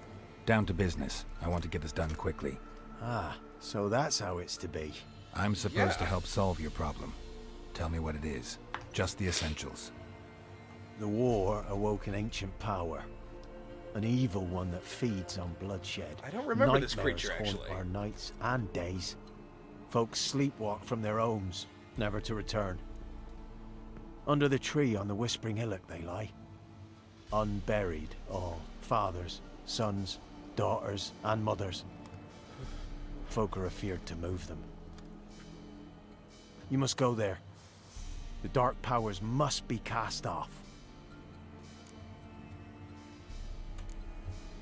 Down to business. I want to get this done quickly. Ah, so that's how it's to be. I'm supposed to help solve your problem. Tell me what it is. Just the essentials. The war awoke an ancient power. An evil one that feeds on bloodshed. I don't remember this Nightmares creature, haunt actually. our nights and days. Folks sleepwalk from their homes, never to return. Under the tree on the Whispering Hillock they lie. Unburied, all. Fathers, sons, daughters, and mothers. Folk are afeared to move them. You must go there. The dark powers must be cast off.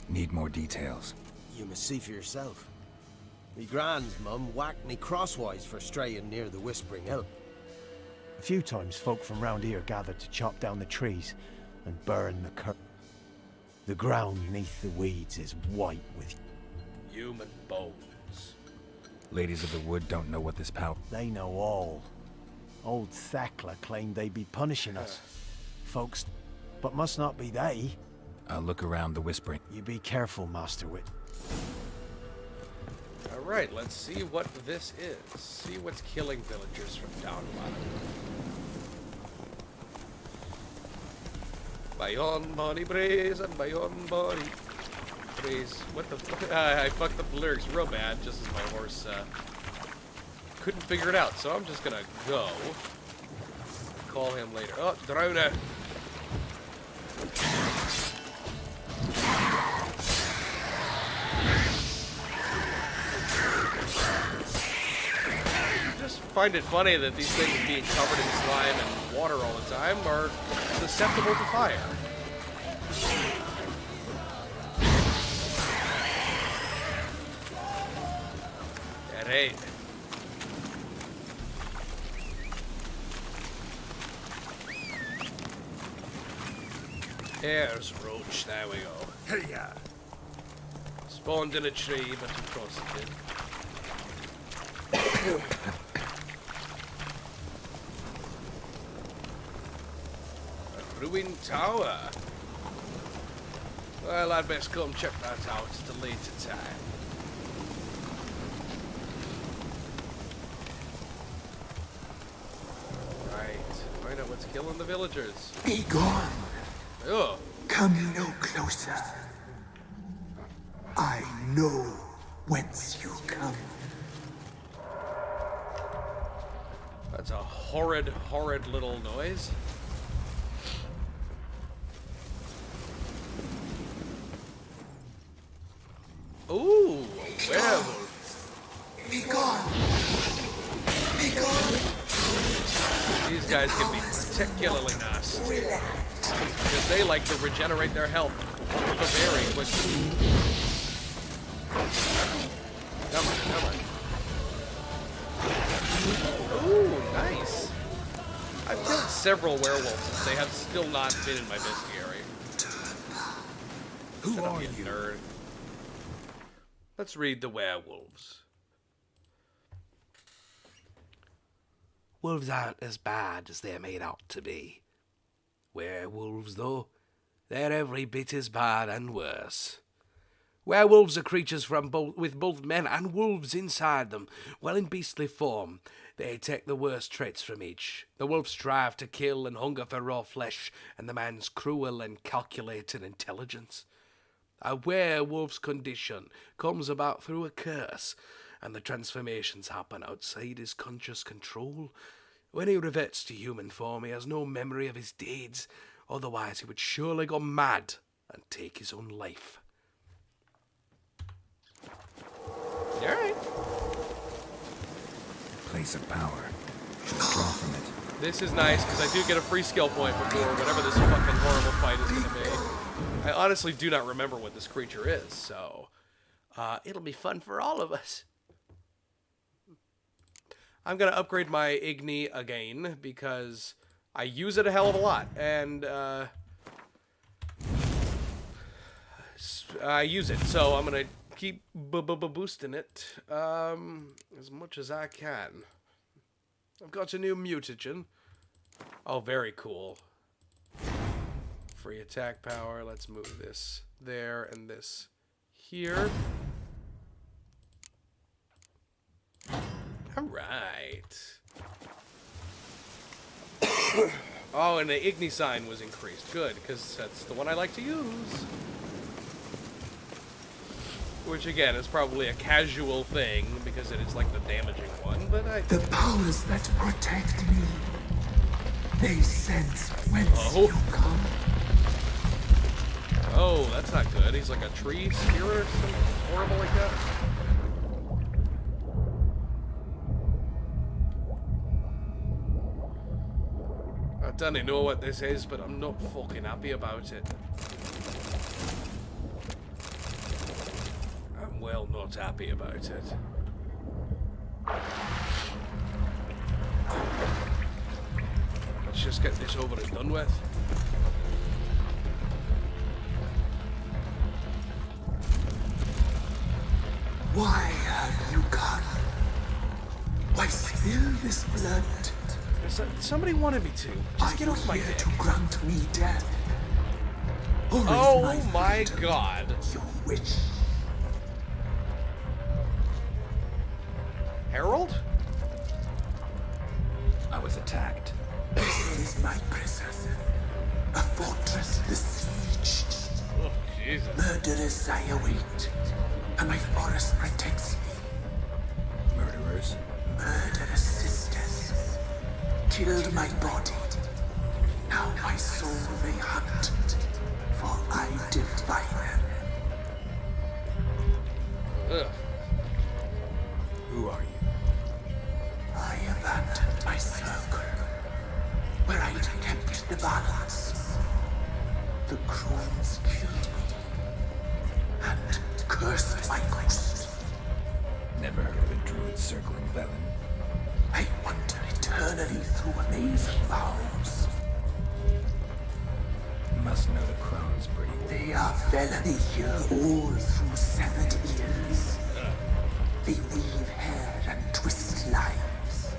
Need more details. You must see for yourself. Me grand's mum whacked me crosswise for straying near the Whispering Hill. A few times folk from round here gathered to chop down the trees and burn the The ground neath the weeds is white with human bones. Ladies of the Wood don't know what this power... They know all. Old Thekla claimed they'd be punishing us. Folks but must not be they. I'll look around the Whispering. You be careful, Master Wit. Alright, let's see what this is. See what's killing villagers from down bottom. My own body praise and my own body praise. What the fuck? I fucked up the lyrics real bad just as my horse couldn't figure it out. So I'm just gonna go. Call him later. Oh, Drowner! Just find it funny that these things being covered in slime and water all the time are susceptible to fire. That ain't. There's roach, there we go. Hey-ya! Spawned in a tree, but of course it did. A ruined tower. Well, I'd best come check that out at a later time. Right, find out what's killing the villagers. Be gone. Oh. Come no closer. I know whence you come. That's a horrid, horrid little noise. Ooh, a werewolf. Be gone. Be gone. These guys can be particularly nasty because they like to regenerate their health very quickly. Come on, come on. Ooh, nice. I've killed several werewolves. They have still not been in my bestiary. Who Shut up, are you you? nerd. Let's read the werewolves. Wolves aren't as bad as they're made out to be. Werewolves, though, they're every bit as bad and worse. Werewolves are creatures with both men and wolves inside them. While in beastly form, they take the worst traits from each. The wolves strive to kill and hunger for raw flesh, and the man's cruel and calculating intelligence. A werewolf's condition comes about through a curse, and the transformations happen outside his conscious control. When he reverts to human form, he has no memory of his deeds, otherwise he would surely go mad and take his own life. Alright. Place of power. Should draw from it. This is nice, because I do get a free skill point before whatever this fucking horrible fight is going to be. I honestly do not remember what this creature is, so it'll be fun for all of us. I'm going to upgrade my Igni again, because I use it a hell of a lot, and I use it, so I'm going to keep boosting it as much as I can. I've got a new mutagen. Oh, very cool. Free attack power. Let's move this there and this here. Alright. Oh, and the Igni sign was increased. Good, because that's the one I like to use. Which, again, is probably a casual thing, because it is like the damaging one, but I... The powers that protect me, they sense whence you come. Oh, that's not good. He's like a tree spirit or something horrible like that. I don't know what this is, but I'm not fucking happy about it. I'm well not happy about it. Let's just get this over and done with. Why have you come? Why spill this blood? Somebody wanted me to. Just get off my dick. To grant me death. Oh my god. Your wish. Harold? I was attacked. This is my prison. A fortress besieged. Oh, Jesus. Murderers I await, and my forest protects me. Murderers? Murderous sisters killed my body. Now my soul they hunt, for I defy them. Ugh. Who are you? I abandoned my circle, where I'd kept the balance. The crones killed me, and cursed my ghost. Never heard of a druid circling Velen. I wander eternally through a maze of vows. Must know the crown's pretty well. They are felony here all through severed ears. They weave hair and twist lives.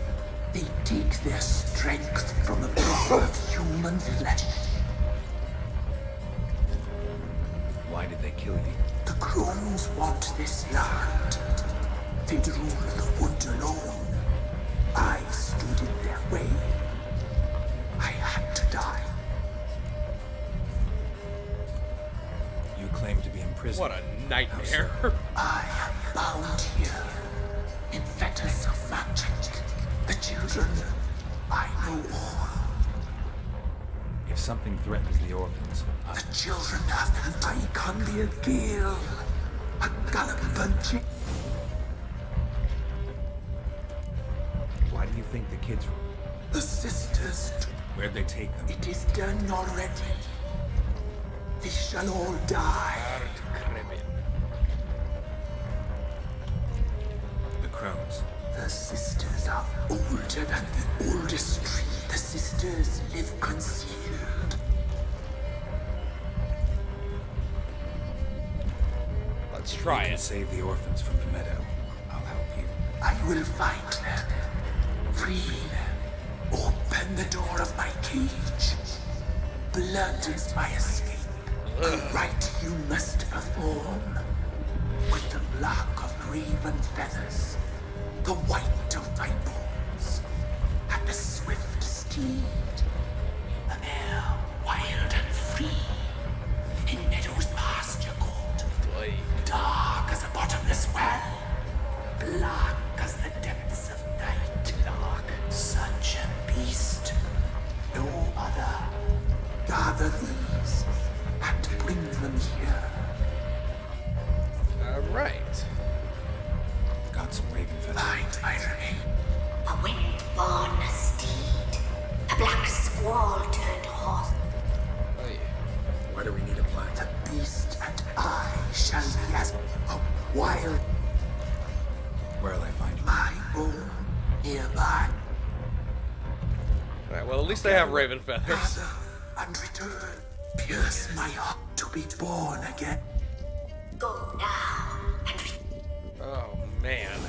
They take their strength from the blood of human flesh. Why did they kill you? The crones want this land. They'd rule the wood alone. I stood in their way. I had to die. You claim to be imprisoned. What a nightmare. I am bound here in fetters of magic. The children, I know all. If something threatens the orphans, The children have I can be a gale, a gallopant. why do you think the kids... The sisters, Where'd they take them? it is done already. They shall all die. The crones. The sisters are older than the oldest tree. The sisters live concealed. Let's try You can it. save the orphans from the meadow. I'll help you. I will find them, free them, open the door of my cage. Blood is my escape. A rite you must perform. With the black of raven feathers, the white of my bones, and a swift steed. A mare wild and free, in meadows pasture cold. Dark as a bottomless well, black as the depths of night. Dark. Such a beast, no other. Gather these and bring them here. Alright. Got some raven feathers. Find my remain. A wind-born steed. A black squall turned horse. Oh, yeah. Why do we need a plan? The beast and I shall be as a wild. Where'll I find you? My own nearby. Alright, well, at least I have raven feathers. Gather and return. Pierce my heart to be born again. Go now and Oh, man.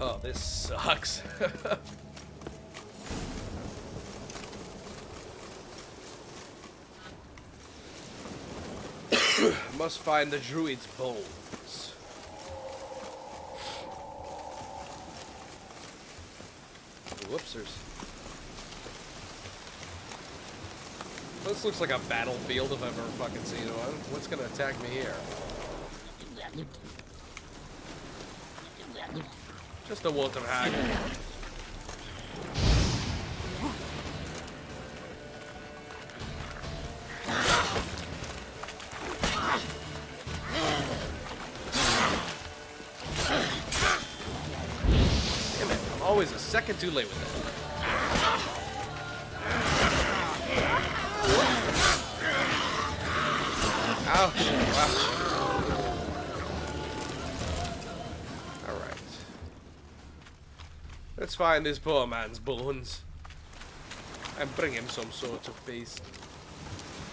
Oh, this sucks. Must find the druid's bones. Whoopsers. This looks like a battlefield if I've ever fucking seen one. What's gonna attack me here? Just a water hag. Damn it, I'm always a second too late with this. Ouch. Wow. Alright. Let's find this poor man's bones and bring him some sort of peace.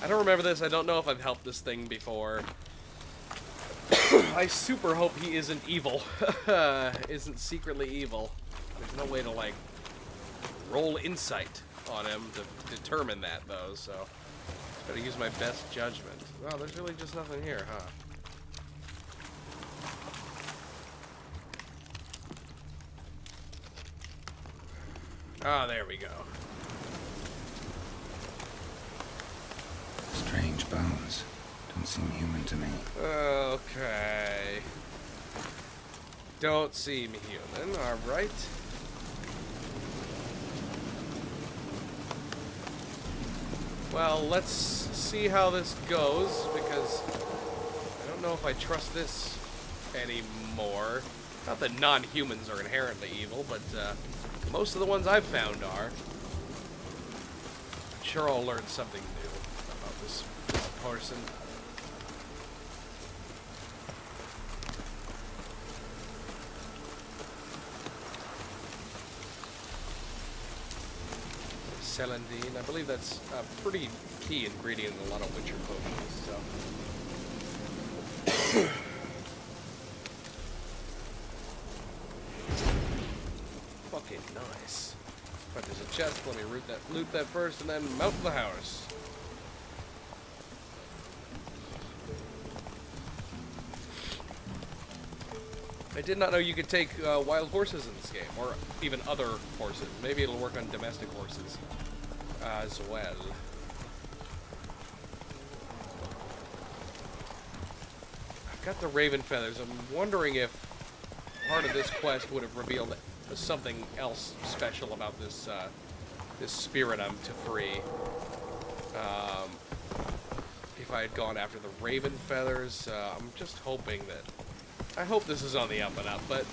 I don't remember this. I don't know if I've helped this thing before. I super hope he isn't evil. Isn't secretly evil. There's no way to, like, roll insight. on him to determine that, though, so gotta use my best judgment. Well, there's really just nothing here, huh? Ah, there we go. Strange bones. Don't seem human to me. Okay. Don't seem human, alright. Well, let's see how this goes, because I don't know if I trust this anymore. Not that non-humans are inherently evil, but most of the ones I've found are. I'm sure I'll learn something new about this person. Celandine, I believe that's a pretty key ingredient in a lot of Witcher potions, so. Fucking nice. But there's a chest, let me loot that first, and then mount the house. I did not know you could take wild horses in this game, or even other horses. Maybe it'll work on domestic horses as well. I've got the raven feathers. I'm wondering if part of this quest would have revealed something else special about this this spirit I'm to free. If I had gone after the raven feathers, I'm just hoping that. I hope this is on the up and up, but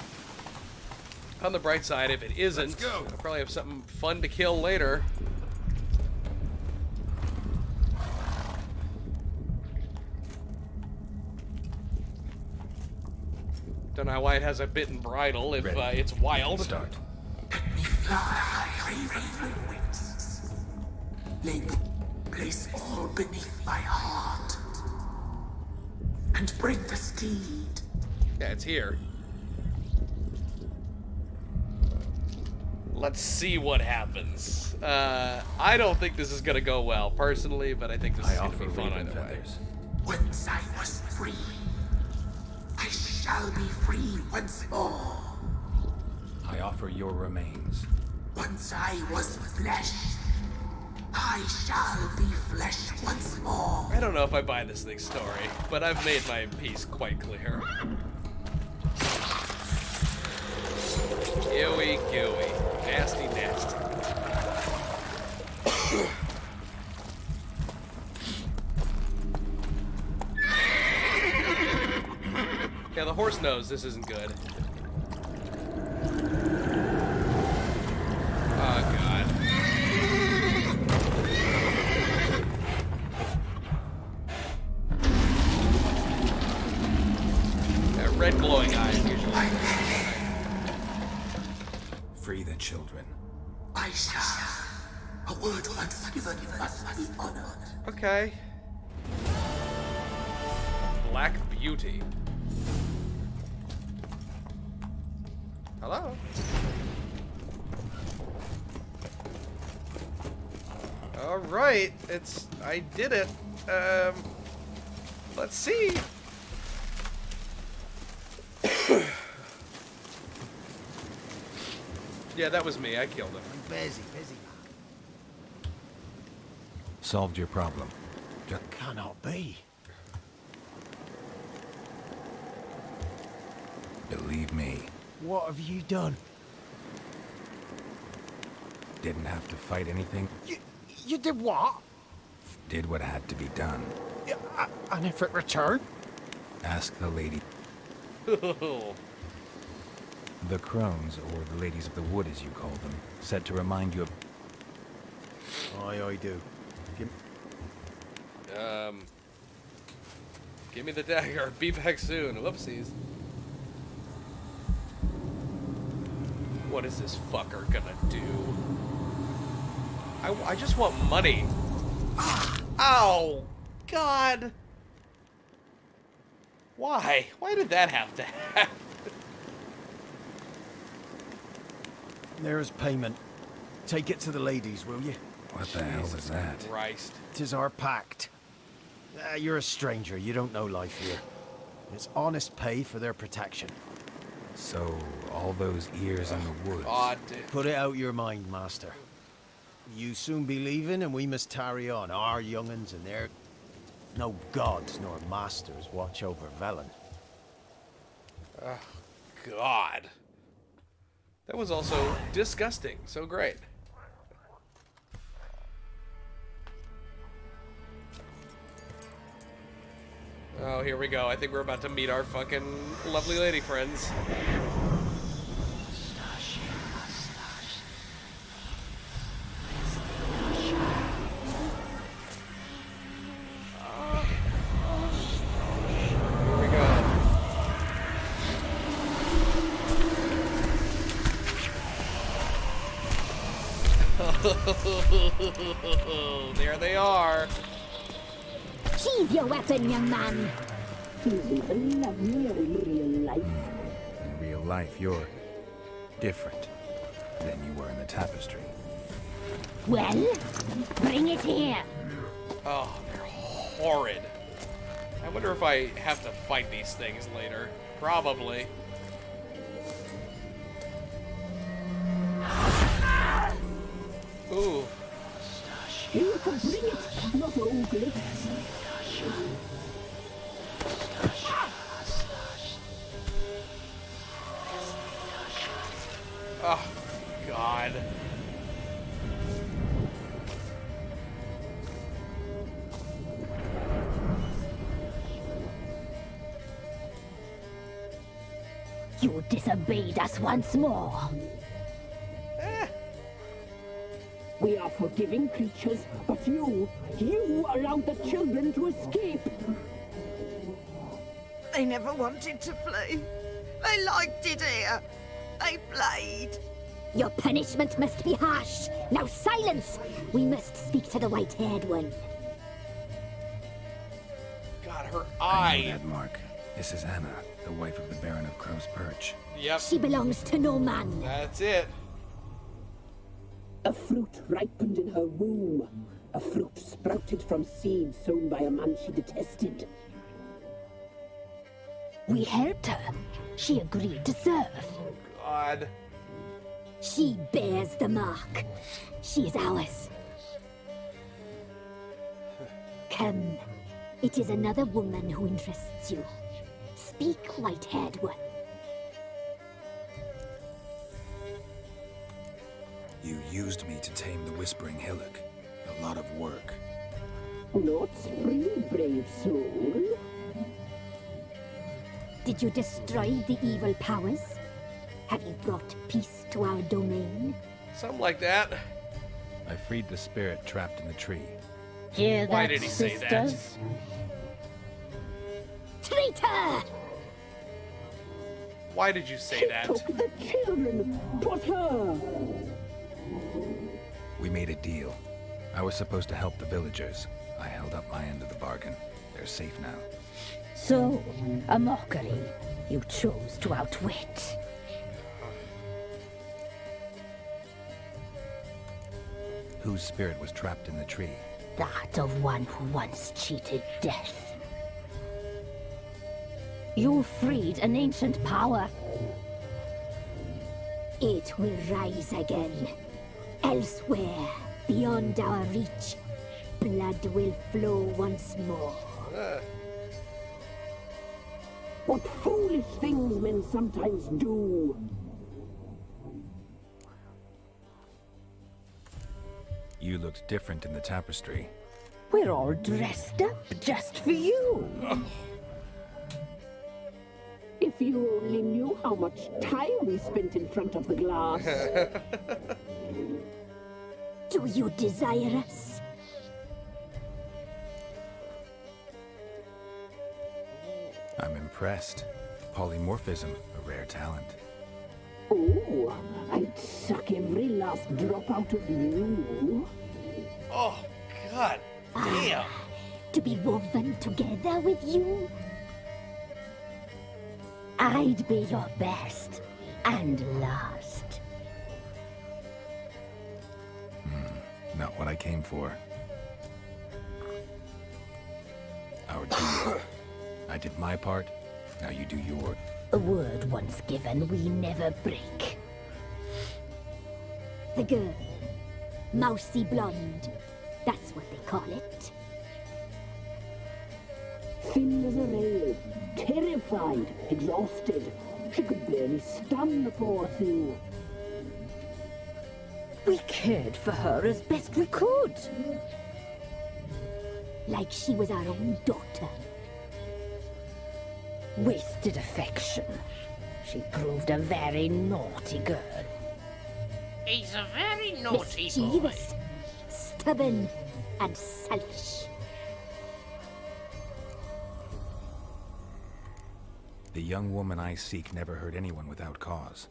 on the bright side, if it isn't, I'll probably have something fun to kill later. Don't know why it has a bitten bridle if it's wild. Start. Place all beneath my heart and bring the steed. Yeah, it's here. Let's see what happens. I don't think this is gonna go well, personally, but I think this is gonna be fun either way. Once I was free, I shall be free once more. I offer your remains. Once I was flesh, I shall be flesh once more. I don't know if I buy this thing's story, but I've made my piece quite clear. Gooey, gooey. Nasty, nasty. Yeah, the horse knows this isn't good. Oh, God. Yeah, red glowing eyes usually. Free the children. I shall. A word once given must be honored. Okay. Black Beauty. Hello? Alright, I did it. Let's see. Yeah, that was me. I killed him. Busy. Solved your problem. Cannot be. Believe me. What have you done? Didn't have to fight anything. You did what? Did what had to be done. Yeah, and if it returned? Ask the lady. The crones, or the ladies of the wood as you call them, said to remind you of... I do. Give me the dagger. Be back soon. Whoopsies. What is this fucker gonna do? I just want money. Ow! God! Why? Why did that have to happen? There is payment. Take it to the ladies, will you? What the hell was that? Christ. 'Tis our pact. You're a stranger. You don't know life here. It's honest pay for their protection. So, all those ears in the woods. God. Put it out your mind, master. You soon be leaving, and we must tarry on. Our young'uns and their... No gods nor masters watch over Velen. Oh, God. That was also disgusting. So great. Oh, here we go. I think we're about to meet our fucking lovely lady friends. Here we go. There they are. Sheathe your weapon, young man. Isn't lovelier in real life? In real life, you're different than you were in the tapestry. Well, bring it here. Oh, they're horrid. I wonder if I have to fight these things later. Probably. Ooh. You can bring it, not ugly. Oh, God. You disobeyed us once more. We are forgiving creatures, but you allowed the children to escape. They never wanted to flee. They liked it here. They played. Your punishment must be harsh. Now silence! We must speak to the white-haired one. God, her I know eye. that, Mark. This is Anna, the wife of the Baron of Crow's Perch. Yep. She belongs to no man. That's it. A fruit ripened in her womb. A fruit sprouted from seeds sown by a man she detested. We helped her. She agreed to serve. God. She bears the mark. She is ours. Come. It is another woman who interests you. Speak, white-haired one. You used me to tame the Whispering Hillock. A lot of work. Not free, brave soul. Did you destroy the evil powers? Have you brought peace to our domain? Something like that. I freed the spirit trapped in the tree. Hear Why that, did he say that? sisters? Traitor! Why did you say that? Took the children, but her. We made a deal. I was supposed to help the villagers. I held up my end of the bargain. They're safe now. So, a mockery you chose to outwit. Whose spirit was trapped in the tree? That of one who once cheated death. You freed an ancient power. It will rise again. Elsewhere, beyond our reach, blood will flow once more. What foolish things men sometimes do. You looked different in the tapestry. We're all dressed up just for you. If you only knew how much time we spent in front of the glass. Do you desire us? I'm impressed. Polymorphism, a rare talent. Oh, I'd suck every last drop out of you. Oh, God damn. To be woven together with you? I'd be your best and last. not what I came for. Our deal. I did my part, now you do yours. A word once given, we never break. The girl. Mousy blonde. That's what they call it. Thin as a rail, terrified, exhausted. She could barely stand, the poor thing. We cared for her as best we could. Like she was our own daughter. Wasted affection. She proved a very naughty girl. He's a very naughty boy. Mischievous, stubborn, and selfish. The young woman I seek never hurt anyone without cause.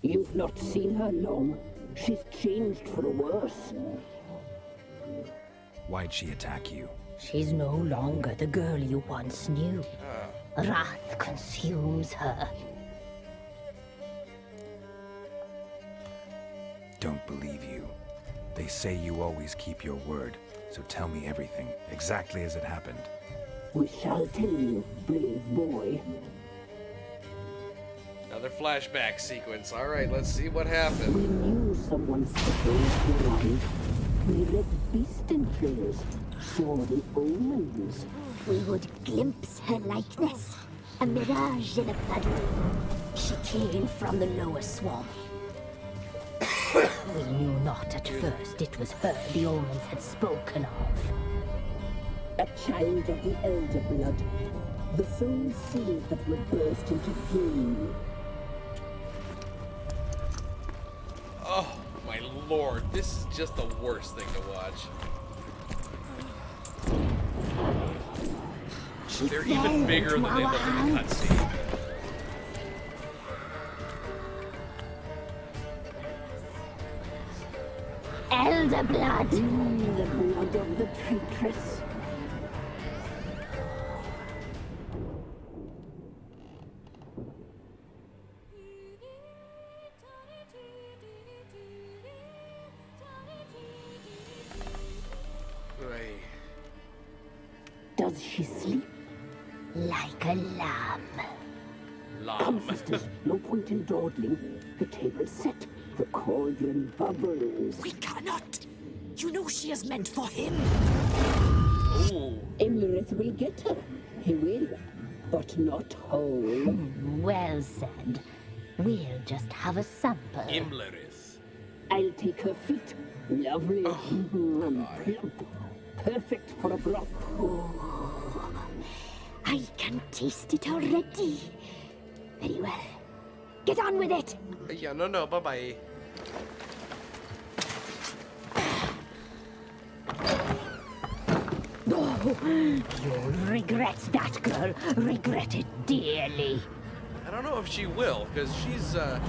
You've not seen her long. She's changed for the worse. Why'd she attack you? She's no longer the girl you once knew. Wrath consumes her. Don't believe you. They say you always keep your word, so tell me everything, exactly as it happened. We shall tell you, brave boy. Another flashback sequence. All right, let's see what happened. We knew someone supposed to arrive. We read beast entrails, saw the omens. We would glimpse her likeness. A mirage in a puddle. She came from the lower swamp. We knew not at first it was her the omens had spoken of. A child of the elder blood. The soul seed that will burst into flame. Oh, my lord. This is just the worst thing to watch. They're even bigger than they look in the cutscene. Elder blood! The blood of the traitress. Does she sleep? Like a lamb. Come, sisters, no point in dawdling. The table's set. The cauldron bubbles. We cannot. You know she is meant for him. Ooh. Imlerith will get her. He will, but not whole. Well said. We'll just have a sample. Imlerith. I'll take her feet. Lovely. And plump. Perfect for a broth. Oh, I can taste it already. Very well. Get on with it. Yeah, no, bye-bye. Oh, you'll regret that, girl. Regret it dearly. I don't know if she will, because she's, gone.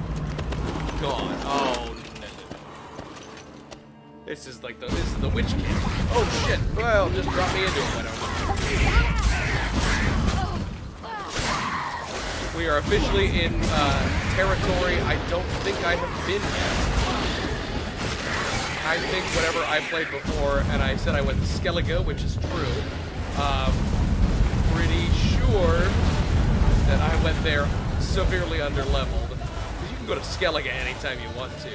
Oh, no. This is the witch kid. Oh, shit. Well, just drop me into it, why don't you? We are officially in, territory I don't think I have been yet. I think whatever I played before, and I said I went to Skellige, which is true. Pretty sure that I went there severely underleveled. Because you can go to Skellige anytime you want to.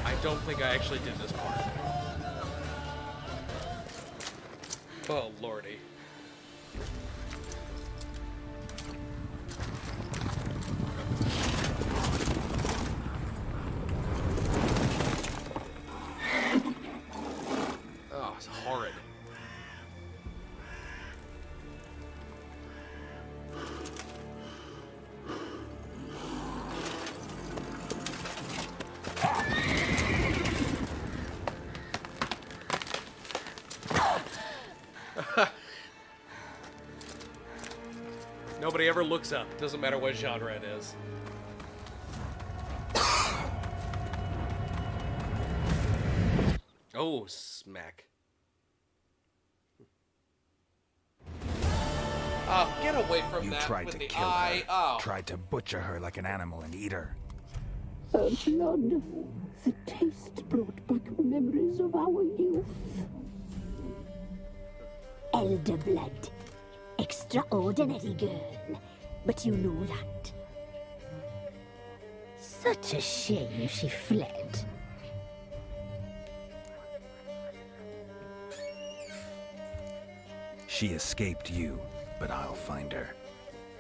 I don't think I actually did this part. Oh, lordy. Oh, it's horrid. Nobody ever looks up. Doesn't matter what genre it is. Oh, smack. Oh, get away from You that tried with to the kill eye. her. Oh. Tried to butcher her like an animal and eat her. Her blood. The taste brought back memories of our youth. Elder blood. Extraordinary girl. But you know that. Such a shame she fled. She escaped you, but I'll find her.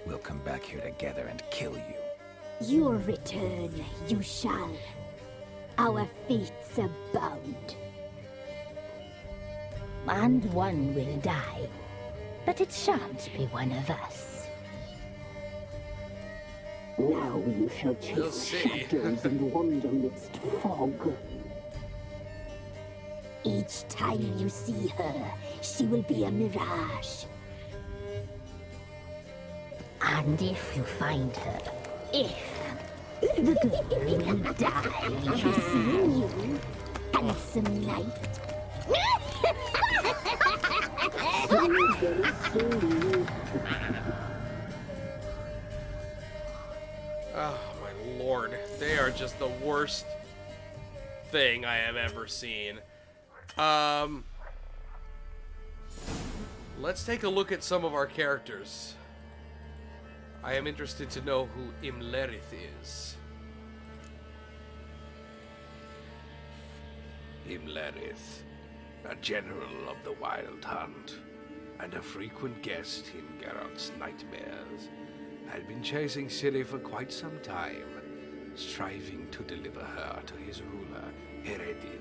We'll come back here together and kill you. Your return, you shall. Our fates are bound. And one will die, but it shan't be one of us. Now you shall We'll chase see. shadows and wander midst fog. Each time you see her, she will be a mirage. And if you find her, the girl will die. She's seeing you, handsome knight. Oh my lord, they are just the worst thing I have ever seen. Let's take a look at some of our characters. I am interested to know who Imlerith is. Imlerith, a general of the Wild Hunt, and a frequent guest in Geralt's nightmares, had been chasing Ciri for quite some time, striving to deliver her to his ruler, Eredin.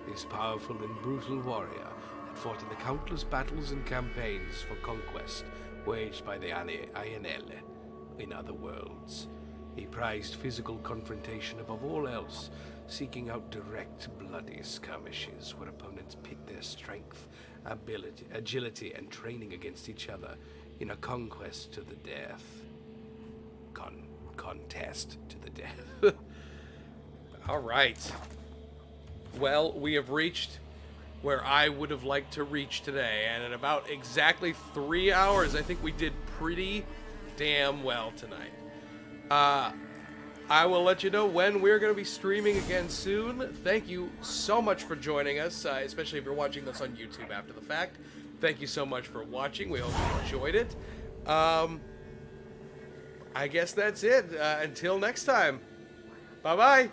This powerful and brutal warrior had fought in the countless battles and campaigns for conquest waged by the Ayanel in other worlds. He prized physical confrontation above all else, seeking out direct, bloody skirmishes where opponents pit their strength, agility, and training against each other in a conquest to the death. Contest to the death. Alright. Well, we have reached where I would have liked to reach today, and in about exactly 3 hours, I think we did pretty damn well tonight. I will let you know when we're going to be streaming again soon. Thank you so much for joining us, especially if you're watching this on YouTube after the fact. Thank you so much for watching. We hope you enjoyed it. I guess that's it. Until next time. Bye-bye.